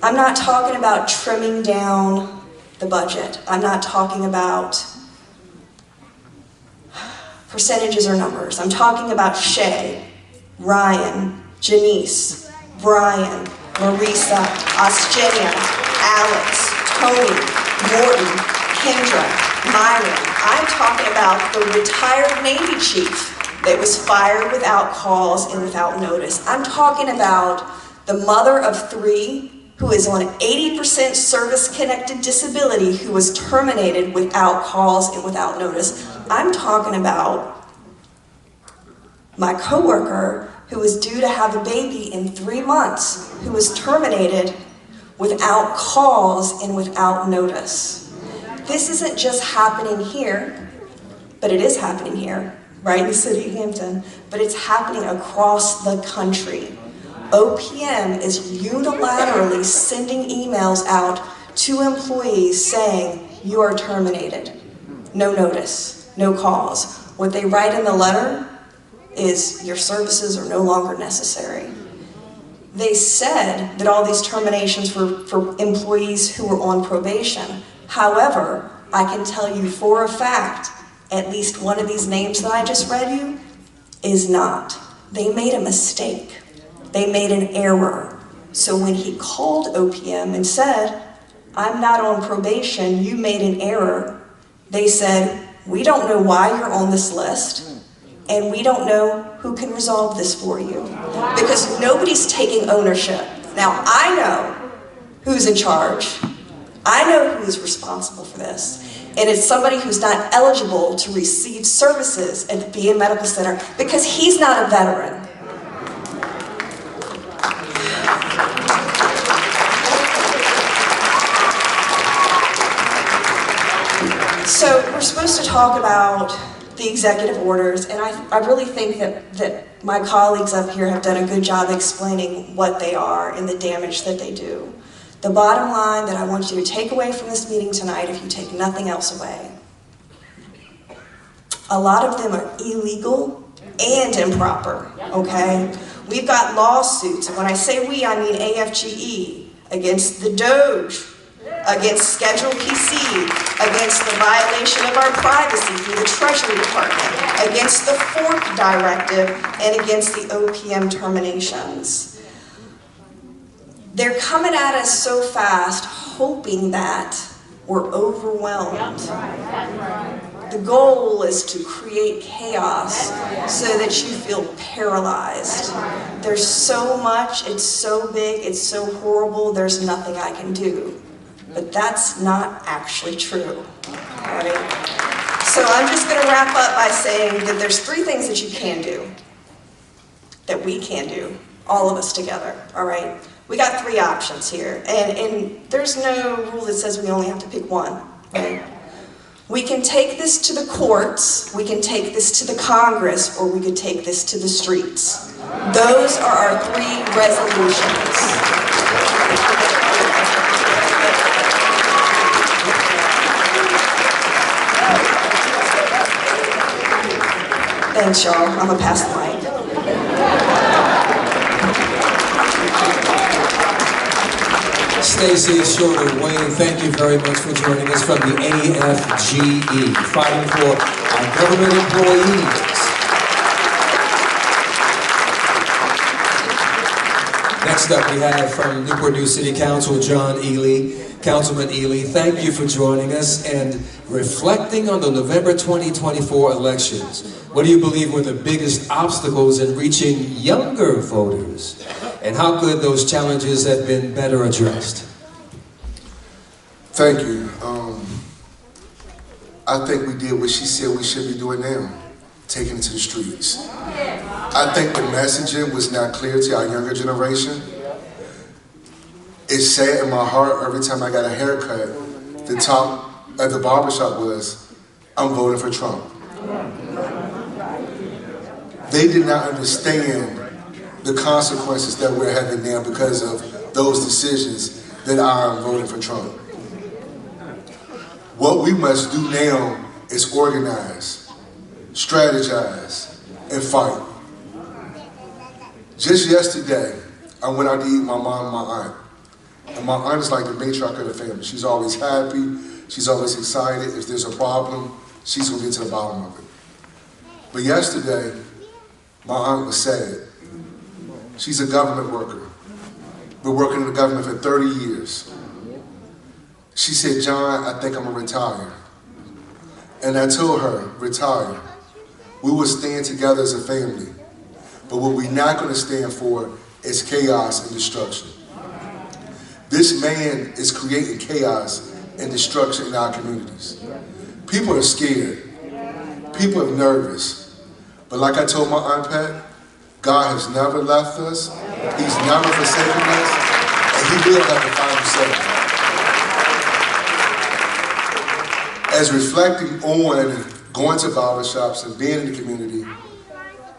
I'm not talking about trimming down the budget. I'm not talking about percentages or numbers. I'm talking about Shay, Ryan, Janice, Brian, Marisa, Austenia, Alex, Tony, Morton, Kendra, Myron. I'm talking about the retired Navy chief that was fired without cause and without notice. I'm talking about the mother of 3 who is on 80% service-connected disability who was terminated without cause and without notice. I'm talking about my coworker who was due to have a baby in 3 months, who was terminated without cause and without notice. This isn't just happening here, but it is happening here, right in the city of Hampton, but it's happening across the country. OPM is unilaterally sending emails out to employees saying, you are terminated. No notice, no cause. What they write in the letter is your services are no longer necessary. They said that all these terminations were for employees who were on probation. However, I can tell you for a fact, at least one of these names that I just read you is not. They made a mistake. They made an error. So when he called OPM and said, I'm not on probation, you made an error, they said, we don't know why you're on this list, and we don't know who can resolve this for you. Because nobody's taking ownership. Now, I know who's in charge. I know who is responsible for this. And it's somebody who's not eligible to receive services at the VA Medical Center because he's not a veteran. So we're supposed to talk about the executive orders, and I really think that my colleagues up here have done a good job explaining what they are and the damage that they do. The bottom line that I want you to take away from this meeting tonight, if you take nothing else away, a lot of them are illegal and improper, okay? We've got lawsuits, and when I say we, I mean AFGE, against the DOJ, against Schedule PC, against the violation of our privacy through the Treasury Department, against the Fork Directive, and against the OPM terminations. They're coming at us so fast, hoping that we're overwhelmed. The goal is to create chaos so that you feel paralyzed. There's so much, it's so big, it's so horrible, there's nothing I can do. But that's not actually true, all right? So I'm just gonna wrap up by saying that there's 3 things that you can do, that we can do, all of us together, all right? We got 3 options here, and there's no rule that says we only have to pick one, right? We can take this to the courts, we can take this to the Congress, or we could take this to the streets. Those are our 3 resolutions. Thanks, y'all. I'm gonna pass the mic. Stacey, Shorter, Wayne, thank you very much for joining us from the AFGE, fighting for our government employees. Next up, we have from Newport News City Council, John Ely. Councilman Ely, thank you for joining us and reflecting on the November 2024 elections. What do you believe were the biggest obstacles in reaching younger voters? And how could those challenges have been better addressed? Thank you. I think we did what she said we should be doing now, taking it to the streets. I think the messaging was not clear to our younger generation. It's sad in my heart every time I got a haircut, the talk at the barbershop was, I'm voting for Trump. They did not understand the consequences that we're having now because of those decisions that I'm voting for Trump. What we must do now is organize, strategize, and fight. Just yesterday, I went out to eat with my mom and my aunt. And my aunt is like the matriarch of the family. She's always happy, she's always excited. If there's a problem, she's gonna get to the bottom of it. But yesterday, my aunt was sad. She's a government worker. Been working in the government for 30 years. She said, John, I think I'm gonna retire. And I told her, retire. We will stand together as a family. But what we're not gonna stand for is chaos and destruction. This man is creating chaos and destruction in our communities. People are scared. People are nervous. But like I told my Aunt Pat, God has never left us. He's never forsaken us. And he will have the final say. As reflecting on going to barbershops and being in the community,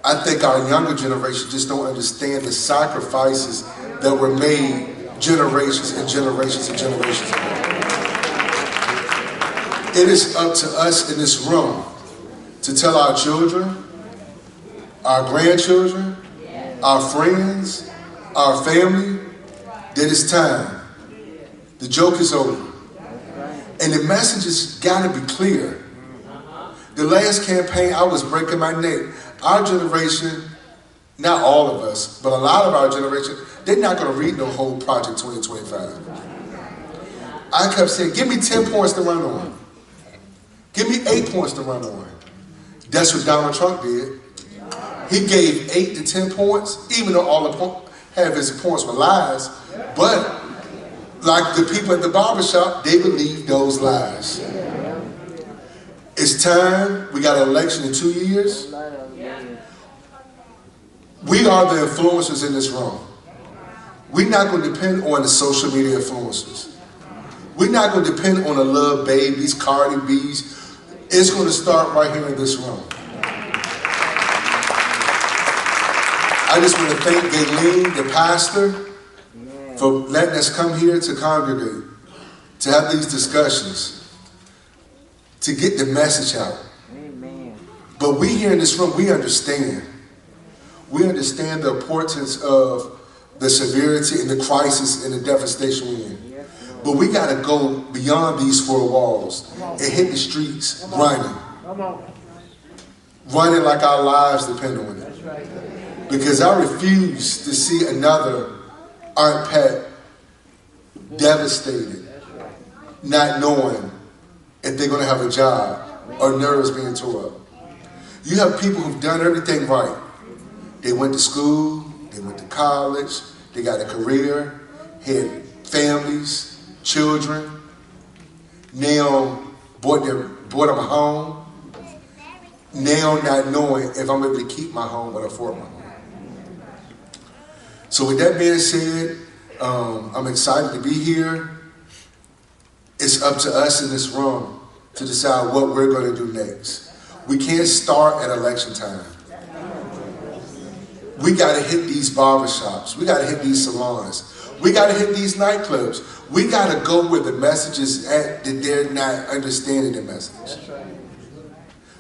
I think our younger generation just don't understand the sacrifices that were made generations and generations and generations ago. It is up to us in this room to tell our children, our grandchildren, our friends, our family, that it's time. The joke is over. And the message has got to be clear. The last campaign, I was breaking my neck. Our generation, not all of us, but a lot of our generation, they're not going to read the whole Project 2025. I kept saying, give me 10 points to run on. Give me 8 points to run on. That's what Donald Trump did. He gave 8 to 10 points, even though all the half his points were lies. But like the people at the barbershop, they believe those lies. It's time. We got an election in 2 years. We are the influencers in this room. We're not going to depend on the social media influencers. We're not going to depend on the Love Babies, Cardi B's. It's going to start right here in this room. I just want to thank Gayleen, the pastor, for letting us come here to congregate, to have these discussions, to get the message out. But we here in this room, we understand. We understand the importance of the severity and the crisis and the devastation we're in. But we got to go beyond these four walls and hit the streets running. Running like our lives depend on it. Because I refuse to see another Aunt Pat devastated, not knowing if they're going to have a job or nerves being tore up. You have people who've done everything right. They went to school, they went to college, they got a career, had families, children, now bought them a home, now not knowing if I'm able to keep my home or afford my home. So with that being said, I'm excited to be here. It's up to us in this room to decide what we're going to do next. We can't start at election time. We got to hit these barbershops. We got to hit these salons. We got to hit these nightclubs. We got to go where the message is at that they're not understanding the message.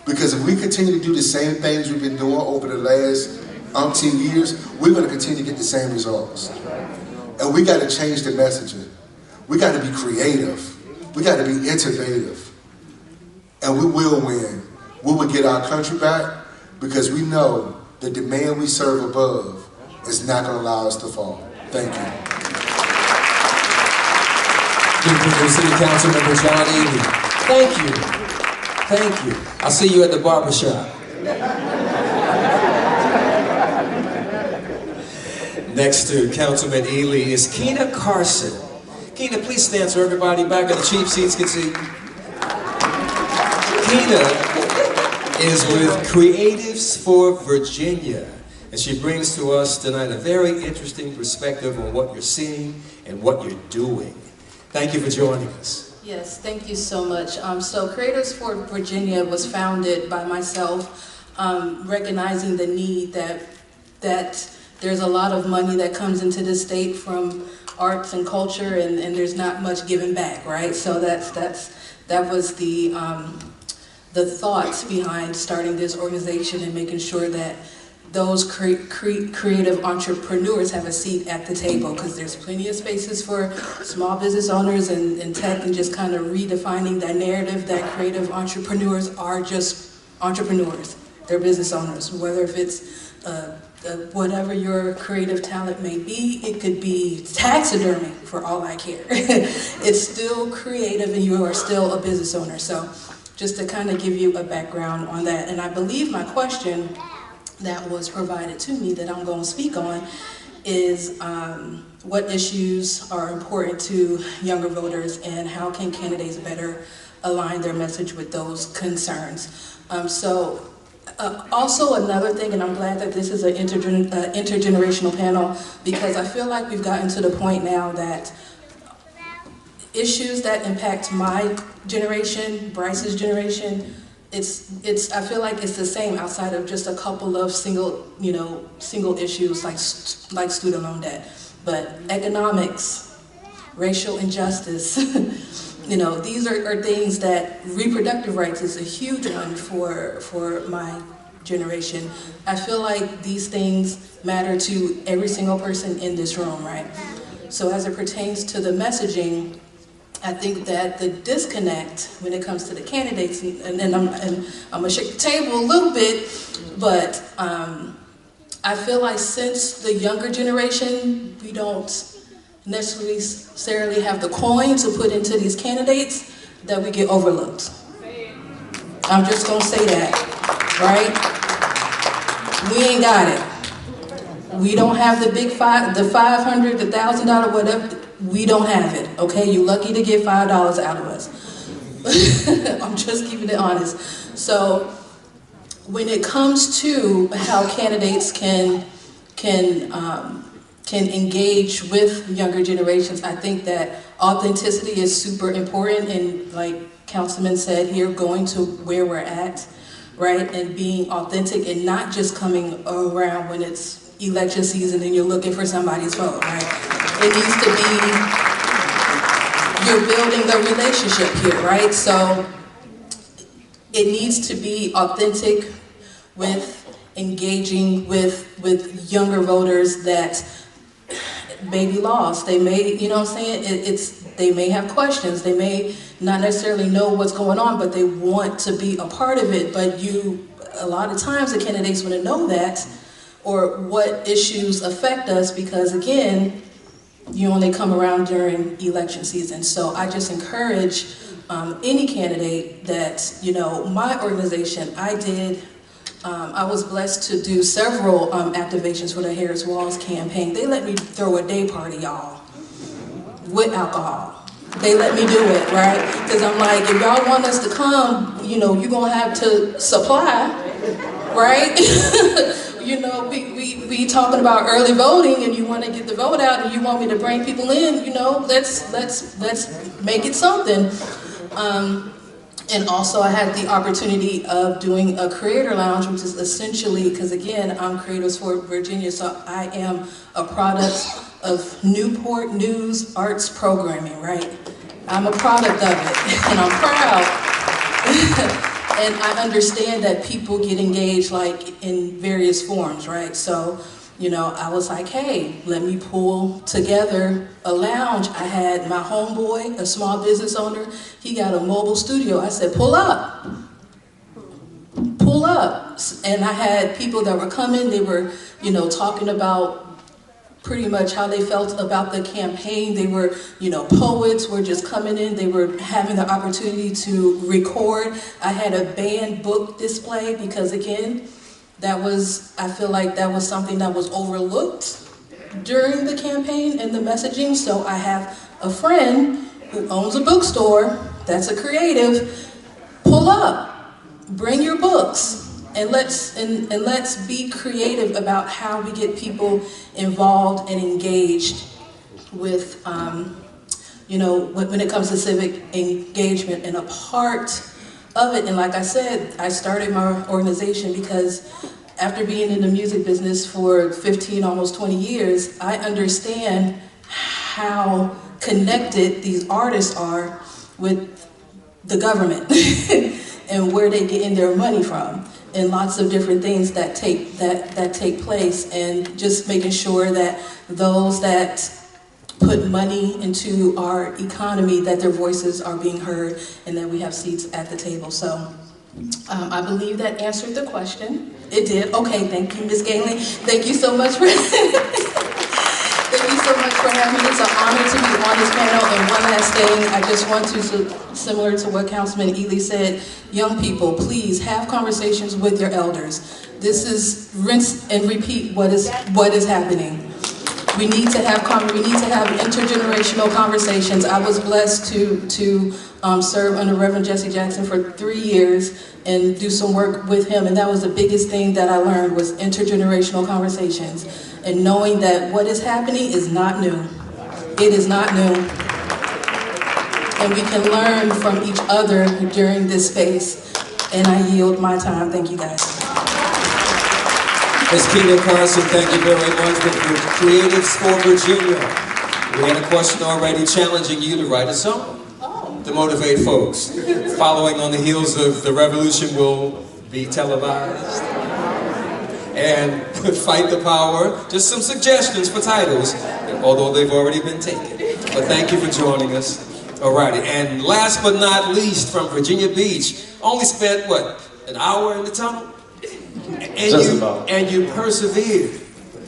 Because if we continue to do the same things we've been doing over the last umpteen years, we're going to continue to get the same results. And we got to change the messaging. We got to be creative. We got to be innovative. And we will win. We will get our country back because we know that the man we serve above is not going to allow us to fall. Thank you. City Council Member John Ely. Thank you. Thank you. I'll see you at the barbershop. Next to Councilman Ely is Keena Carson. Keena, please stand so everybody back in the cheap seats can see. Keena is with Creatives for Virginia, and she brings to us tonight a very interesting perspective on what you're seeing and what you're doing. Thank you for joining us. Yes, thank you so much. So Creatives for Virginia was founded by myself, recognizing the need that there's a lot of money that comes into the state from arts and culture, and there's not much given back, right? So that was the thoughts behind starting this organization and making sure that those creative entrepreneurs have a seat at the table, because there's plenty of spaces for small business owners and tech, and just kind of redefining that narrative that creative entrepreneurs are just entrepreneurs. They're business owners, whether if it's whatever your creative talent may be. It could be taxidermy for all I care. It's still creative and you are still a business owner. So just to kind of give you a background on that. And I believe my question that was provided to me that I'm going to speak on is what issues are important to younger voters and how can candidates better align their message with those concerns. Also another thing, and I'm glad that this is an intergenerational panel, because I feel like we've gotten to the point now that issues that impact my generation, Bryce's generation, I feel like it's the same outside of just a couple of single issues like student loan debt. But economics, racial injustice, you know, these are things that reproductive rights is a huge one for my generation. I feel like these things matter to every single person in this room, right? So as it pertains to the messaging, I think that the disconnect when it comes to the candidates, and I'm gonna shake the table a little bit, but I feel like since the younger generation, we don't necessarily have the coin to put into these candidates, that we get overlooked. I'm just gonna say that, right? We ain't got it. We don't have the big the $500, the $1,000, whatever. We don't have it, okay? You're lucky to get $5 out of us. I'm just keeping it honest. So when it comes to how candidates can engage with younger generations, I think that authenticity is super important, and like Councilman said here, going to where we're at, right? And being authentic and not just coming around when it's election season and you're looking for somebody's vote, right? It needs to be, you're building the relationship here, right? So it needs to be authentic with engaging with younger voters that may be lost. They may, you know what I'm saying? They may have questions. They may not necessarily know what's going on, but they want to be a part of it. But a lot of times the candidates want to know that, or what issues affect us, because again, you only come around during election season. So I just encourage any candidate that, you know, my organization, I was blessed to do several activations for the Harris Walls campaign. They let me throw a day party, y'all, with alcohol. They let me do it, right? Because I'm like, if y'all want us to come, you know, you're gonna have to supply, right? You know, we talking about early voting, and you want to get the vote out, and you want me to bring people in, you know, let's make it something. And also I had the opportunity of doing a creator lounge, which is essentially, because again, I'm Creators for Virginia, so I am a product of Newport News Arts Programming, right? I'm a product of it, and I'm proud. And I understand that people get engaged like in various forms, right? So, you know, I was like, hey, let me pull together a lounge. I had my homeboy, a small business owner, he got a mobile studio. I said, pull up. Pull up. And I had people that were coming, they were, you know, talking about pretty much how they felt about the campaign. They were, you know, poets were just coming in. They were having the opportunity to record. I had a banned book display because, again, I feel like that was something that was overlooked during the campaign and the messaging. So I have a friend who owns a bookstore that's a creative. Pull up, bring your books. And let's be creative about how we get people involved and engaged with, you know, when it comes to civic engagement and a part of it. And like I said, I started my organization because after being in the music business for 15, almost 20 years, I understand how connected these artists are with the government and where they get their money from. And lots of different things that take place, and just making sure that those that put money into our economy, that their voices are being heard and that we have seats at the table. So I believe that answered the question. It did. Okay, thank you, Ms. Gailey. Thank you so much for thank you so much for having me. It's an honor to be on this panel. And one last thing, I just want to, similar to what Councilman Ely said, young people, please have conversations with your elders. This is rinse and repeat what is happening. We need to have intergenerational conversations. I was blessed to serve under Reverend Jesse Jackson for 3 years and do some work with him, and that was the biggest thing that I learned was intergenerational conversations and knowing that what is happening is not new. It is not new. And we can learn from each other during this space. And I yield my time. Thank you, guys. Ms. Keena Carson, thank you very much for Creatives for Virginia. We had a question already challenging you to write a song. Oh. to motivate folks. Following on the heels of The Revolution will be televised. And Fight the Power, just some suggestions for titles, although they've already been taken. But thank you for joining us. Alrighty, and last but not least, from Virginia Beach, only spent, what, an hour in the tunnel? And you persevered,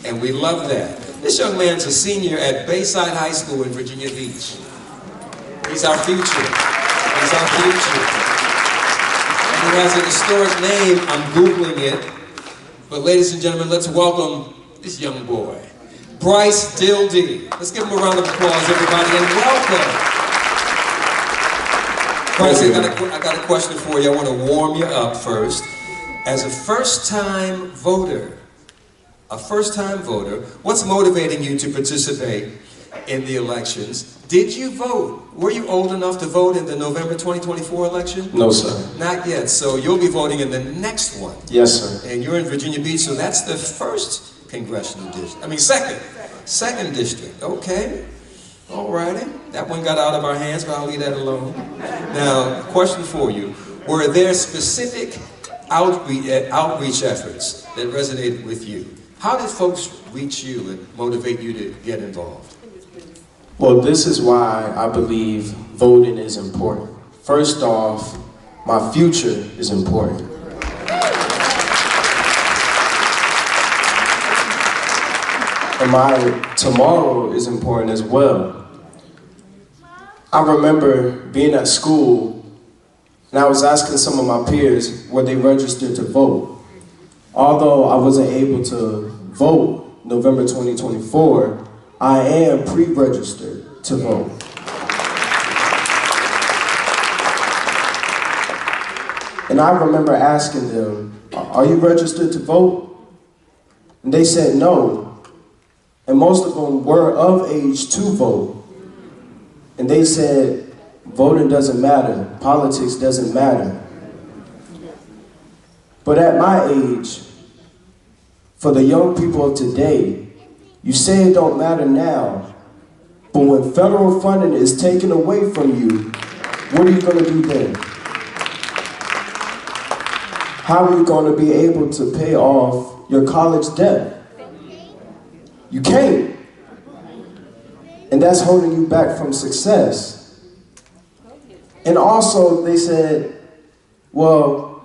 and we love that. This young man's a senior at Bayside High School in Virginia Beach. He's our future. He's our future. And he has an historic name. I'm Googling it. But ladies and gentlemen, let's welcome this young boy, Bryce Dildy. Let's give him a round of applause, everybody, and welcome. Bryce, I got a question for you. I want to warm you up first. As a first-time voter, what's motivating you to participate in the elections? Did you vote? Were you old enough to vote in the November 2024 election? No, sir. Not yet. So you'll be voting in the next one. Yes, sir. And you're in Virginia Beach, so that's the first congressional district. I mean, second district. Okay. All righty. That one got out of our hands, but I'll leave that alone. Now, question for you. Were there specific outreach efforts that resonated with you? How did folks reach you and motivate you to get involved? Well, this is why I believe voting is important. First off, my future is important. And my tomorrow is important as well. I remember being at school and I was asking some of my peers were they registered to vote. Although I wasn't able to vote November 2024, I am pre-registered to vote. And I remember asking them, are you registered to vote? And they said no. And most of them were of age to vote. And they said, voting doesn't matter, politics doesn't matter. But at my age, for the young people of today, you say it don't matter now, but when federal funding is taken away from you, what are you going to do then? How are you going to be able to pay off your college debt? You can't. And that's holding you back from success. And also, they said, well,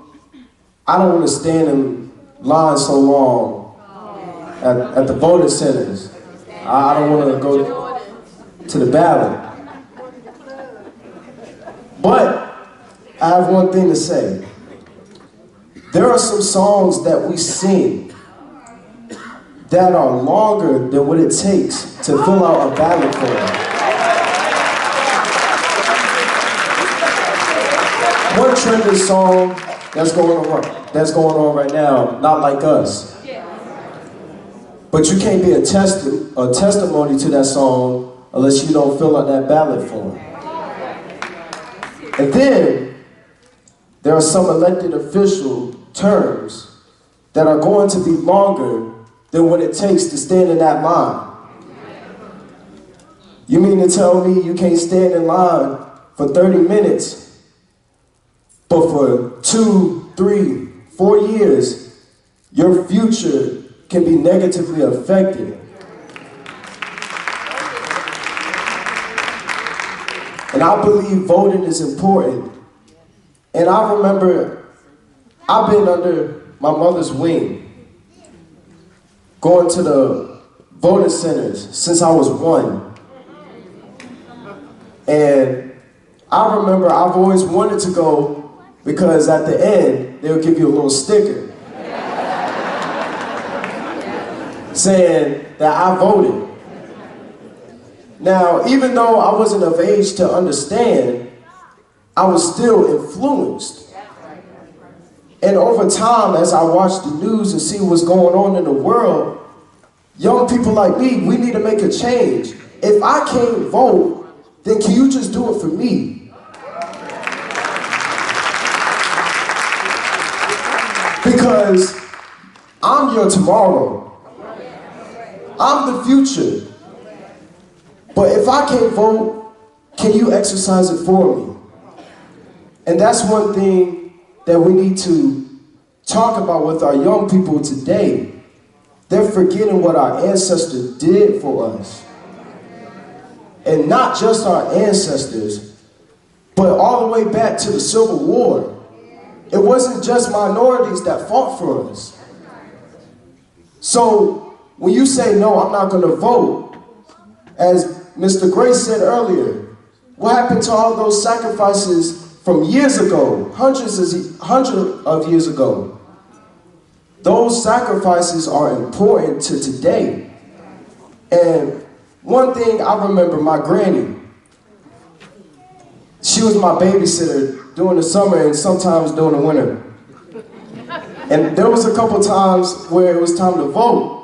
I don't want to stand in line so long at the voting centers. I don't want to go to the ballot. But I have one thing to say. There are some songs that we sing that are longer than what it takes to fill out a ballot form. One trending song that's going on right now, Not Like Us. But you can't be a testimony to that song unless you don't fill out that ballot form. And then there are some elected official terms that are going to be longer than what it takes to stand in that line. You mean to tell me you can't stand in line for 30 minutes, but for 2, 3, 4 years, your future can be negatively affected? And I believe voting is important. And I remember I've been under my mother's wing, going to the voting centers since I was 1. And I remember I've always wanted to go because at the end, they'll give you a little sticker saying that I voted. Now, even though I wasn't of age to understand, I was still influenced. And over time, as I watch the news and see what's going on in the world, young people like me, we need to make a change. If I can't vote, then can you just do it for me? Because I'm your tomorrow. I'm the future. But if I can't vote, can you exercise it for me? And that's one thing that we need to talk about with our young people today. They're forgetting what our ancestors did for us. And not just our ancestors, but all the way back to the Civil War. It wasn't just minorities that fought for us. So when you say, no, I'm not going to vote, as Mr. Gray said earlier, what happened to all those sacrifices from years ago, hundreds of years ago? Those sacrifices are important to today. And one thing I remember, my granny, she was my babysitter during the summer and sometimes during the winter. And there was a couple times where it was time to vote.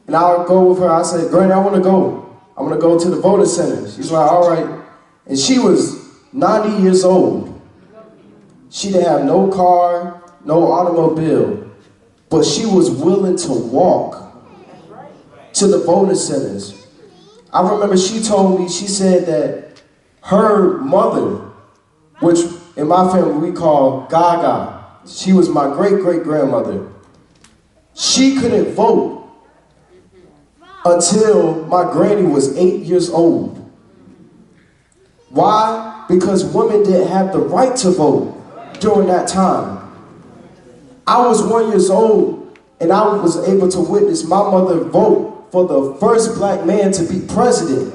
And I would go with her, I said, Granny, I want to go. I want to go to the voting center. She's like, all right. And she was 90 years old. She didn't have no car, no automobile. But she was willing to walk to the voting centers. I remember she told me, she said that her mother, which in my family we call Gaga, she was my great-great-grandmother, she couldn't vote until my granny was 8 years old. Why? Because women didn't have the right to vote during that time. I was 1 year old, and I was able to witness my mother vote for the first black man to be president.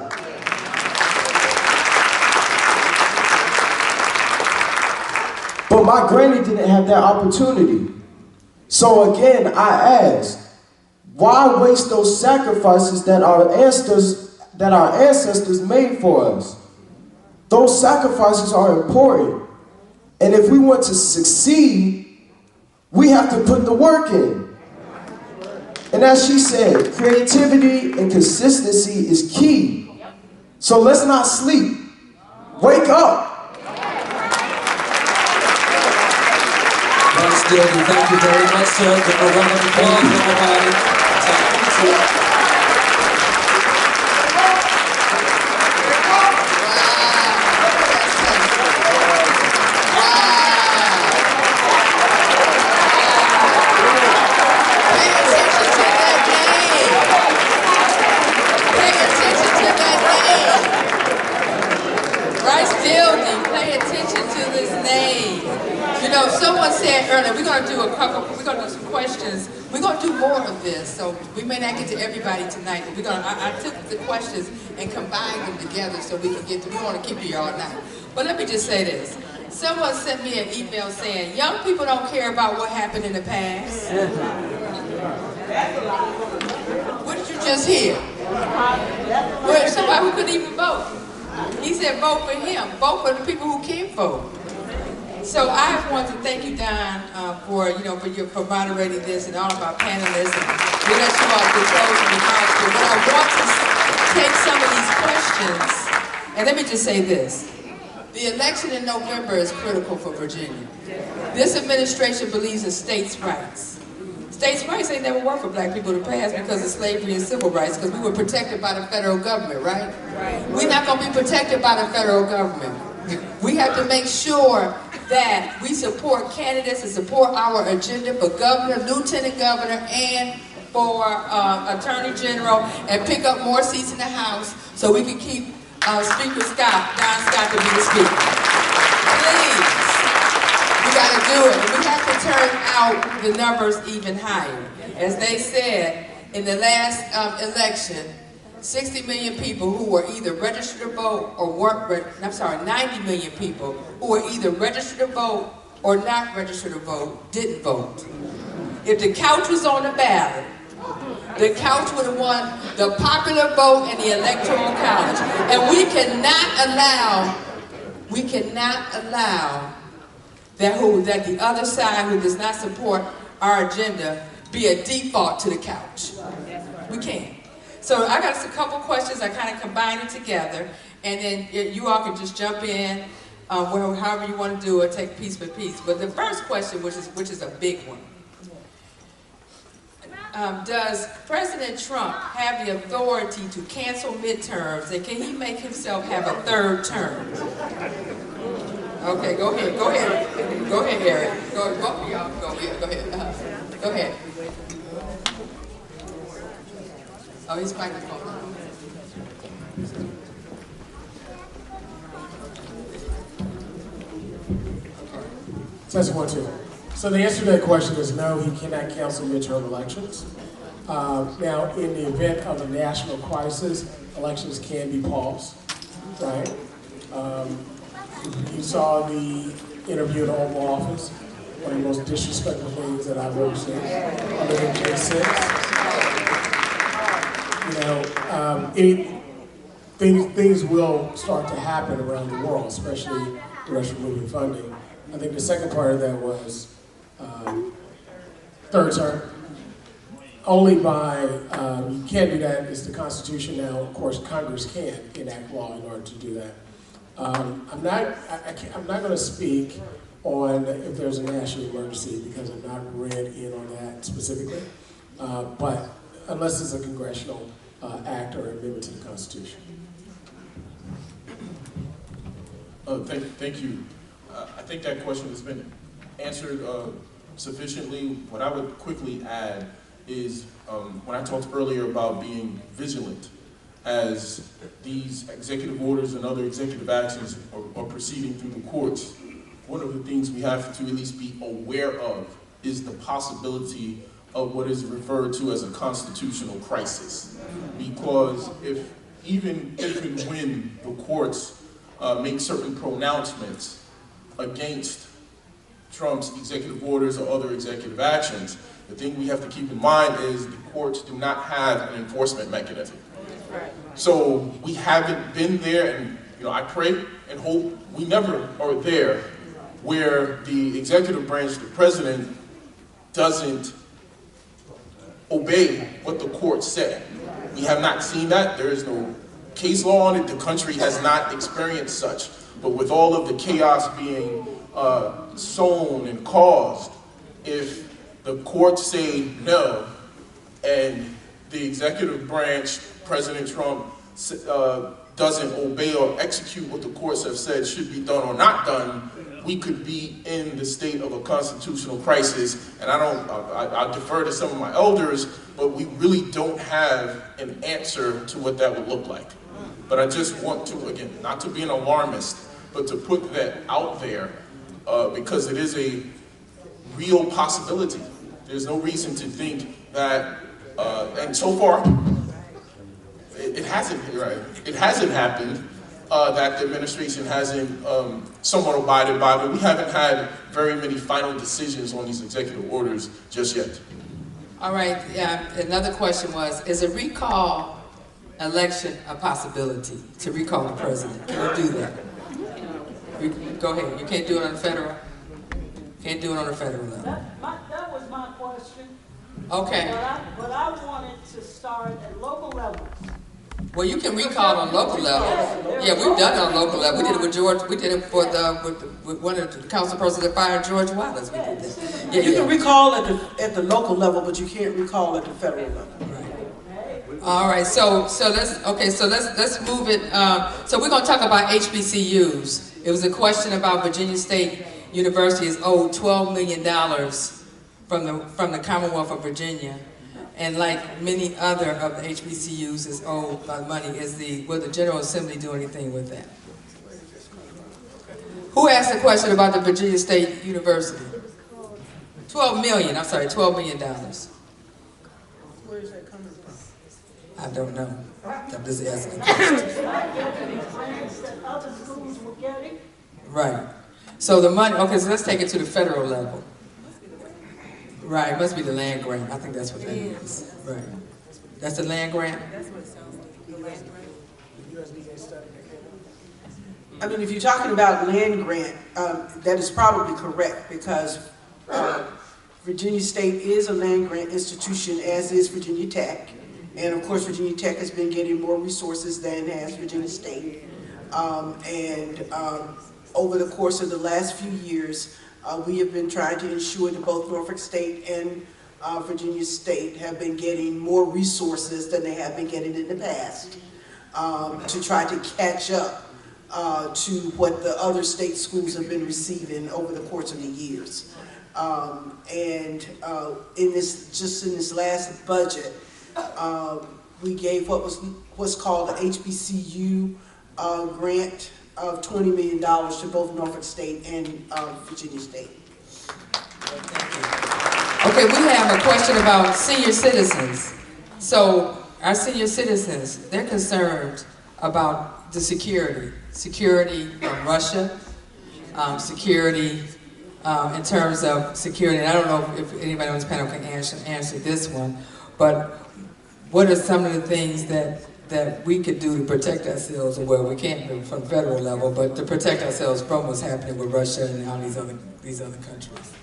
But my granny didn't have that opportunity. So again, I ask, why waste those sacrifices that our ancestors made for us? Those sacrifices are important. And if we want to succeed, we have to put the work in. And as she said, creativity and consistency is key. So let's not sleep. Wake up. Thank you very much, sir. Give a round of applause, everybody. Someone said earlier, we're going to do some questions. We're going to do more of this, so we may not get to everybody tonight, but I took the questions and combined them together so we can get to, we want to keep you all night. But let me just say this. Someone sent me an email saying, young people don't care about what happened in the past. What did you just hear? Well, somebody who couldn't even vote. He said vote for him. Vote for the people who can vote. So I want to thank you, Don, for moderating this and all of our panelists. And we let you all get closing remarks. But I want to take some of these questions, and let me just say this. The election in November is critical for Virginia. This administration believes in states' rights. States' rights ain't never worked for black people to pass because of slavery and civil rights, because we were protected by the federal government, right? We're not going to be protected by the federal government. We have to make sure that we support candidates and support our agenda for governor, lieutenant governor, and for attorney general, and pick up more seats in the House so we can keep Speaker Don Scott to be the speaker. Please, we got to do it. And we have to turn out the numbers even higher. As they said in the last election, 60 million people who were either registered to vote or weren't, 90 million people who were either registered to vote or not registered to vote didn't vote. If the couch was on the ballot, the couch would have won the popular vote in the Electoral College. And we cannot allow that the other side who does not support our agenda be a default to the couch. We can't. So I got a couple questions. I kind of combined it together, and then you all can just jump in however you want to do it, take piece by piece. But the first question, which is a big one, does President Trump have the authority to cancel midterms, and can he make himself have a third term? Okay, go ahead, Eric. Both of y'all, go ahead. Go ahead. Oh, he's microphone. Test 1, 2. So the answer to that question is no, he cannot cancel midterm elections. Now, in the event of a national crisis, elections can be paused, right? You saw the interview in the Oval Office, one of the most disrespectful things that I've ever seen, other than J6. Things will start to happen around the world, especially the Russian moving funding. I think the second part of that was third term. Only by, you can't do that, it's the Constitution now. Of course, Congress can enact law in order to do that. I'm not going to speak on if there's a national emergency because I'm not read in on that specifically. But unless it's a congressional act or amendment to the Constitution. Thank you. I think that question has been answered sufficiently. What I would quickly add is when I talked earlier about being vigilant as these executive orders and other executive actions are proceeding through the courts, one of the things we have to at least be aware of is the possibility of what is referred to as a constitutional crisis. Because even if and when the courts make certain pronouncements against Trump's executive orders or other executive actions, the thing we have to keep in mind is the courts do not have an enforcement mechanism. So we haven't been there, and I pray and hope we never are there where the executive branch, the president, doesn't obey what the court said. We have not seen that. There is no case law on it. The country has not experienced such. But with all of the chaos being sown and caused, if the courts say no and the executive branch, President Trump, doesn't obey or execute what the courts have said should be done or not done, we could be in the state of a constitutional crisis. And I defer to some of my elders, but we really don't have an answer to what that would look like. But I just want to, again, not to be an alarmist, but to put that out there because it is a real possibility. There's no reason to think that, and so far, it hasn't happened, that the administration hasn't somewhat abided by, but we haven't had very many final decisions on these executive orders just yet. All right, another question was, is a recall election a possibility to recall the president? Can we do that? Go ahead, you can't do it on the federal? Can't do it on the federal level. That was my question. Okay. But I wanted to start at local levels. Well, you can recall on local level. Yeah, we've done it on local level. We did it with George. We did it with one of the council persons that fired George Wallace. We did that. Yeah, you can recall at the local level, but you can't recall at the federal level. Right. All right. So let's move it. So we're going to talk about HBCUs. It was a question about Virginia State University is owed $12 million from the Commonwealth of Virginia. And like many other of the HBCUs is owed by money, will the General Assembly do anything with that? Who asked the question about the Virginia State University? $12 million. Where is that coming from? I don't know. I'm just asking a question. Right. So the money, okay, so let's take it to the federal level. Right, it must be the land grant. I think that's what that is. Right. That's the land grant? I mean, if you're talking about land grant, that is probably correct because Virginia State is a land grant institution, as is Virginia Tech. And of course, Virginia Tech has been getting more resources than has Virginia State. Over the course of the last few years, we have been trying to ensure that both Norfolk State and Virginia State have been getting more resources than they have been getting in the past to try to catch up to what the other state schools have been receiving over the course of the years. In this last budget, we gave what's called the HBCU grant of $20 million to both Norfolk State and Virginia State. Okay, we have a question about senior citizens. So our senior citizens, they're concerned about the security from Russia, security in terms of security. And I don't know if anybody on this panel can answer this one, but what are some of the things that we could do to protect ourselves, or well, we can't do from federal level, but to protect ourselves from what's happening with Russia and all these other countries?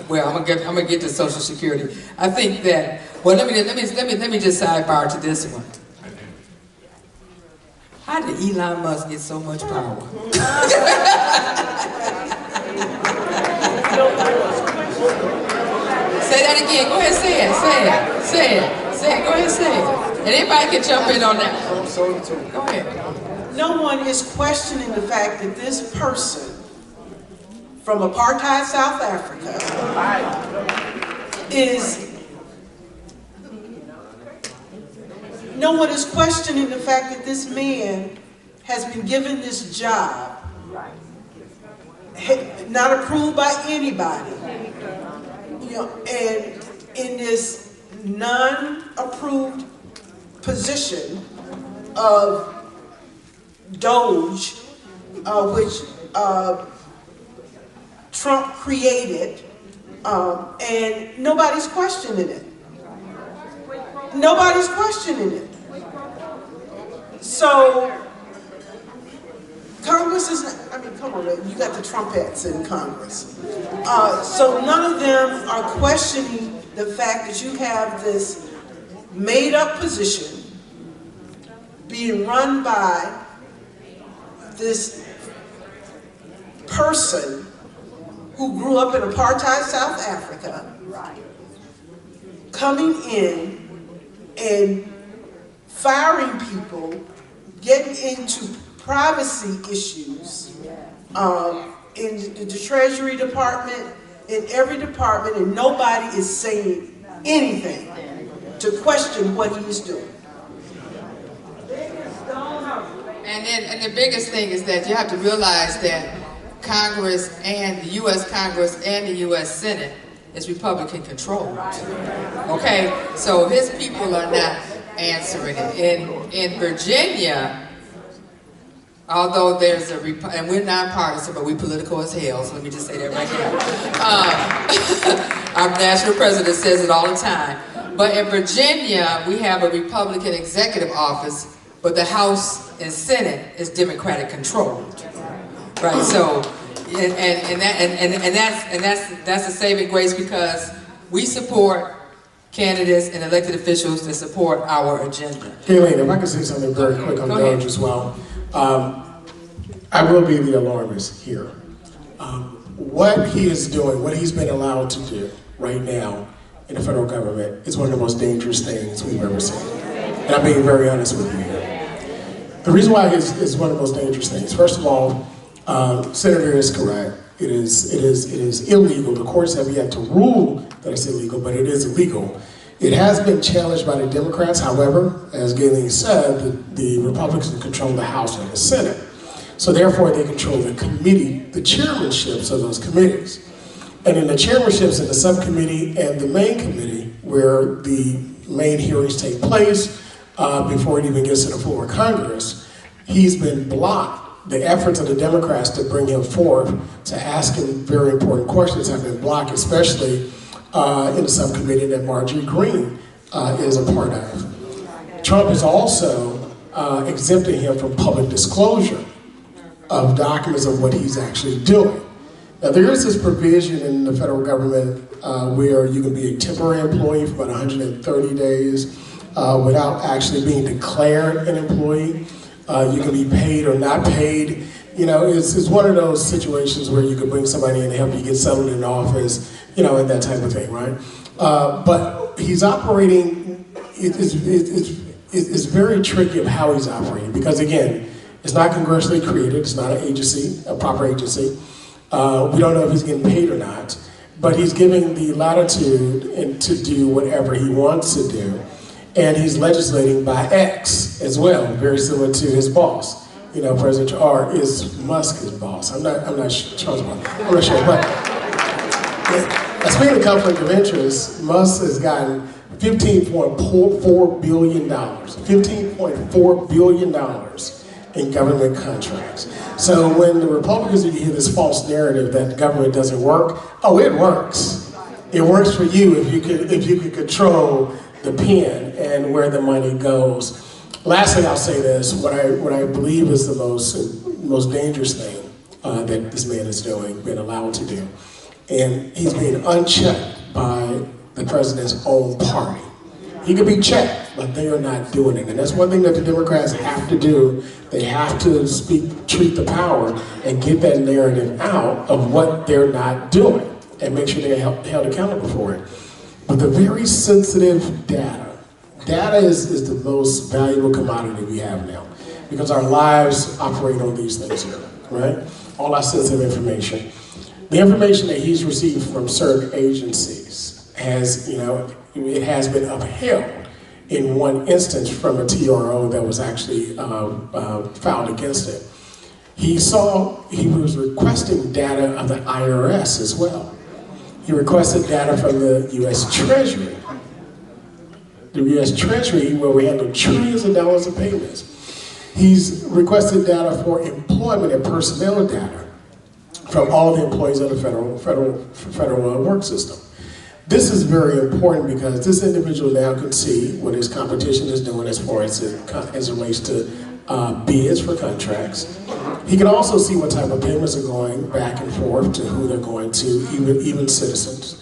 Well, I'm gonna get to Social Security. I think that. Well, let me just sidebar to this one. How did Elon Musk get so much power? Say that again. Go ahead, say it. Go ahead, say it. And anybody can jump in on that. Go ahead. No one is questioning the fact that this person from apartheid South Africa no one is questioning the fact that this man has been given this job, not approved by anybody, and in this non-approved position of Doge, which Trump created, and nobody's questioning it. Nobody's questioning it. So Congress is not, I mean, come on, you got the Trumpettes in Congress. So none of them are questioning the fact that you have this made-up position being run by this person who grew up in apartheid South Africa, coming in and firing people, getting into privacy issues in the Treasury Department, in every department, and nobody is saying anything to question what he is doing. And the biggest thing is that you have to realize that Congress and the U.S. Congress and the U.S. Senate is Republican controlled. Okay, so his people are not answering it. In Virginia, although there's and we're nonpartisan, but we political as hell, so let me just say that right now. Our national president says it all the time. But in Virginia, we have a Republican executive office, but the House and Senate is Democratic controlled. Right, so that's a saving grace, because we support candidates and elected officials that support our agenda. Galen, if I could say something very quick on Doge as well. I will be the alarmist here. What he is doing, what he's been allowed to do right now in the federal government is one of the most dangerous things we've ever seen. And I'm being very honest with you here. The reason why it's one of the most dangerous things, first of all, Senator is correct. It is illegal. The courts have yet to rule that it's illegal, but it is illegal. It has been challenged by the Democrats. However, as Galen said, the Republicans control the House and the Senate. So therefore, they control the committee, the chairmanships of those committees. And in the chairmanships in the subcommittee and the main committee, where the main hearings take place before it even gets to the floor of Congress, he's been blocked. The efforts of the Democrats to bring him forth to ask him very important questions have been blocked, especially in the subcommittee that Marjorie Greene is a part of. Trump is also exempting him from public disclosure of documents of what he's actually doing. Now, there is this provision in the federal government where you can be a temporary employee for about 130 days without actually being declared an employee. You can be paid or not paid. You know, it's one of those situations where you can bring somebody in to help you get settled in the office, you know, and that type of thing, right? But he's operating, it's very tricky of how he's operating because, again, it's not congressionally created. It's not an agency, a proper agency. We don't know if he's getting paid or not, but he's giving the latitude to do whatever he wants to do. And he's legislating by X as well, very similar to his boss. You know, President, or is Musk his boss? I'm not sure. I'm not sure, but speaking of conflict of interest, Musk has gotten $15.4 billion, $15.4 billion in government contracts. So when the Republicans hear this false narrative that government doesn't work, oh, it works. It works for you if you could control the pen and where the money goes. Lastly, I'll say this: what I believe is the most dangerous thing that this man is doing, been allowed to do, and he's being unchecked by the president's own party. He could be checked, but they are not doing it, and that's one thing that the Democrats have to do. They have to treat the power and get that narrative out of what they're not doing, and make sure they're held accountable for it. But the very sensitive data is the most valuable commodity we have now, because our lives operate on these things here, right? All our sensitive information. The information that he's received from certain agencies has, it has been upheld in one instance from a TRO that was actually filed against it. He was requesting data of the IRS as well. He requested data from the U.S. Treasury. The U.S. Treasury, where we handle trillions of dollars of payments. He's requested data for employment and personnel data from all the employees of the federal work system. This is very important because this individual now can see what his competition is doing as far as it relates to bids for contracts. He can also see what type of payments are going back and forth to who they're going to, even citizens.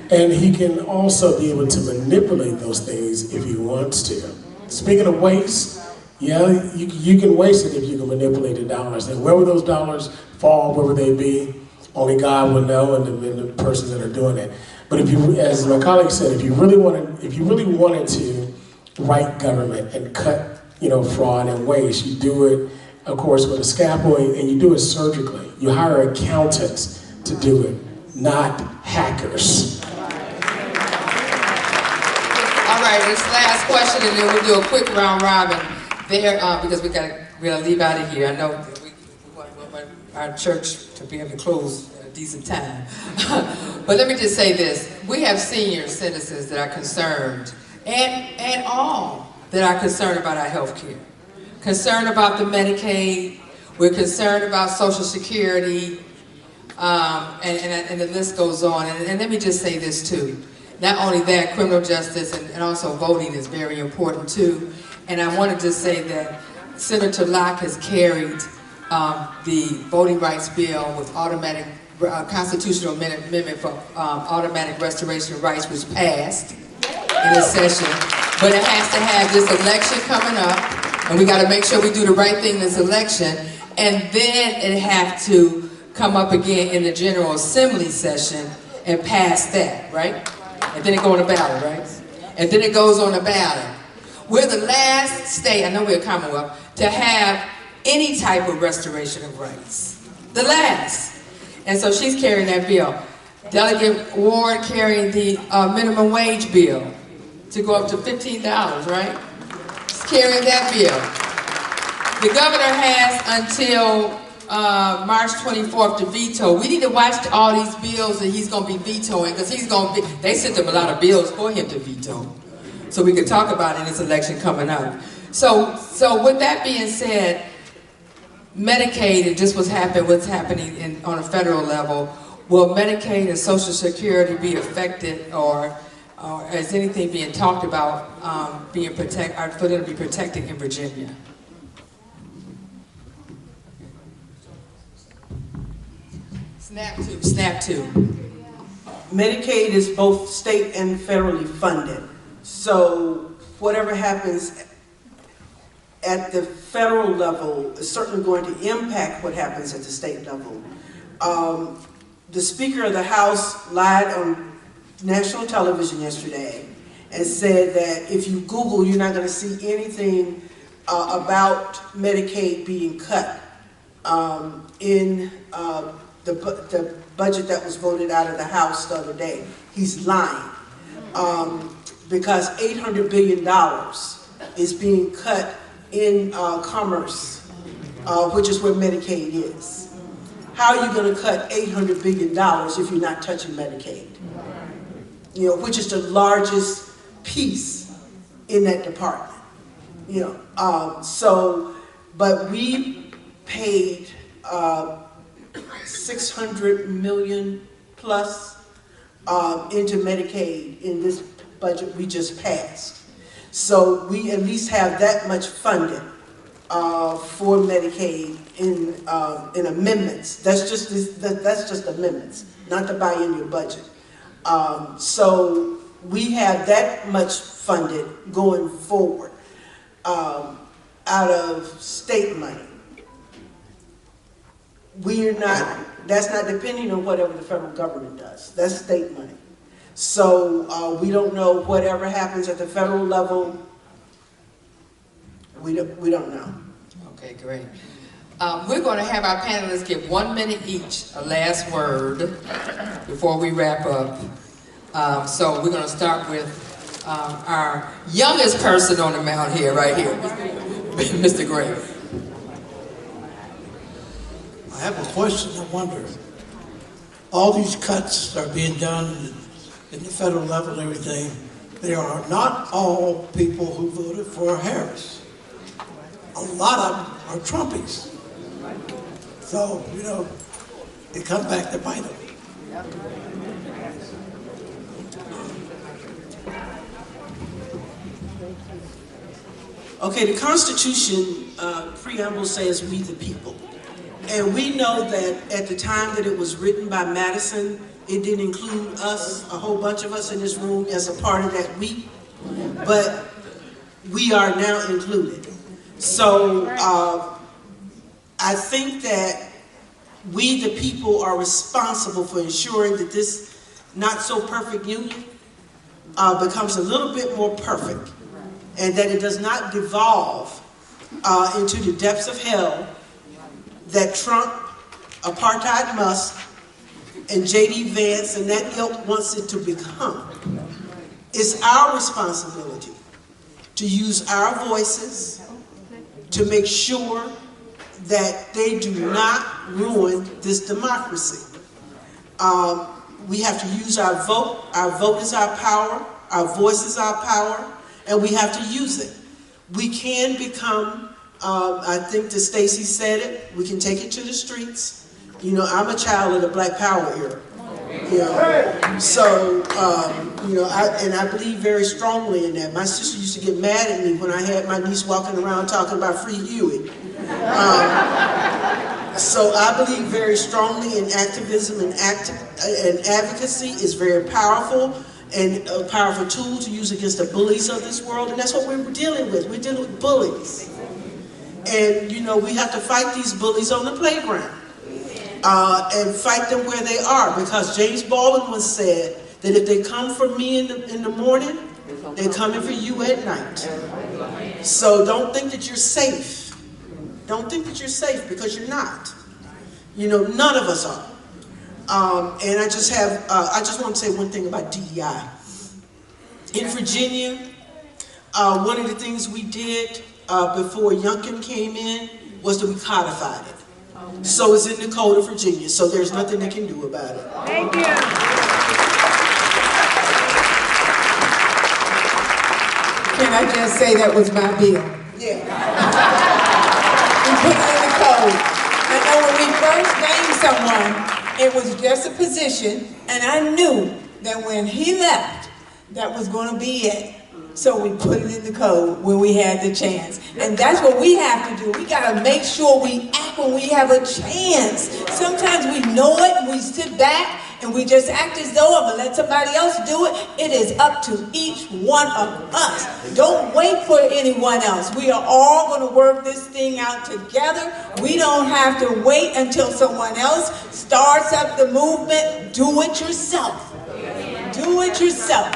And he can also be able to manipulate those things if he wants to. Speaking of waste, yeah, you can waste it if you can manipulate the dollars. And wherever those dollars fall, wherever they be, only God will know, and the persons that are doing it. But if you, as my colleague said, if you really wanted to right government and cut, fraud and waste, you do it, of course, with a scalpel, and you do it surgically. You hire accountants to do it, not hackers. All right, this last question, and then we'll do a quick round robin there, because we gotta leave out of here. I know we want our church to be able to close at a decent time. But let me just say this: we have senior citizens that are concerned, and all that are concerned about our health care, concerned about the Medicaid. We're concerned about Social Security, and the list goes on. And let me just say this too. Not only that, criminal justice and also voting is very important too. And I want to just say that Senator Locke has carried the voting rights bill with automatic constitutional amendment for automatic restoration of rights, which passed in this session. But it has to have this election coming up, and we got to make sure we do the right thing in this election, and then it have to come up again in the General Assembly session and pass that, right? And then it go on the ballot, right? And then it goes on the ballot. We're the last state, I know we're a Commonwealth, to have any type of restoration of rights. The last. And so she's carrying that bill. Delegate Ward carrying the minimum wage bill to go up to $15, right? She's carrying that bill. The governor has until March 24th to veto. We need to watch all these bills that he's going to be vetoing, because they sent him a lot of bills for him to veto. So we could talk about it in this election coming up. So with that being said, Medicaid and just what's happening on a federal level, will Medicaid and Social Security be affected, or is anything being talked about for them to be protected in Virginia? Snap to. Medicaid is both state and federally funded. So whatever happens at the federal level is certainly going to impact what happens at the state level. The Speaker of the House lied on national television yesterday and said that if you Google, you're not going to see anything about Medicaid being cut in the budget that was voted out of the House the other day. He's lying. Because $800 billion is being cut in commerce, which is where Medicaid is. How are you going to cut $800 billion if you're not touching Medicaid? You know, which is the largest piece in that department. You know, but we paid 600 million plus into Medicaid in this budget we just passed. So we at least have that much funded for Medicaid in amendments. That's just amendments, not to buy in your budget. So we have that much funded going forward out of state money. That's not depending on whatever the federal government does. That's state money. So we don't know whatever happens at the federal level. We don't know. Okay, great. We're going to have our panelists give 1 minute each, a last word, before we wrap up. So we're going to start with our youngest person on the mound here, right here, Mr. Gray. I have a question. I wonder, all these cuts are being done in the federal level and everything. They are not all people who voted for Harris. A lot of them are Trumpies. So, you know, it comes back to bite them. Okay, the Constitution preamble says we the people. And we know that at the time that it was written by Madison, it didn't include us, a whole bunch of us in this room, as a part of that we. But we are now included. So I think that we the people are responsible for ensuring that this not so perfect union becomes a little bit more perfect, and that it does not devolve into the depths of hell that Trump, apartheid Musk, and J.D. Vance and that ilk wants it to become. It's our responsibility to use our voices to make sure that they do not ruin this democracy. We have to use our vote. Our vote is our power. Our voice is our power, and we have to use it. We can become, I think that Stacey said it, we can take it to the streets. You know, I'm a child of the Black Power era. You know, so, you know, I believe very strongly in that. My sister used to get mad at me when I had my niece walking around talking about Free Huey. So I believe very strongly in activism, and advocacy is very powerful and a powerful tool to use against the bullies of this world, and that's what we're dealing with. We're dealing with bullies. And, you know, we have to fight these bullies on the playground and fight them where they are, because James Baldwin once said that if they come for me in the morning, they're coming for you at night. So don't think that you're safe. Don't think that you're safe, because you're not. You know, none of us are. And I just want to say one thing about DEI. In Virginia, one of the things we did before Youngkin came in was that we codified it. So it's in the Code of Virginia, so there's nothing they can do about it. Thank you. Can I just say that was my bill? Yeah. We put it in the code. I know when we first named someone, it was just a position, and I knew that when he left, that was going to be it. So we put it in the code when we had the chance. And that's what we have to do. We got to make sure we act when we have a chance. Sometimes we know it and we sit back and we just act as though I'm going to let somebody else do it. It is up to each one of us. Don't wait for anyone else. We are all going to work this thing out together. We don't have to wait until someone else starts up the movement. Do it yourself. Do it yourself.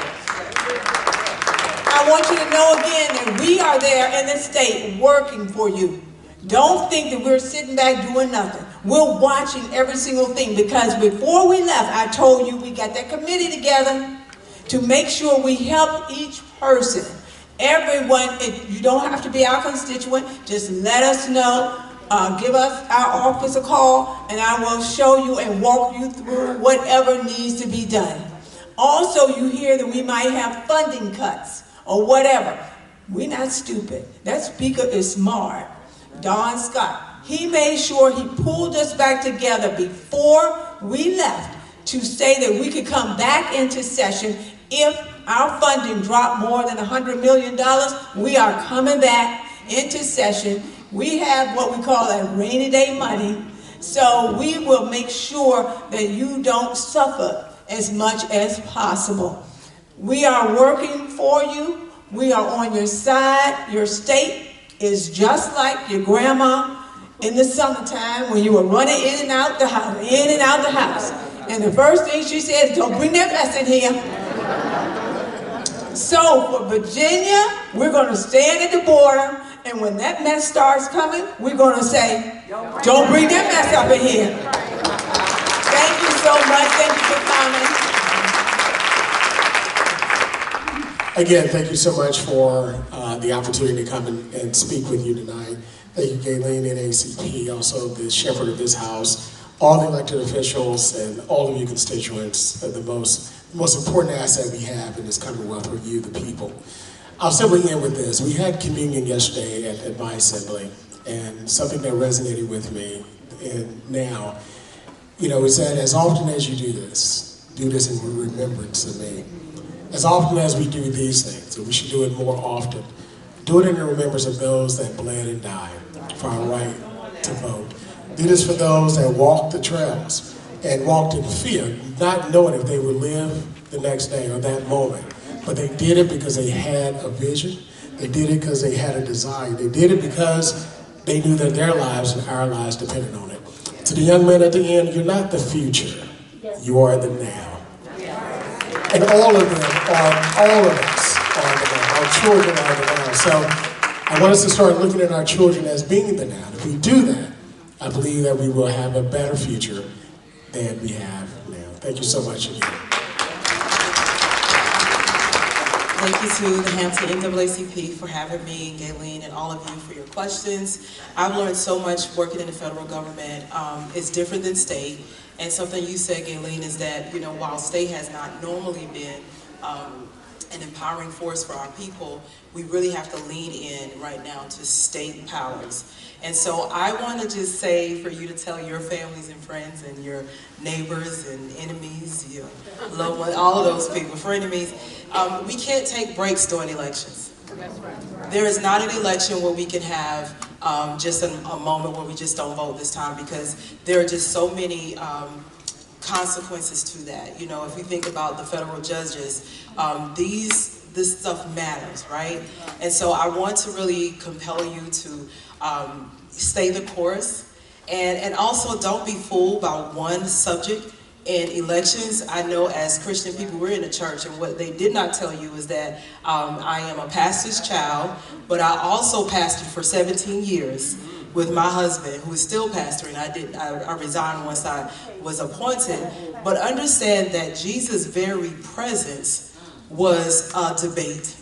I want you to know again that we are there in the state working for you. Don't think that we're sitting back doing nothing. We're watching every single thing, because before we left, I told you we got that committee together to make sure we help each person. Everyone, you don't have to be our constituent, just let us know, give us our office a call, and I will show you and walk you through whatever needs to be done. Also, you hear that we might have funding cuts or whatever. We're not stupid. That speaker is smart. Don Scott. He made sure he pulled us back together before we left to say that we could come back into session if our funding dropped more than $100 million. We are coming back into session. We have what we call a rainy day money. So we will make sure that you don't suffer as much as possible. We are working for you. We are on your side. Your state is just like your grandma in the summertime when you were running in and out the house, in and out the house. And the first thing she said is, don't bring that mess in here. So for Virginia, we're going to stand at the border, and when that mess starts coming, we're going to say, don't bring that mess up in here. Thank you so much. Thank you for coming. Again, thank you so much for the opportunity to come and speak with you tonight. Thank you, Gayleen, NAACP, also the shepherd of this house, all the elected officials, and all of you constituents. The most important asset we have in this Commonwealth are you, the people. I'll simply end with this. We had communion yesterday at my assembly, and something that resonated with me, and now, we said, as often as you do this in remembrance of me. As often as we do these things, and we should do it more often, do it in remembrance of those that bled and died for our right to vote. Do this for those that walked the trails and walked in fear, not knowing if they would live the next day or that moment. But they did it because they had a vision. They did it because they had a desire. They did it because they knew that their lives and our lives depended on it. To the young men at the end, you're not the future. You are the now. And all of them all of us are the now. Our children are the now. So I want us to start looking at our children as being the now. If we do that, I believe that we will have a better future than we have now. Thank you so much again. Thank you to the Hampton NAACP for having me, Gayleen, and all of you for your questions. I've learned so much working in the federal government. It's different than state. And something you said, Gayleen, is that, while state has not normally been an empowering force for our people, we really have to lean in right now to state powers. And so I want to just say for you to tell your families and friends and your neighbors and enemies, your loved ones, all of those people, frenemies, we can't take breaks during elections. There is not an election where we can have just a moment where we just don't vote this time, because there are just so many consequences to that. If you think about the federal judges, this stuff matters, right? And so I want to really compel you to stay the course, and also don't be fooled by one subject in elections. I know as Christian people, we're in the church, and what they did not tell you is that I am a pastor's child, but I also pastored for 17 years with my husband, who is still pastoring. I resigned once I was appointed, but understand that Jesus' very presence was a debate.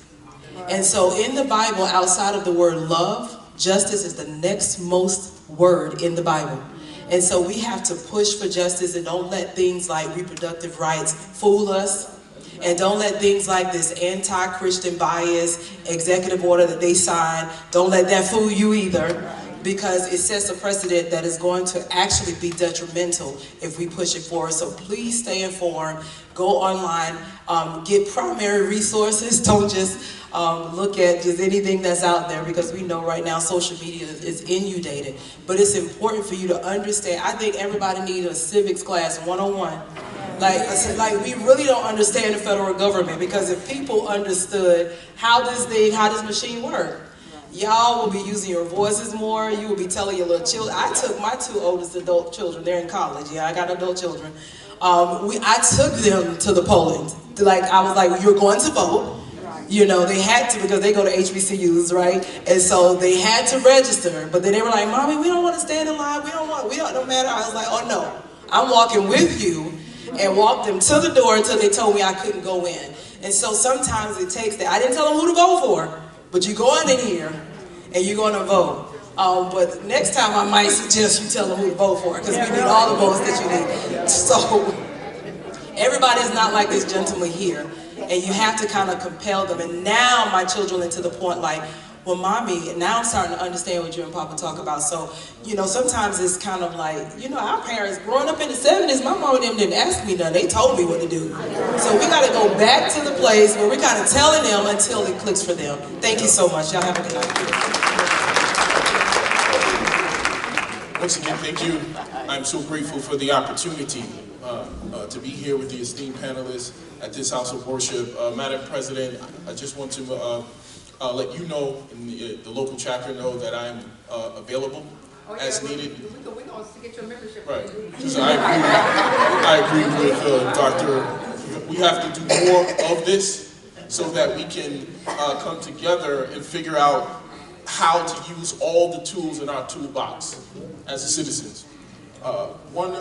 And so in the Bible, outside of the word love, justice is the next most word in the Bible. And so we have to push for justice, and don't let things like reproductive rights fool us. And don't let things like this anti-Christian bias executive order that they signed, don't let that fool you either, because it sets a precedent that is going to actually be detrimental if we push it forward. So please stay informed, go online, get primary resources, don't just look at just anything that's out there, because we know right now social media is inundated. But it's important for you to understand. I think everybody needs a civics class 101. Like we really don't understand the federal government, because if people understood how this machine works, y'all will be using your voices more. You will be telling your little children. I took my 2 oldest adult children. They're in college. Yeah, I got adult children. I took them to the polling. I was like, you're going to vote. You know, they had to because they go to HBCUs, right? And so they had to register, but then they were like, Mommy, we don't want to stand in line. No matter. I was like, oh no, I'm walking with you, and walked them to the door until they told me I couldn't go in. And so sometimes it takes that. I didn't tell them who to vote for, but you go in here and you're going to vote. But next time I might suggest you tell them who to vote for, because we need all the votes that you need. So everybody's not like this gentleman here. And you have to kind of compel them. And now my children are to the point like, well, Mommy, and now I'm starting to understand what you and Papa talk about. So, you know, sometimes it's kind of like, you know, our parents, growing up in the 70s, my mom and them didn't ask me nothing. They told me what to do. So we got to go back to the place where we're kind of telling them until it clicks for them. Thank you so much. Y'all have a good night. Once again, thank you. I'm so grateful for the opportunity to be here with the esteemed panelists at this house of worship. Madam President, I just want to let you know, and the local chapter know, that I am available as needed. We're going to get your membership. Right. So I agree with Dr. We have to do more of this so that we can come together and figure out how to use all the tools in our toolbox as citizens. One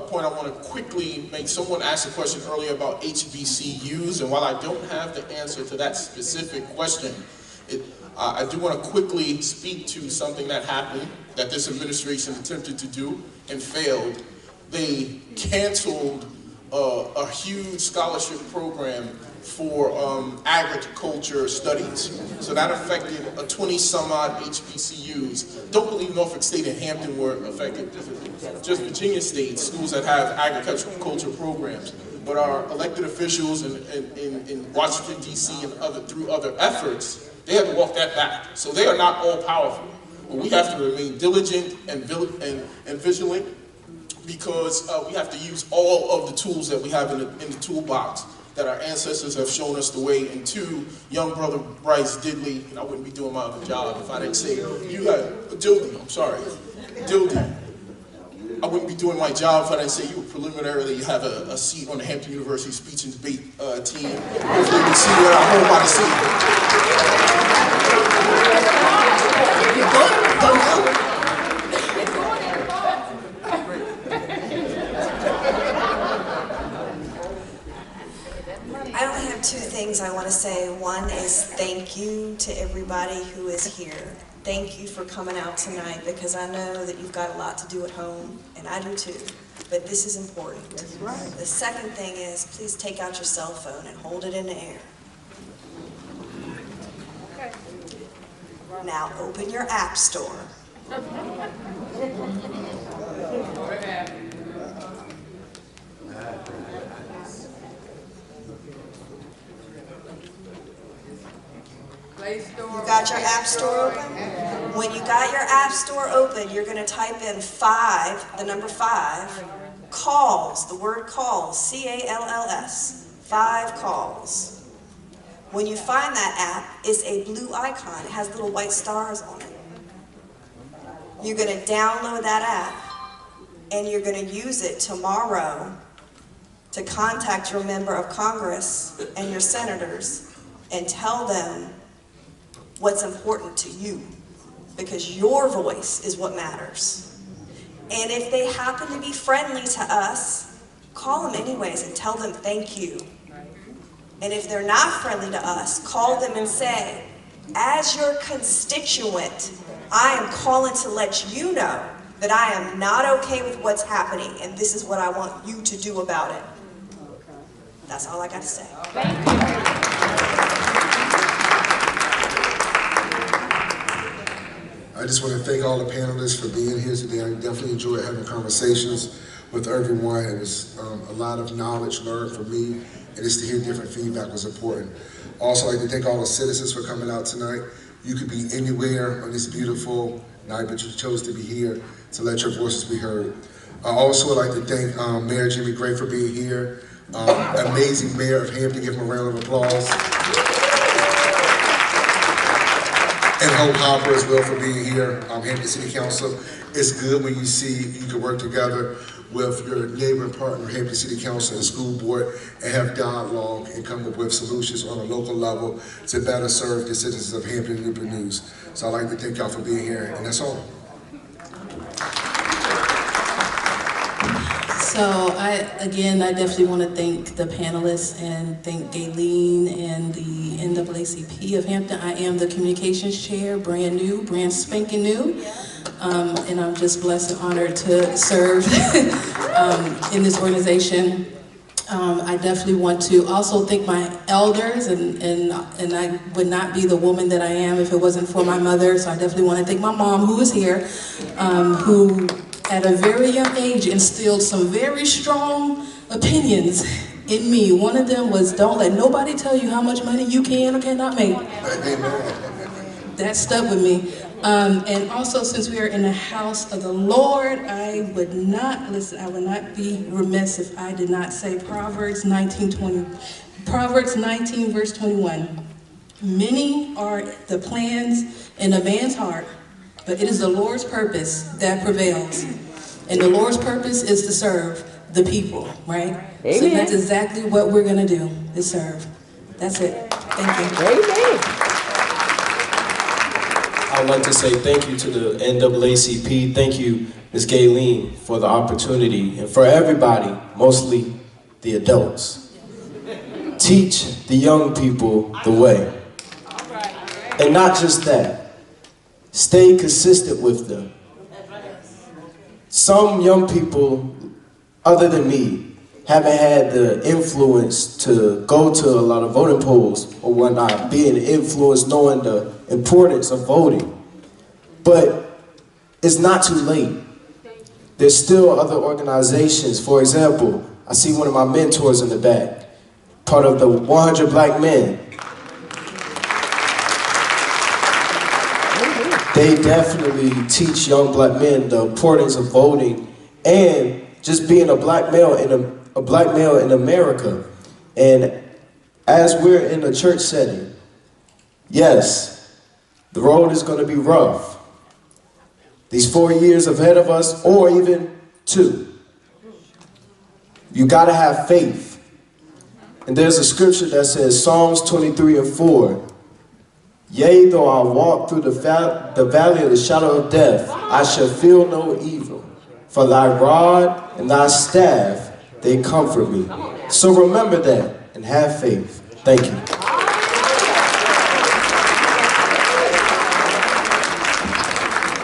point I want to quickly make, someone asked a question earlier about HBCUs, and while I don't have the answer to that specific question, I do want to quickly speak to something that happened that this administration attempted to do and failed. They canceled a huge scholarship program for agriculture studies. So that affected 20 some odd HBCUs. Don't believe Norfolk State and Hampton were affected, just Virginia State, schools that have agriculture programs. But our elected officials in Washington, D.C. and through other efforts, they had to walk that back. So they are not all powerful. But we have to remain diligent and vigilant, because we have to use all of the tools that we have in the toolbox that our ancestors have shown us the way. And to young brother Bryce Diddley, and I wouldn't be doing my other job if I didn't say, Dildy, I wouldn't be doing my job if I didn't say you preliminarily have a seat on the Hampton University speech and debate team. Hopefully we see you at our home by the sea. I only have two things I want to say. One is thank you to everybody who is here. Thank you for coming out tonight, because I know that you've got a lot to do at home, and I do too. But this is important. That's right. The second thing is, please take out your cell phone and hold it in the air. Okay. Now open your app store. You got your app store open? When you got your app store open, you're going to type in 5, the number 5, calls, the word calls, C-A-L-L-S, 5 calls. When you find that app, it's a blue icon. It has little white stars on it. You're going to download that app, and you're going to use it tomorrow to contact your member of Congress and your senators and tell them what's important to you, because your voice is what matters. And if they happen to be friendly to us, call them anyways and tell them thank you. And if they're not friendly to us, call them and say, as your constituent, I am calling to let you know that I am not okay with what's happening, and this is what I want you to do about it. That's all I got to say. Thank you. I just want to thank all the panelists for being here today. I definitely enjoyed having conversations with everyone. It was a lot of knowledge learned from me, and just to hear different feedback was important. Also, I'd like to thank all the citizens for coming out tonight. You could be anywhere on this beautiful night, but you chose to be here to let your voices be heard. I also would like to thank Mayor Jimmy Gray for being here. Amazing Mayor of Hampton, give him a round of applause. And Hope Hopper as well for being here, Hampton City Council. It's good when you see you can work together with your neighboring partner, Hampton City Council and the school board, and have dialogue and come up with solutions on a local level to better serve the citizens of Hampton and Newport News. So I'd like to thank y'all for being here, and that's all. So I definitely want to thank the panelists and thank Gayleen and the NAACP of Hampton. I am the communications chair, brand new, brand spanking new. And I'm just blessed and honored to serve in this organization. I definitely want to also thank my elders, and I would not be the woman that I am if it wasn't for my mother. So I definitely want to thank my mom, who is here, who at a very young age instilled some very strong opinions in me. One of them was, don't let nobody tell you how much money you can or cannot make. That stuck with me. And also, since we are in the house of the Lord, I would not be remiss if I did not say Proverbs 19 verse 21. Many are the plans in a man's heart, but it is the Lord's purpose that prevails. And the Lord's purpose is to serve the people, right? Amen. So that's exactly what we're going to do, is serve. That's it. Thank you. Amen. I would like to say thank you to the NAACP. Thank you, Ms. Gayleen, for the opportunity. And for everybody, mostly the adults. Teach the young people the way. And not just that. Stay consistent with them. Some young people, other than me, haven't had the influence to go to a lot of voting polls or whatnot, being influenced, knowing the importance of voting. But it's not too late. There's still other organizations. For example, I see one of my mentors in the back, part of the 100 Black Men. They definitely teach young black men the importance of voting and just being a black male in America. And as we're in a church setting, yes, the road is going to be rough. These 4 years ahead of us, or even 2. You got to have faith. And there's a scripture that says, Psalms 23:4, yea, though I walk through the valley of the shadow of death, I shall feel no evil. For thy rod and thy staff, they comfort me. So remember that and have faith. Thank you.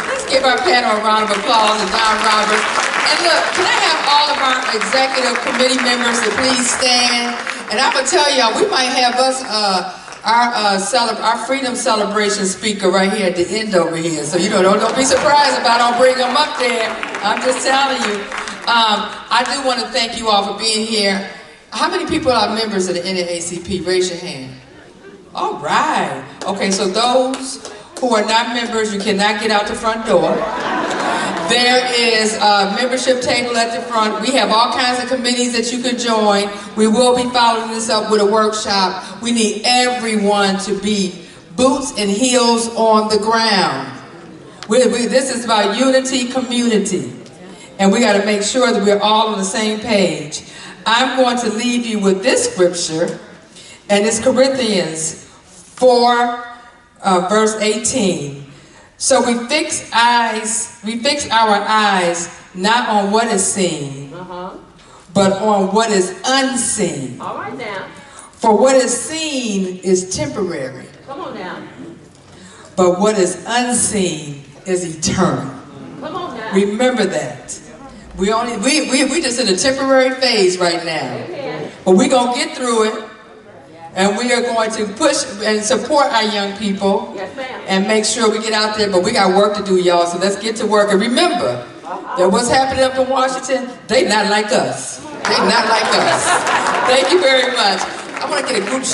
Let's give our panel a round of applause to Don Roberts. And look, can I have all of our executive committee members to please stand? And I'm going to tell y'all, we might have us our Freedom Celebration speaker right here at the end over here. So don't be surprised if I don't bring them up there. I'm just telling you. I do want to thank you all for being here. How many people are members of the NAACP? Raise your hand. All right. Okay, so those who are not members, you cannot get out the front door. There is a membership table at the front. We have all kinds of committees that you can join. We will be following this up with a workshop. We need everyone to be boots and heels on the ground. This is about unity, community. And we got to make sure that we're all on the same page. I'm going to leave you with this scripture, and it's Corinthians 4, verse 18. So we fix our eyes not on what is seen, but on what is unseen. All right now. For what is seen is temporary. Come on now. But what is unseen is eternal. Come on now. Remember that. We just in a temporary phase right now. But we're going to get through it. And we are going to push and support our young people. Yes, ma'am. And make sure we get out there. But we got work to do, y'all. So let's get to work. And remember that what's happening up in Washington, they not like us. They not like us. Thank you very much. I want to get a group